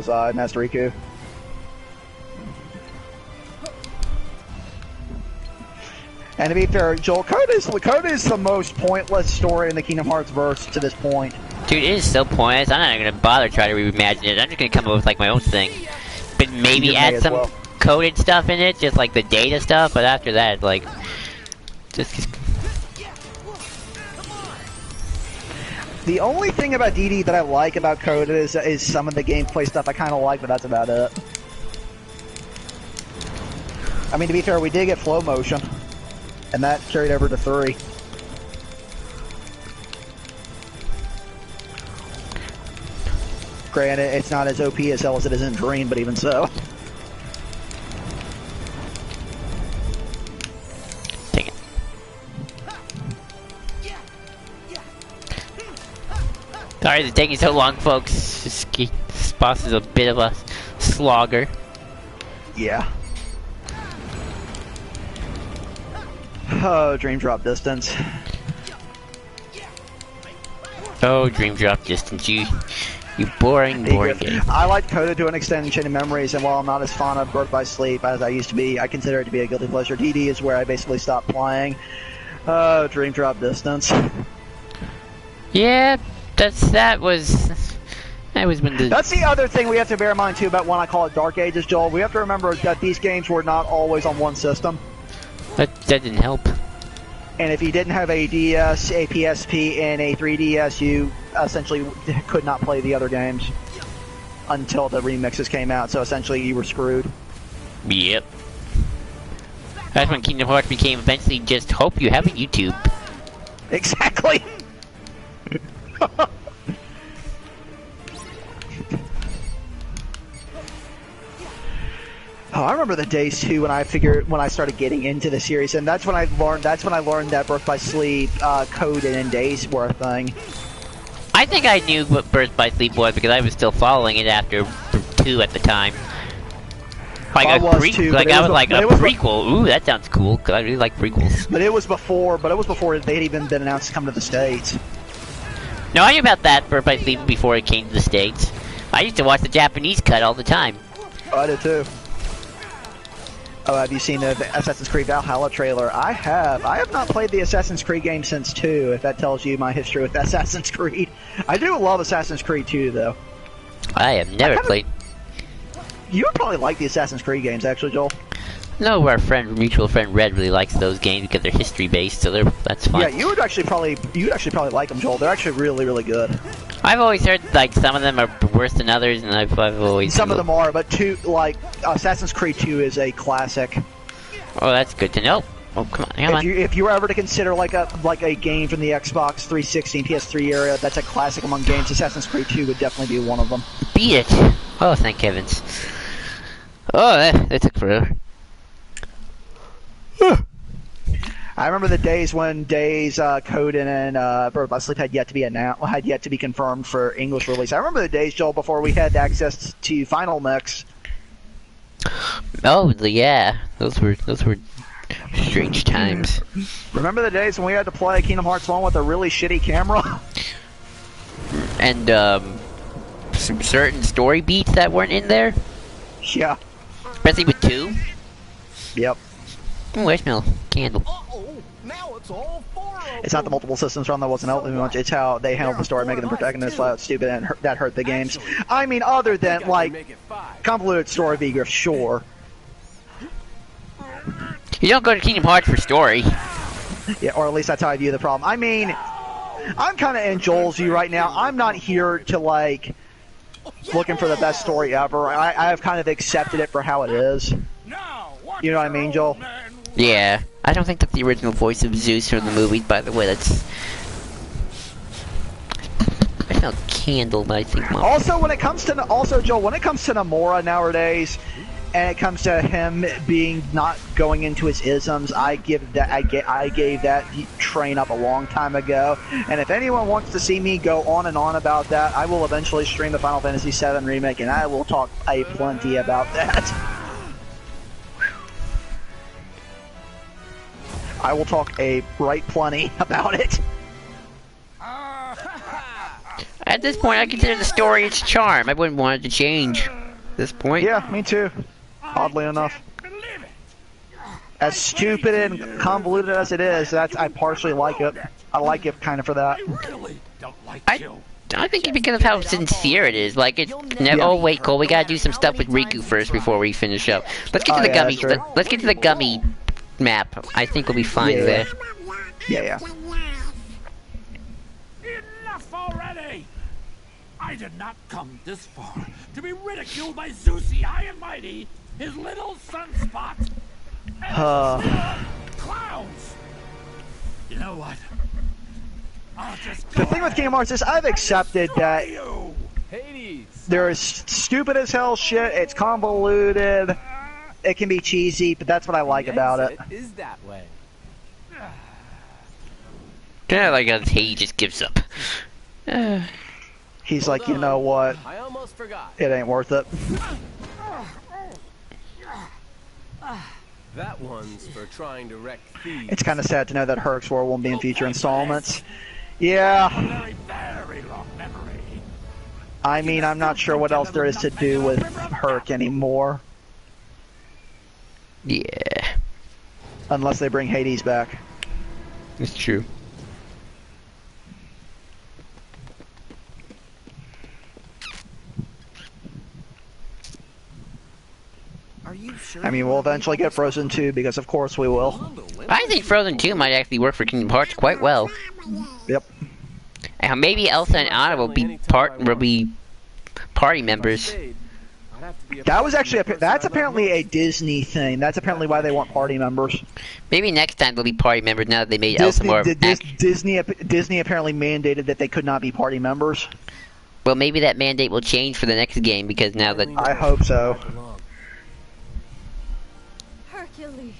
I, Master Riku. And to be fair, Joel, Code is the most pointless story in the Kingdom Hearts verse to this point. Dude, it is so pointless. I'm not gonna bother trying to reimagine it. I'm just gonna come up with like my own thing. But maybe add some coded stuff in it, just like the data stuff, but after that, like... just... The only thing about DD that I like about Coded is some of the gameplay stuff I kind of like, but that's about it. I mean, to be fair, we did get flow motion, and that carried over to 3. Granted, it's not as OP as hell as it is in Dream, but even so. Dang it. Sorry it's taking so long, folks. This boss is a bit of a slogger. Yeah. Oh, Dream Drop Distance. Oh, Dream Drop Distance, you boring game. I like Coda to an extent in Chain of Memories, and while I'm not as fond of Birth by Sleep as I used to be, I consider it to be a guilty pleasure. DD is where I basically stopped playing. Dream Drop Distance. Yeah, that was when the... That's the other thing we have to bear in mind too about when I call it Dark Ages, Joel. We have to remember that these games were not always on one system. That didn't help. And if you didn't have a DS, a PSP, and a 3DS, you essentially could not play the other games until the remixes came out. So essentially, you were screwed. Yep. That's when Kingdom Hearts became eventually just hope you have a YouTube. Exactly. Oh, I remember the days too when I started getting into the series, and that's when I learned that Birth by Sleep, Code, and Days were a thing. I think I knew what Birth by Sleep was because I was still following it after 2 at the time. Like I was like a prequel. Ooh, that sounds cool because I really like prequels. But it was before they'd even been announced to come to the States. No, I knew about that Birth by Sleep before it came to the States. I used to watch the Japanese cut all the time. Oh, I did too. Oh, have you seen the Assassin's Creed Valhalla trailer? I have. I have not played the Assassin's Creed game since 2, if that tells you my history with Assassin's Creed. I do love Assassin's Creed 2, though. I have never played. You would probably like the Assassin's Creed games, actually, Joel. No, our mutual friend Red really likes those games because they're history based, so that's fun. Yeah, you would actually probably like them, Joel. They're actually really, really good. I've always heard like some of them are worse than others, and I've always some of them are, but Assassin's Creed 2 is a classic. Oh, that's good to know. Oh, come on. If you were ever to consider like a game from the Xbox 360 and PS3 era, that's a classic among games. Assassin's Creed 2 would definitely be one of them. Beat it! Oh, thank heavens. Oh, that took forever. I remember the days when Coden and Bird by Sleep had yet to be confirmed for English release. I remember the days, Joel, before we had access to Final Mix. Oh yeah, those were strange times. Remember the days when we had to play Kingdom Hearts 1 with a really shitty camera? And some certain story beats that weren't in there. Yeah. Especially with 2. Yep. Oh, I smell candle. Now it's all It's not the multiple systems run that wasn't helping much. It's how they handled the story, making the protagonist flat out stupid, and that hurt the games. I mean, other than like convoluted story V-Griff, sure. You don't go to Kingdom Hearts for story. Yeah, or at least that's how I view the problem. I mean, I'm kind of in Joel's view right now. I'm not here to like looking for the best story ever. I have kind of accepted it for how it is. You know what I mean, Joel? Yeah. I don't think that's the original voice of Zeus from the movies, by the way. That's... I smell candle, but I think... Also, when it comes to... Joel, when it comes to Nomura nowadays, and it comes to him being not going into his isms, I gave that train up a long time ago. And if anyone wants to see me go on and on about that, I will eventually stream the Final Fantasy VII Remake, and I will talk a plenty about that. I will talk a right plenty about it. At this point, I consider the story its charm. I wouldn't want it to change at this point. Yeah, me too. Oddly enough. As stupid and convoluted as it is, I partially like it. I like it kind of for that. I think it's because of how sincere it is. Like, it's never, oh wait, Cole, we gotta do some stuff with Riku first before we finish up. Let's get to the gummy. Let's get to the gummy map. I think we'll be fine there. Yeah. Enough already! I did not come this far to be ridiculed by Zeus the High and Mighty, his little sunspot, and clowns. You know what? I'll just the thing with Kingdom Hearts is I've accepted that there is stupid as hell shit. It's convoluted. It can be cheesy, but that's what I like about it. Is that way? Yeah, like he just gives up. He's like, you know what? I almost forgot. It ain't worth it. That one's for trying to wreck thieves. It's kind of sad to know that Herc's War won't be in future installments. Yeah. very long memory. I mean, I'm not sure what else there is to do with Herc anymore. Yeah. Unless they bring Hades back. It's true. Are you sure? I mean, we'll eventually get Frozen 2 because of course we will. I think Frozen 2 might actually work for Kingdom Hearts quite well. Yep. And maybe Elsa and Anna will be party members. That was actually that's apparently a Disney thing. That's apparently why they want party members. Maybe next time they'll be party members now that they made Elsa more. Disney apparently mandated that they could not be party members. Well, maybe that mandate will change for the next game because now that I hope so. Hercules.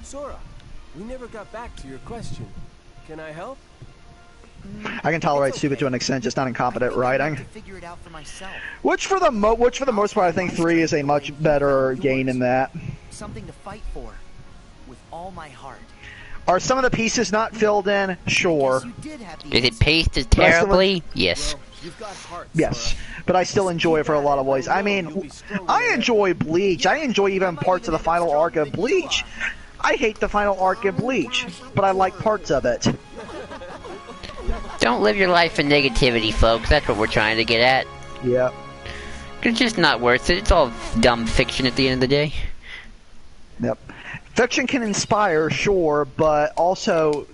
Sora, we never got back to your question. Can I help? I can tolerate stupid to an extent, just not incompetent writing. Figure it out for myself. Which for the most part, I think 3 is a much better game in that. Something to fight for. with all my heart. Are some of the pieces not filled in? Sure. You did have the Is it answer. pasted terribly? Yes. Well, you've got heart, Yes, Sora. but I still enjoy it for a lot of ways. I mean, I enjoy Bleach. I enjoy even parts of the final arc of Bleach. I hate the final arc of Bleach, but I like parts of it. Don't live your life in negativity, folks. That's what we're trying to get at. Yeah. It's just not worth it. It's all dumb fiction at the end of the day. Yep. Fiction can inspire, sure, but also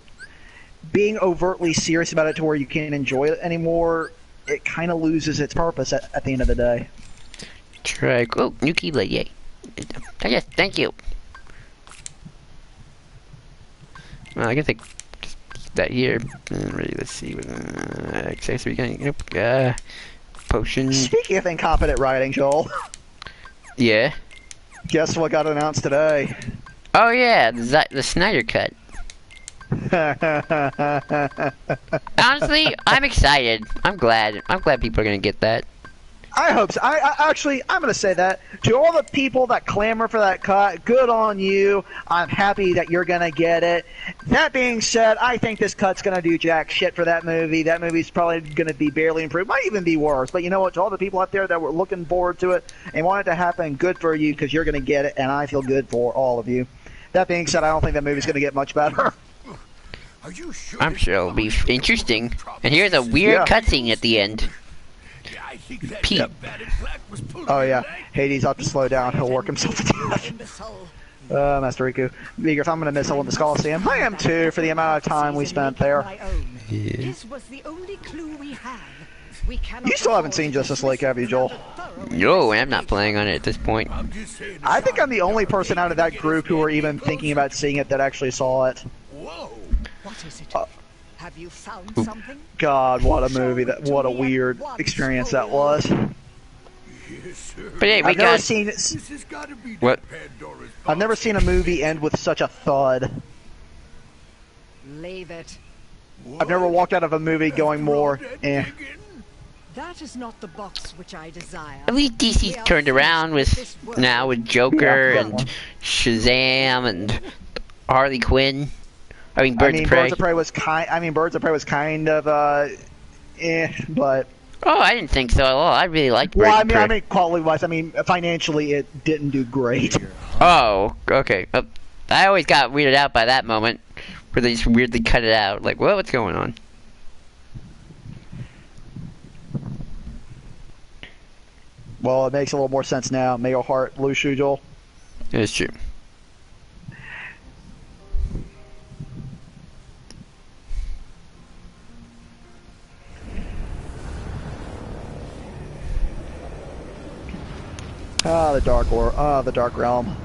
being overtly serious about it to where you can't enjoy it anymore, it kind of loses its purpose at the end of the day. Try. Oh, new keyblade, yay. Yes, thank you. Well, I guess I just keep that here. Ready, let's see. Accessory, nope. Potion. Speaking of incompetent writing, Joel, Yeah. guess what got announced today? Oh yeah, the Snyder Cut. Honestly, I'm excited. I'm glad people are gonna get that. I hope so. I'm going to say that. To all the people that clamor for that cut, good on you. I'm happy that you're going to get it. That being said, I think this cut's going to do jack shit for that movie. That movie's probably going to be barely improved. Might even be worse. But you know what? To all the people out there that were looking forward to it and want it to happen, good for you because you're going to get it, and I feel good for all of you. That being said, I don't think that movie's going to get much better. Are you sure? I'm sure it'll be interesting. And here's a weird cutscene at the end. I think that Pete. Oh, yeah. Hades ought to slow down. He'll work himself to death. Master Riku. Vigor, if I'm going to miss Olympus Coliseum, I am too, for the amount of time we spent there. This was the only clue we have. We cannot You still haven't seen Justice League, have you, Joel? No, I'm not playing on it at this point. I think I'm the only person out of that group who are even thinking about seeing it that actually saw it. Whoa. What is it? Have you found something? God, what a movie! What a weird experience that was. Yes, sir. But hey, we I've never got seen This has got to be What? Pandora's I've never seen a movie end with such a thud. Leave it. I've never walked out of a movie going more. Eh. That is not the box which I desire. at least DC's turned around with now with Joker and Shazam and Harley Quinn. I mean, Birds of Prey. Birds of Prey was kind of but. Oh, I didn't think so at all. I really liked Birds Well, of Prey. I mean, quality-wise, financially, it didn't do great. Oh, okay. I always got weirded out by that moment where they just weirdly cut it out. Like, what's going on? Well, it makes a little more sense now. May your heart lose you, Joel. It's true. The Dark Realm.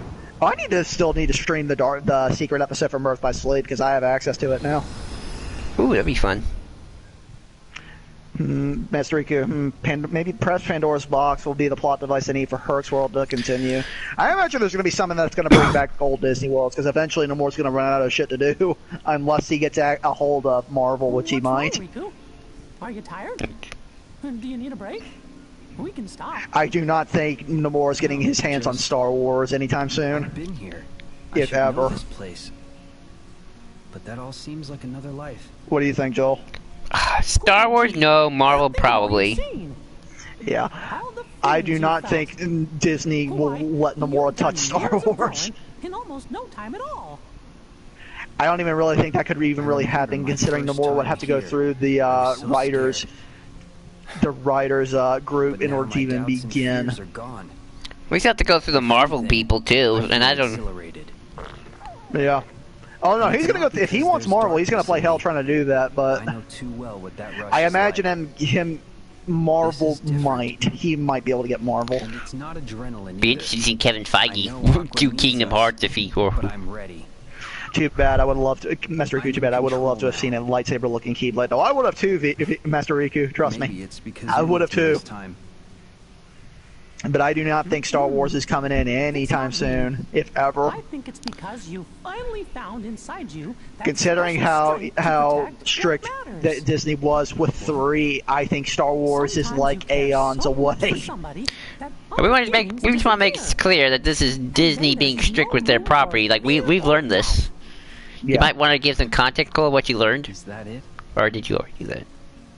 Oh, I still need to stream the secret episode from Earth by Slade because I have access to it now. Ooh, that'd be fun. Master Riku, maybe press Pandora's box will be the plot device I need for Herc's World to continue. I imagine there's going to be something that's going to bring back old Disney Worlds because eventually Nomura's going to run out of shit to do unless he gets a hold of Marvel, which he might. What's wrong, Riku? Are you tired? Do you need a break? We can stop. I do not think Nomura's getting his hands on Star Wars anytime soon. I've been here. If I should know ever. this place. But that all seems like another life. What do you think, Joel? Star Wars, no. Marvel, probably. Yeah. I do not think Disney will let Nomura touch Star Wars. In almost no time at all. I don't even really think that could even really happen, considering Nomura would have to go through the writers group in order to even begin. We still have to go through the Marvel people too, and I don't. Yeah. Oh no, he's gonna go. If he wants Marvel, he's gonna play hell trying to do that. But I imagine him Marvel he might be able to get Marvel. It's not adrenaline. Be interesting to see Kevin Feige do Kingdom Hearts if he or. But I'm ready. Too bad. I would have loved to, Master Riku. Too bad. I would have loved to have seen a lightsaber-looking Keyblade. Oh, I would have too, Master Riku. Trust me. I would have too. But I do not think Star Wars is coming in anytime soon, if ever. I think it's because you finally found inside you. Considering how strict that Disney was with 3, I think Star Wars is like aeons away. We just want to make it clear that this is Disney being strict with their property. Like we've learned this. Yeah. You might want to give some context, Cole, of what you learned. Is that it? Or did you already do that?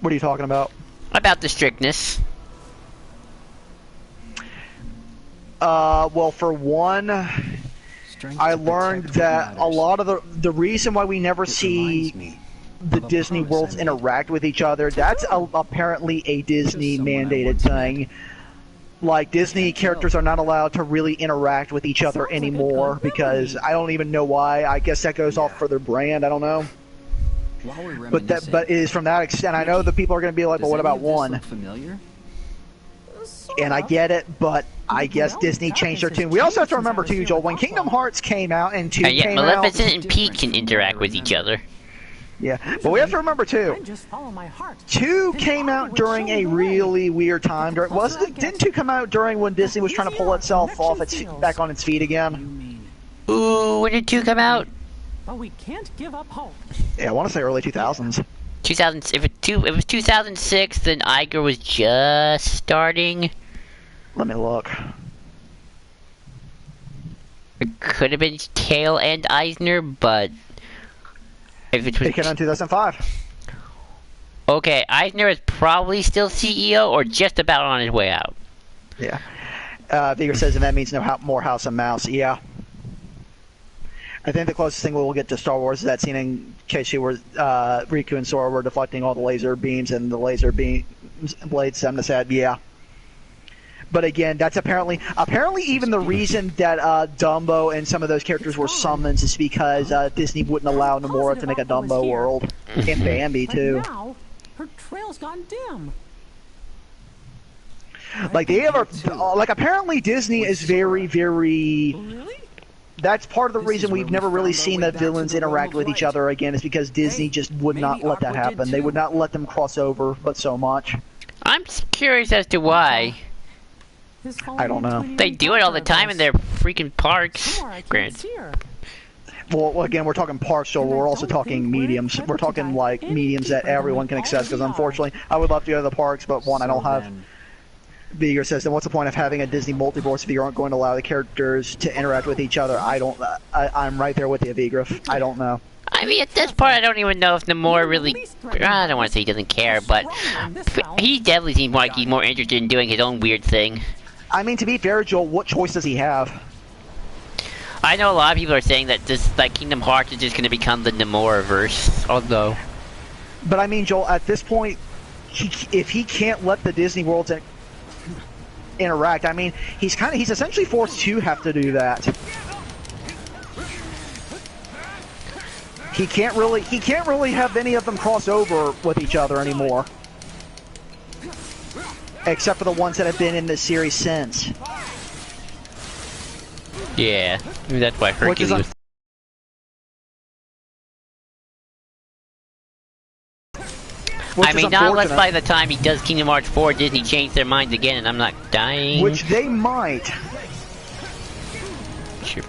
What are you talking about? About the strictness. Well, for one, I learned that a lot of the reason why we never see the Disney worlds interact with each other, that's apparently a Disney mandated thing. Like, Disney characters are not allowed to really interact with each other anymore because I don't even know why. I guess that goes off for their brand. I don't know. But it is from that extent. I know the people are going to be like, "Well, what about one?" Familiar? And I get it, but I guess Disney changed their tune. We also have to remember too, Joel, when Kingdom Hearts came out and 2 came out. Maleficent and Peach can interact with each other. Yeah, but we have to remember too. 2 came out during a really weird time. Didn't 2 come out during when Disney was trying to pull itself off back on its feet again? Ooh, when did 2 come out? But we can't give up hope. Yeah, I want to say early 2000s. If it was 2006, then Iger was just starting. Let me look. It could have been Tail and Eisner, but if it was, it came out in 2005. Okay, Eisner is probably still CEO or just about on his way out. Yeah. Vigor says, and that means more House of Mouse. Yeah. I think the closest thing we'll get to Star Wars is that scene in Keishi where Riku and Sora were deflecting all the laser beams and the laser beam blades. I'm sad. Yeah. But again, that's apparently even the reason that Dumbo and some of those characters were summoned is because Disney wouldn't allow Nomura to make a Dumbo world. And Bambi too. Now, her trail's gone dim. Like apparently Disney is very, very. Really? That's part of the reason we've never really seen the villains interact with each other again is because Disney just would not let that happen. They would not let them cross over, but so much. I'm curious as to why. I don't know. They do it all the time in their freaking parks. Grant. Well, again, we're talking parks, so we're also talking mediums. We're talking like mediums that everyone can access. Because unfortunately, I would love to go to the parks, but one, I don't have. Beager says, then what's the point of having a Disney multiverse if you aren't going to allow the characters to interact with each other? I'm right there with you, Beager. I don't know. I mean, at this part, I don't even know if Nomura really. I don't want to say he doesn't care, but he definitely seems like he's more interested in doing his own weird thing. I mean, to be fair, Joel, what choice does he have? I know a lot of people are saying that this, like, Kingdom Hearts is just going to become the Nomura-verse, although. But I mean, Joel, at this point, if he can't let the Disney worlds interact, I mean, he's essentially forced to have to do that. He can't really have any of them cross over with each other anymore. Except for the ones that have been in the series since. Yeah, I mean, that's why Hercules was... I mean, not unless by the time he does Kingdom Hearts 4, Disney changed their minds again and I'm not dying. Which they might. Sure.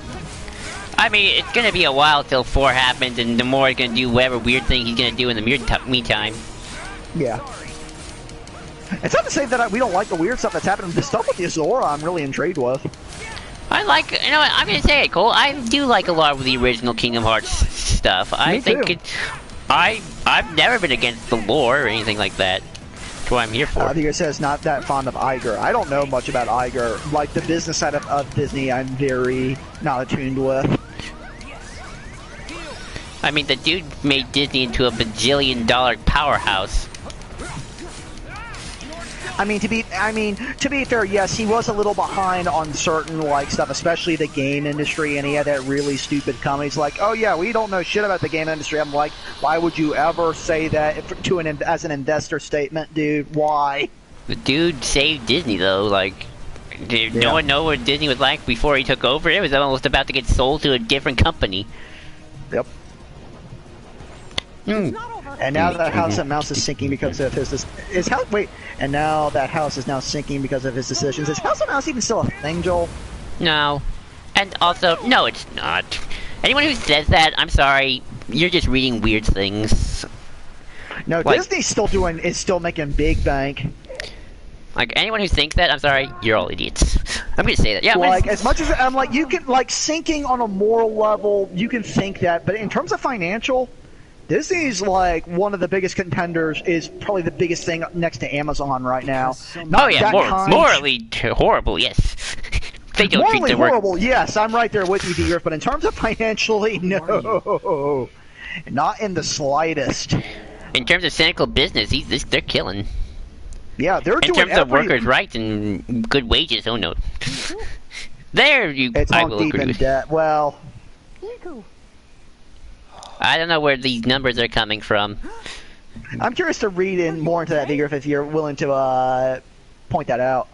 I mean, it's gonna be a while till 4 happens and Nomura's gonna do whatever weird thing he's gonna do in the meantime. Yeah. It's not to say that we don't like the weird stuff that's happening. The stuff with the Azora I'm really intrigued with. I like, you know what, I'm gonna say it, Cole. I do like a lot of the original Kingdom Hearts stuff. I think I've never been against the lore or anything like that. That's what I'm here for. Vigor says not that fond of Iger. I don't know much about Iger. Like the business side of Disney, I'm very not attuned with. I mean, the dude made Disney into a bajillion-dollar powerhouse. I mean, to be fair, yes, he was a little behind on certain like stuff, especially the game industry, and he had that really stupid comment. He's like, "Oh yeah, we don't know shit about the game industry." I'm like, "Why would you ever say that as an investor statement, dude? Why?" The dude saved Disney though. Like, did no one know what Disney was like before he took over? It was almost about to get sold to a different company. Yep. And now that House of Mouse is sinking because of his and now that house is now sinking because of his decisions. Is House of Mouse even still a thing, Joel? No. And also, no, it's not. Anyone who says that, I'm sorry, you're just reading weird things. No, like, Disney's still making big bank. Like, anyone who thinks that, I'm sorry, you're all idiots. I'm gonna say that. Yeah, like as much as I'm like, you can like sinking on a moral level, you can think that, but in terms of financial, Disney's like one of the biggest contenders. Is probably the biggest thing next to Amazon right now. Oh yeah, morally horrible. Yes. They don't treat morally their work. horrible. Yes, I'm right there with you, Dear. But in terms of financially, no, not in the slightest. In terms of cynical business, they're killing. Yeah, they're in doing terms of workers' rights and good wages. Oh no, there you. It's I all will deep agree in with. debt. Well, I don't know where these numbers are coming from. I'm curious to read in more into that, Dear, if you're willing to point that out.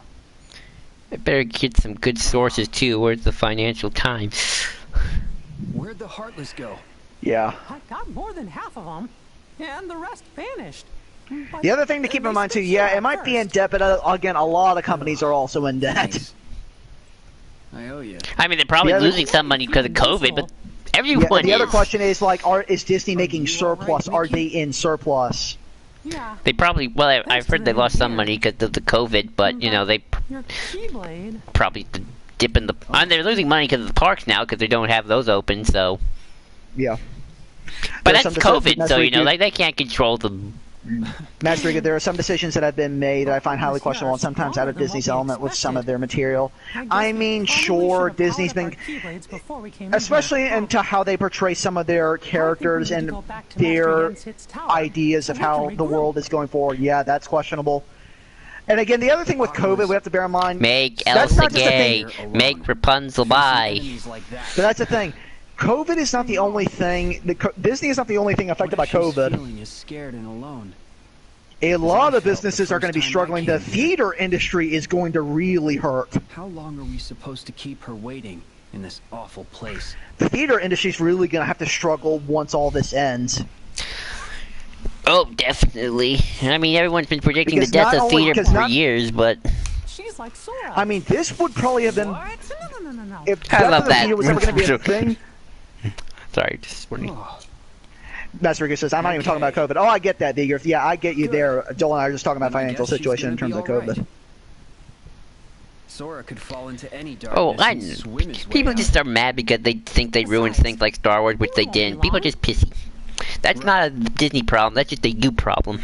I better get some good sources too. Where's the Financial Times? Where'd the Heartless go? Yeah. I got more than half of them, and the rest vanished. The other thing to keep in mind too, yeah, it might be in debt, but again, a lot of companies are also in debt. Thanks. I owe you. I mean, they're probably losing some money because of COVID, but everyone the is. other question is like, is Disney making surplus? Are they in surplus? Yeah. They probably. Well, I've heard they lost some money because of the COVID, but you know they probably dip in the. And they're losing money because of the parks now because they don't have those open. So. Yeah. But that's COVID, so you know they can't control the. Master, there are some decisions that have been made that I find highly questionable and sometimes out of Disney's element with some of their material. I mean, sure, Disney's been, especially into how they portray some of their characters and their ideas of how the world is going forward. Yeah, that's questionable. And again, the other thing with COVID, we have to bear in mind... Make Elsa gay. Make Rapunzel bi. But that's the thing. COVID is not the only thing. Disney is not the only thing affected by COVID. Is scared and alone. A lot of businesses are going to be struggling. The theater industry is going to really hurt. How long are we supposed to keep her waiting in this awful place? The theater industry is really going to have to struggle once all this ends. Oh, definitely. I mean, everyone's been predicting the death of theater for years, but... She's like Sora. I mean, this would probably have been... No. If I love that. theater was ever going to be a thing... Sorry, just warning. Master Rico says, I'm not even talking about COVID. Oh, I get that, Digger. Yeah, I get you there. Joel and I are just talking about financial situation in terms of COVID. Sora could fall into any darkness. People just are mad because they think they ruined things like Star Wars, which they didn't. People are just pissy. That's not a Disney problem. That's just a you problem.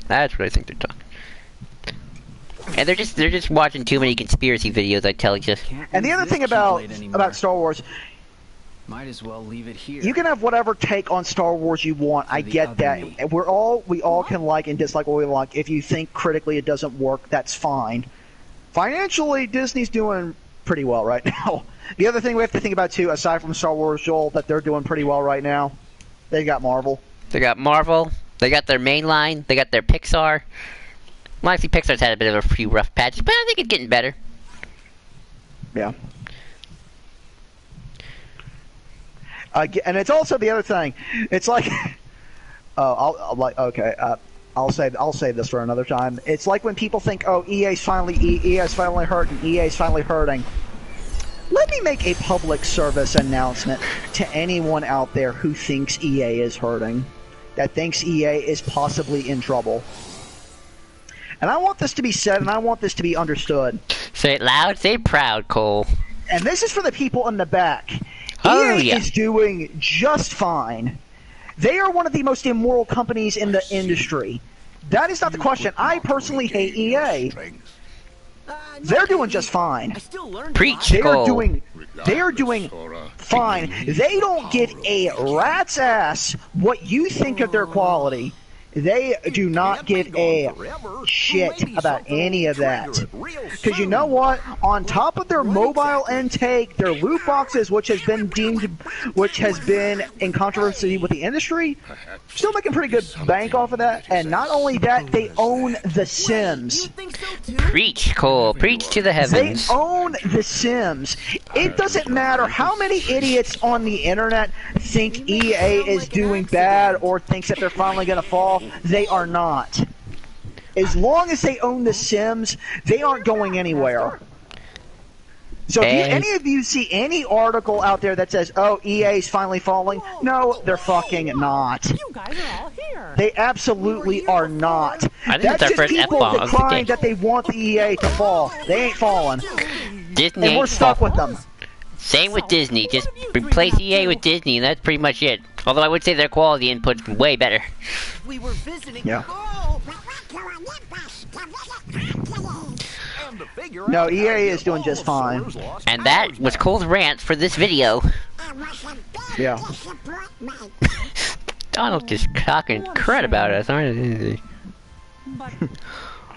That's what I think they're talking. And they're just watching too many conspiracy videos, I tell you. And the other thing about Star Wars. Might as well leave it here. You can have whatever take on Star Wars you want. I get that. We all can like and dislike what we like. If you think critically it doesn't work, that's fine. Financially, Disney's doing pretty well right now. The other thing we have to think about too, aside from Star Wars, Joel, that they're doing pretty well right now, they got Marvel. They got Marvel. They got their main line. They got their Pixar. Well, actually, Pixar's had a bit of a few rough patches, but I think it's getting better. Yeah. And it's also the other thing. It's like, I'll save this for another time. It's like when people think, oh, EA's finally hurting. EA's finally hurting. Let me make a public service announcement to anyone out there who thinks EA is hurting, that thinks EA is possibly in trouble. And I want this to be said, and I want this to be understood. Say it loud, say it proud, Cole. And this is for the people in the back. Oh, EA yeah. is doing just fine. They are one of the most immoral companies in the industry. That is not the question. I personally hate EA. They're doing just fine. Preach, They Cole. are doing fine. They don't give a rat's ass what you think of their quality. They do not give a shit about any of that. Because you know what? On top of their mobile intake, their loot boxes, which has been in controversy with the industry, still making pretty good bank off of that. And not only that, they own The Sims. Preach, Cole. Preach to the heavens. They own The Sims. It doesn't matter how many idiots on the internet think EA is doing bad or thinks that they're finally going to fall. They are not. As long as they own The Sims, they aren't going anywhere. So if any of you see any article out there that says, oh, EA's finally falling, no, they're fucking not. You guys are all here. They absolutely are not. I think That's it's our just first people F-bomb of the decrying day. that they want the EA to fall. They ain't falling. Disney and we're ain't stuck fuck- with them. Same with Disney. Just replace EA with Disney, and that's pretty much it. Although I would say their quality input's way better. We were visiting. Yeah. Oh, No, EA is doing just fine. And that was Cole's rant for this video. Yeah. Donald's just talking crud about us, aren't they? But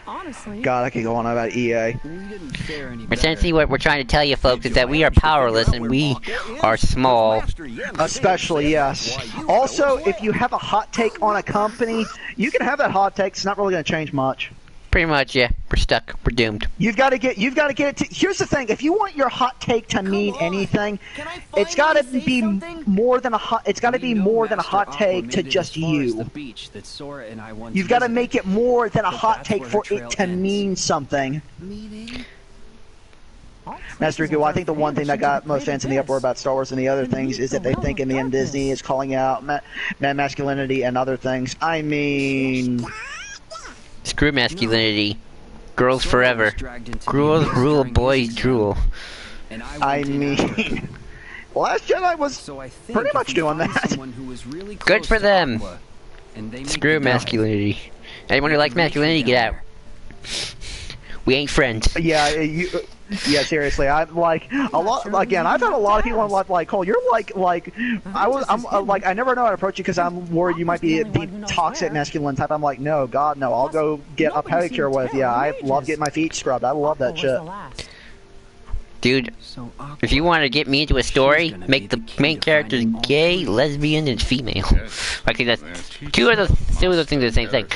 honestly, God, I could go on about EA. We didn't fare any Essentially, what we're trying to tell you folks is that we are powerless and we are small. Especially, yes. Also, if you have a hot take on a company, you can have that hot take. It's not really going to change much. Pretty much, yeah. We're stuck. We're doomed. You've got to get it to. Here's the thing: if you want your hot take to mean anything, it's got to be more than a hot. It's got to be more than a hot take to just you. You've got to make it more than a hot take for it to mean something. Master Riku, well, I think the one thing that got most fans in the uproar about Star Wars and the other things is that they think in the end Disney is calling out masculinity and other things. I mean, screw masculinity. Girls forever. Girls rule, boys drool. I mean, Last Jedi was pretty much doing that. Good for them. Screw masculinity. Anyone who likes masculinity, get out. We ain't friends. Yeah, yeah, seriously, I like a lot. Again, I've had a lot of people in life like, Cole, you're like I never know how to approach you because I'm worried you might be toxic masculine type. I'm like, no, God, no, I'll go get a pedicure with you. I love getting my feet scrubbed. I love that shit. Dude, if you want to get me into a story, make the main characters gay, lesbian, and female. I think that's two of those things are the same thing.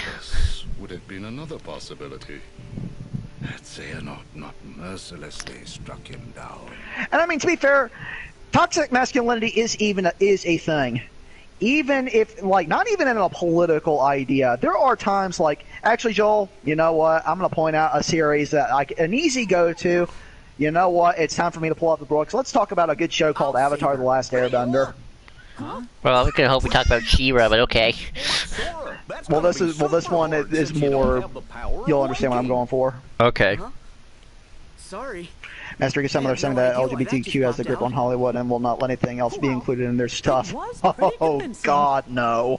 Would have been another possibility. Had Xehanort not mercilessly struck him down. And I mean, to be fair, toxic masculinity is a thing. Even if, like, not even in a political idea. There are times, like, actually, Joel, you know what? I'm going to point out a series that, like, an easy go-to. You know what? It's time for me to pull up the books. Let's talk about a good show called Avatar: The Last Airbender. Well, we can hope we talk about She-Ra, but okay. Well, this one is more. You'll understand what I'm going for. Okay. Sorry. Master some are saying that LGBTQ has the grip on Hollywood and will not let anything else be included in their stuff. Oh God, no.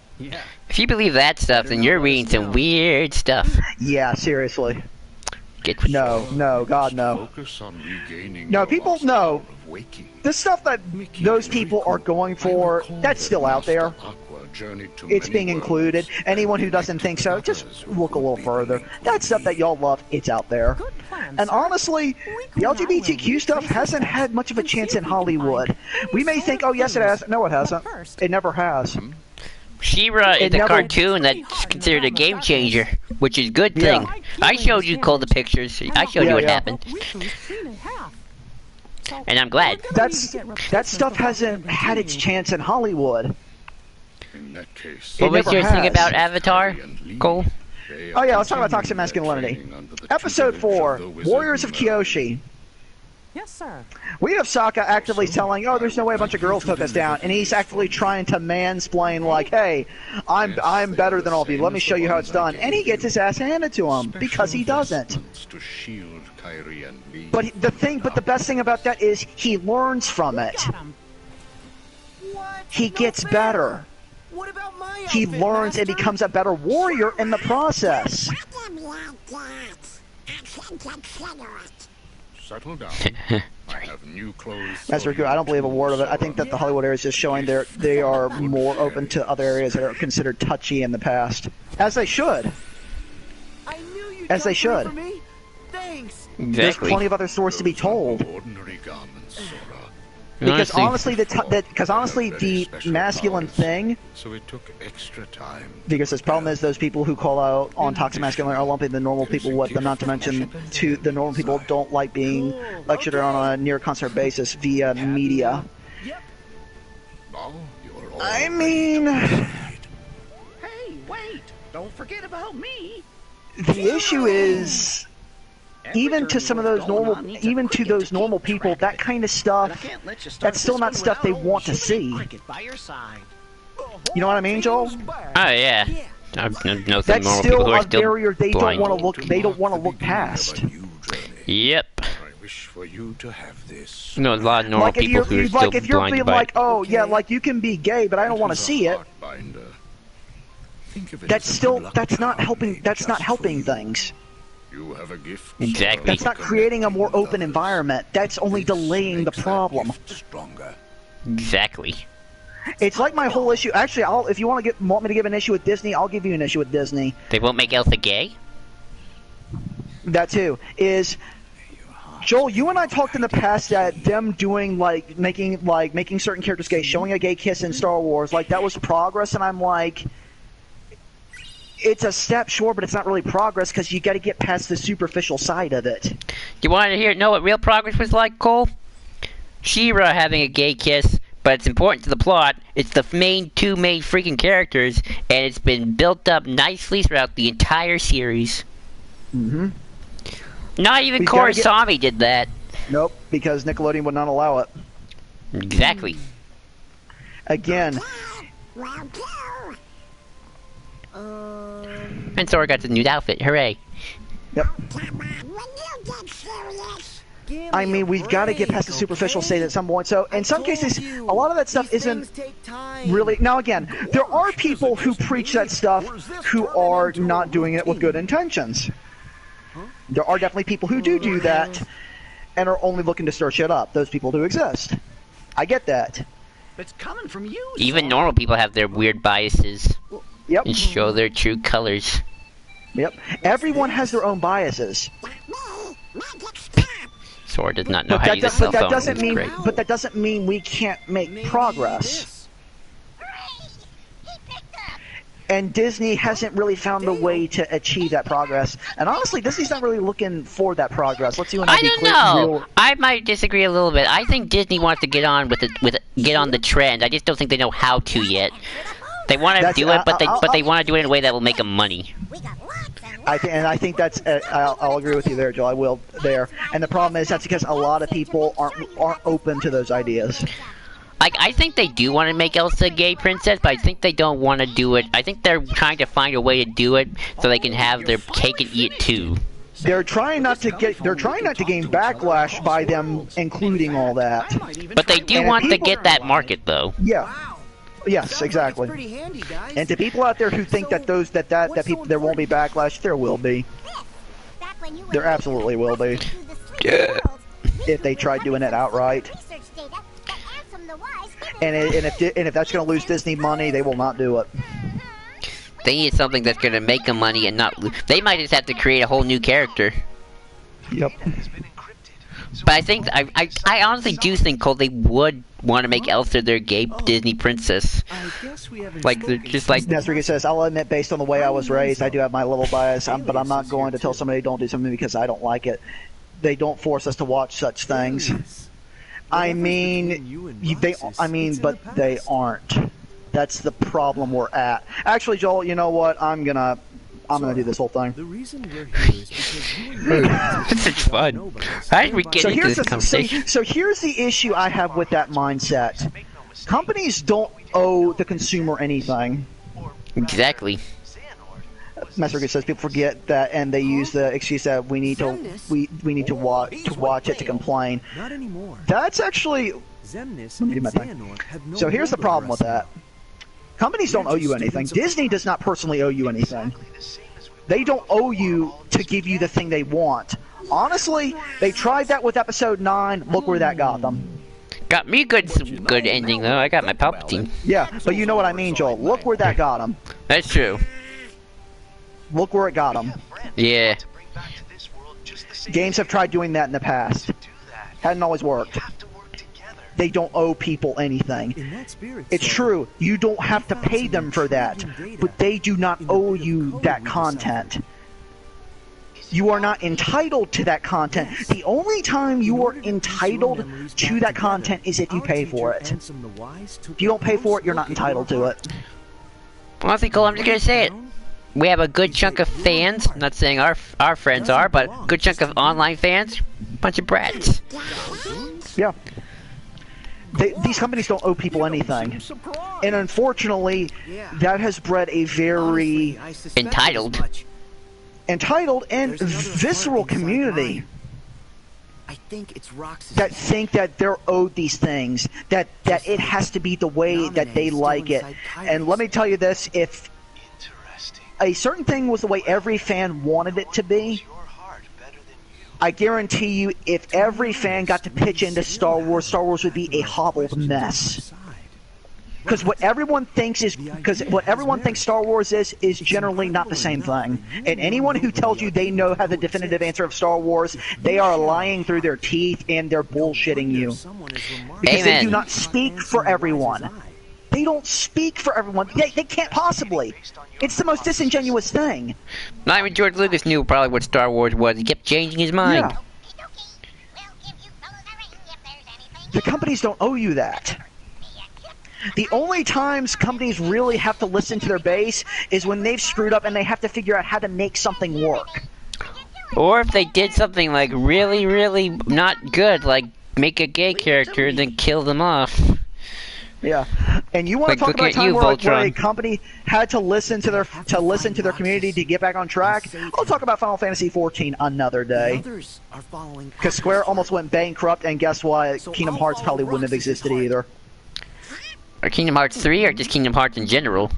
If you believe that stuff, then you're reading some weird stuff. Yeah, seriously. No, God, no. No, people, no. The stuff that those people are going for, that's still out there. It's being included. Anyone who doesn't think so, just look a little further. That stuff that y'all love, it's out there. And honestly, the LGBTQ stuff hasn't had much of a chance in Hollywood. We may think, oh yes it has. No, it hasn't. It never has. She-Ra is a cartoon that's considered a game changer, which is a good thing. I showed you, Cole, the pictures. I showed you what happened. And I'm glad. That stuff hasn't had its chance in Hollywood. What was your thing about Avatar, Cole? Oh yeah, let's talk about toxic masculinity. Episode 4, Warriors of Kyoshi. Yes, sir. We have Saga actively telling, oh, there's no way a bunch of girls took us down, and he's actively trying to mansplain, like, hey, I'm better than all of you. Let me show you how it's done. And he gets his ass handed to him because he doesn't. But the best thing about that is he learns from it. He gets better. What about my He learns and becomes a better warrior in the process. Settle down. I have new clothes. Master Riku, I don't believe a word of it. I think that the Hollywood area is just showing they are more open to other areas that are considered touchy in the past. As they should. As they should. Thanks. Exactly. There's plenty of other stories to be told. Ordinary garments, Sora. Because honestly, the masculine thing. So it took extra time. Because the problem is those people who call out on toxic masculinity are lumping the normal people with them. Not to mention, the normal people don't like being lectured on a near constant basis via media. I mean, hey, wait! Don't forget about me. The issue is. Even to some of those normal people, that kind of stuff, that's still not stuff they want to see. You know what I mean, Joel? Oh yeah. I've known That's normal people still who are a still barrier they blind. don't want to look past. Yep. wish for you to have this. No, a lot of normal Like if people who are still if you're blinded being by like, it. oh yeah, like you can be gay, but I don't want to see it. That's still not helping. That's not helping things. You have a gift. Exactly. That's not creating a more open environment. That's only delaying the problem. Stronger. Exactly. It's like my whole issue. Actually, if you want me to give an issue with Disney, I'll give you an issue with Disney. They won't make Elsa gay? That too is. Joel, you and I talked in the past that them doing making certain characters gay, showing a gay kiss in Star Wars, like that was progress, and I'm like, it's a step sure, but it's not really progress because you got to get past the superficial side of it. You want to know what real progress was like, Cole? She-Ra having a gay kiss, but it's important to the plot. It's the two main freaking characters, and it's been built up nicely throughout the entire series. Mm-hmm. Not even Korrasami did that. Nope, because Nickelodeon would not allow it. Exactly. Again. And Sora got the new outfit. Hooray. Yep. I mean, we've got to get past the superficial state at some point. So, in some cases, a lot of that stuff isn't really... Now, again, there are people who preach that stuff who are not doing it with good intentions. There are definitely people who do that and are only looking to stir shit up. Those people do exist. I get that. It's coming from you. Even normal people have their weird biases. Yep. And show their true colors. Yep. Everyone has their own biases. Sora does not know how to use a cell phone. But that doesn't mean we can't make progress. And Disney hasn't really found a way to achieve that progress. And honestly, Disney's not really looking for that progress. Let's see when I don't know. I might disagree a little bit. I think Disney wants to get on get on the trend. I just don't think they know how to yet. They want to do it, but they want to do it in a way that will make them money. I think that's. I'll agree with you there, Joe. I will there. And the problem is that's because a lot of people aren't open to those ideas. Like, I think they do want to make Elsa a gay princess, but I think they don't want to do it. I think they're trying to find a way to do it so they can have their cake and eat it too. They're trying not to gain backlash by them including all that. But they do want to get that market, though. Yeah. Yes, exactly. And to people out there who think that there won't be backlash, there will be. There absolutely will be. Yeah. If they try doing it outright. And if that's going to lose Disney money, they will not do it. They need something that's going to make them money and not lose. They might just have to create a whole new character. Yep. But I think I honestly do think Cole, they would want to make Elsa their gay Disney princess. Like they're just like. Nesriga says, "I'll admit, based on the way I was raised, I do have my little bias. But I'm not going to tell somebody don't do something because I don't like it. They don't force us to watch such things. I mean, but they aren't. That's the problem we're at. Actually, Joel, you know what? I'm gonna do this whole thing. The reason we're here is because It's such fun. How did we get into this conversation? So here's the issue I have with that mindset. Companies don't owe the consumer anything. Exactly. Messerga says people forget that, and they use the excuse that we need to watch it to complain. not anymore. That's actually. Zemnis Let me do my and thing. Xehanort have no So here's the longer problem with that. wrestled. Companies don't owe you anything. Disney does not personally owe you anything. They don't owe you to give you the thing they want. Honestly, they tried that with Episode 9. Look where that got them. Got me good ending though. I got my Palpatine. Yeah, but you know what I mean, Joel. Look where that got them. That's true. Look where it got them. Yeah. Games have tried doing that in the past. Hadn't always worked. They don't owe people anything. It's true, you don't have to pay them for that, but they do not owe you that content. You are not entitled to that content. The only time you are entitled to that content is if you pay for it. If you don't pay for it, you're not entitled to it. Honestly, Cole, I'm just gonna say it. We have a good chunk of fans. I'm not saying our friends are, but a good chunk of online fans. Bunch of brats. Yeah. These companies don't owe people anything. And unfortunately, that has bred a very entitled and visceral community. I think it's Roxas. That think that they're owed these things, that it has to be the way that they like it. And let me tell you this, if a certain thing was the way every fan wanted it to be, I guarantee you, if every fan got to pitch into Star Wars would be a hobbled mess. Because what everyone thinks Star Wars is generally not the same thing. And anyone who tells you they know how the definitive answer of Star Wars, they are lying through their teeth and they're bullshitting you. Because they do not speak for everyone. They don't speak for everyone. They can't possibly. It's the most disingenuous thing. Not even George Lucas knew probably what Star Wars was. He kept changing his mind. Yeah. The companies don't owe you that. The only times companies really have to listen to their base is when they've screwed up and they have to figure out how to make something work. Or if they did something like really, really not good, like make a gay character and then kill them off. Yeah, and you want to talk about a time where a company had to listen to their community to get back on track? I'll talk about Final Fantasy XIV another day. Because Square almost went bankrupt, and guess what? Kingdom Hearts probably wouldn't have existed either. Or Kingdom Hearts 3, or just Kingdom Hearts in general?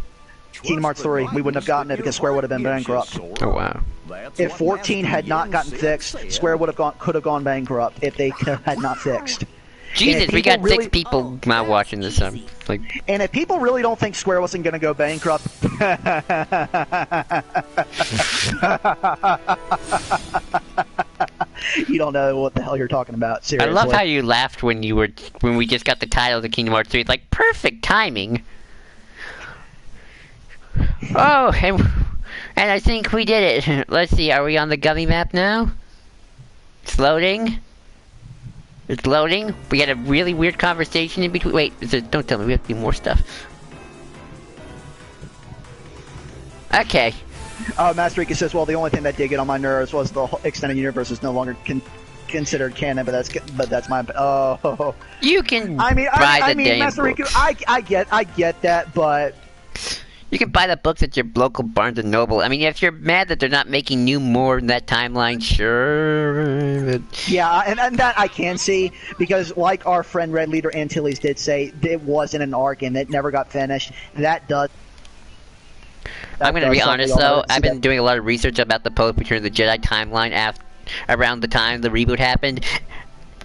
Kingdom Hearts 3. We wouldn't have gotten it because Square would have been bankrupt. Oh wow! If 14 had not gotten fixed, Square could have gone bankrupt if they had not fixed. Jesus, we got 6 people not watching this. Like, and if people really don't think Square wasn't going to go bankrupt, you don't know what the hell you're talking about. Seriously. I love how you laughed when we just got the title of Kingdom Hearts 3. It's like perfect timing. Oh, and I think we did it. Let's see. Are we on the gummy map now? It's loading. It's loading. We had a really weird conversation in between. Wait, don't tell me we have to do more stuff. Okay. Master Rika says, well, the only thing that did get on my nerves was the extended universe is no longer considered canon, but that's my... Oh. You can I mean, Master Rika, I get that, but... You can buy the books at your local Barnes & Noble. I mean, if you're mad that they're not making more in that timeline, sure. Yeah, and that I can see, because like our friend Red Leader Antilles did say, it wasn't an arc and it never got finished. That does... I'm going to be honest, though. I've been doing a lot of research about the post-Return of the Jedi timeline around the time the reboot happened.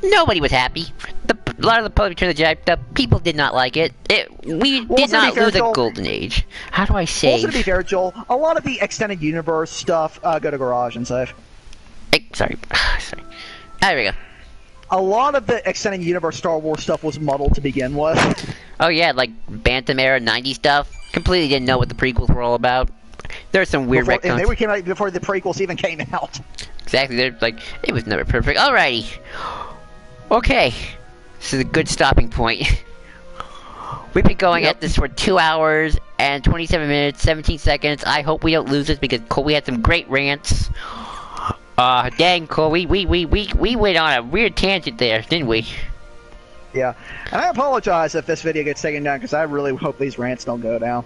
Nobody was happy. A lot of the post-Return of the Jedi, the people did not like it. We did not lose a golden age. How do I say? Also, to be fair, Joel, a lot of the extended universe stuff, go to Garage and save. Hey, sorry. There we go. A lot of the extended universe Star Wars stuff was muddled to begin with. Oh yeah, like Bantam era 90s stuff. Completely didn't know what the prequels were all about. There's some weird retcons. And they came out before the prequels even came out. Exactly. They're like, it was never perfect. Alrighty. Okay. This is a good stopping point. We've been going at this for 2 hours and 27 minutes, 17 seconds. I hope we don't lose this because Cole, we had some great rants. Dang, Cole, we went on a weird tangent there, didn't we? Yeah, and I apologize if this video gets taken down because I really hope these rants don't go down.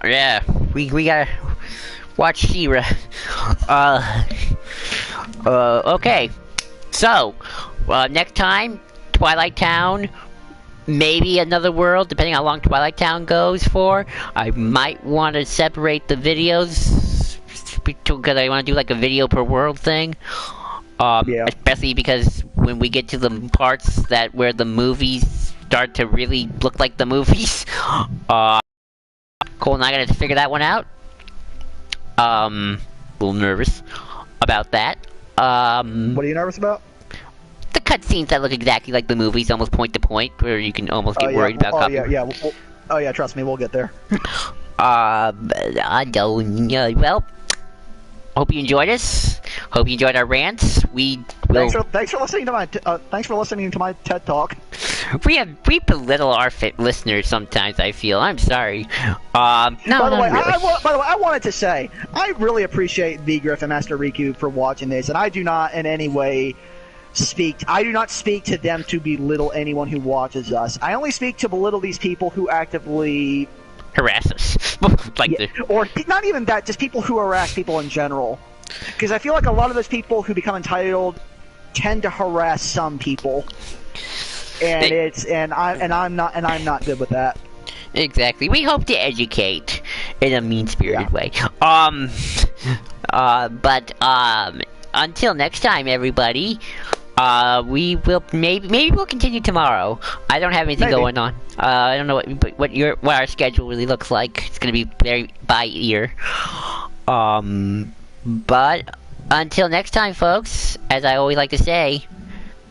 Yeah, we gotta watch She-Ra. Okay. So, next time, Twilight Town, maybe another world, depending how long Twilight Town goes for. I might want to separate the videos, because I want to do like a video per world thing. Yeah. Especially because when we get to the parts where the movies start to really look like the movies, Cole and I gotta figure that one out. A little nervous about that. What are you nervous about? The cutscenes that look exactly like the movies, almost point to point, where you can almost get worried about copyright. Trust me, we'll get there. I don't know. Well, hope you enjoyed us. Hope you enjoyed our rants. Thanks for listening to my TED Talk. We belittle our listeners sometimes. I feel. I'm sorry. By the way, I wanted to say I really appreciate V Griff and Master Riku for watching this, and I do not in any way speak to them to belittle anyone who watches us. I only speak to belittle these people who actively harass us. Or not even that, just people who harass people in general. Because I feel like a lot of those people who become entitled tend to harass some people, and I'm not good with that. Exactly. We hope to educate in a mean-spirited way. Until next time, everybody. We will maybe we'll continue tomorrow. I don't have anything going on. I don't know what our schedule really looks like. It's gonna be very by ear. But until next time, folks. As I always like to say,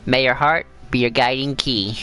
may your heart be your guiding key.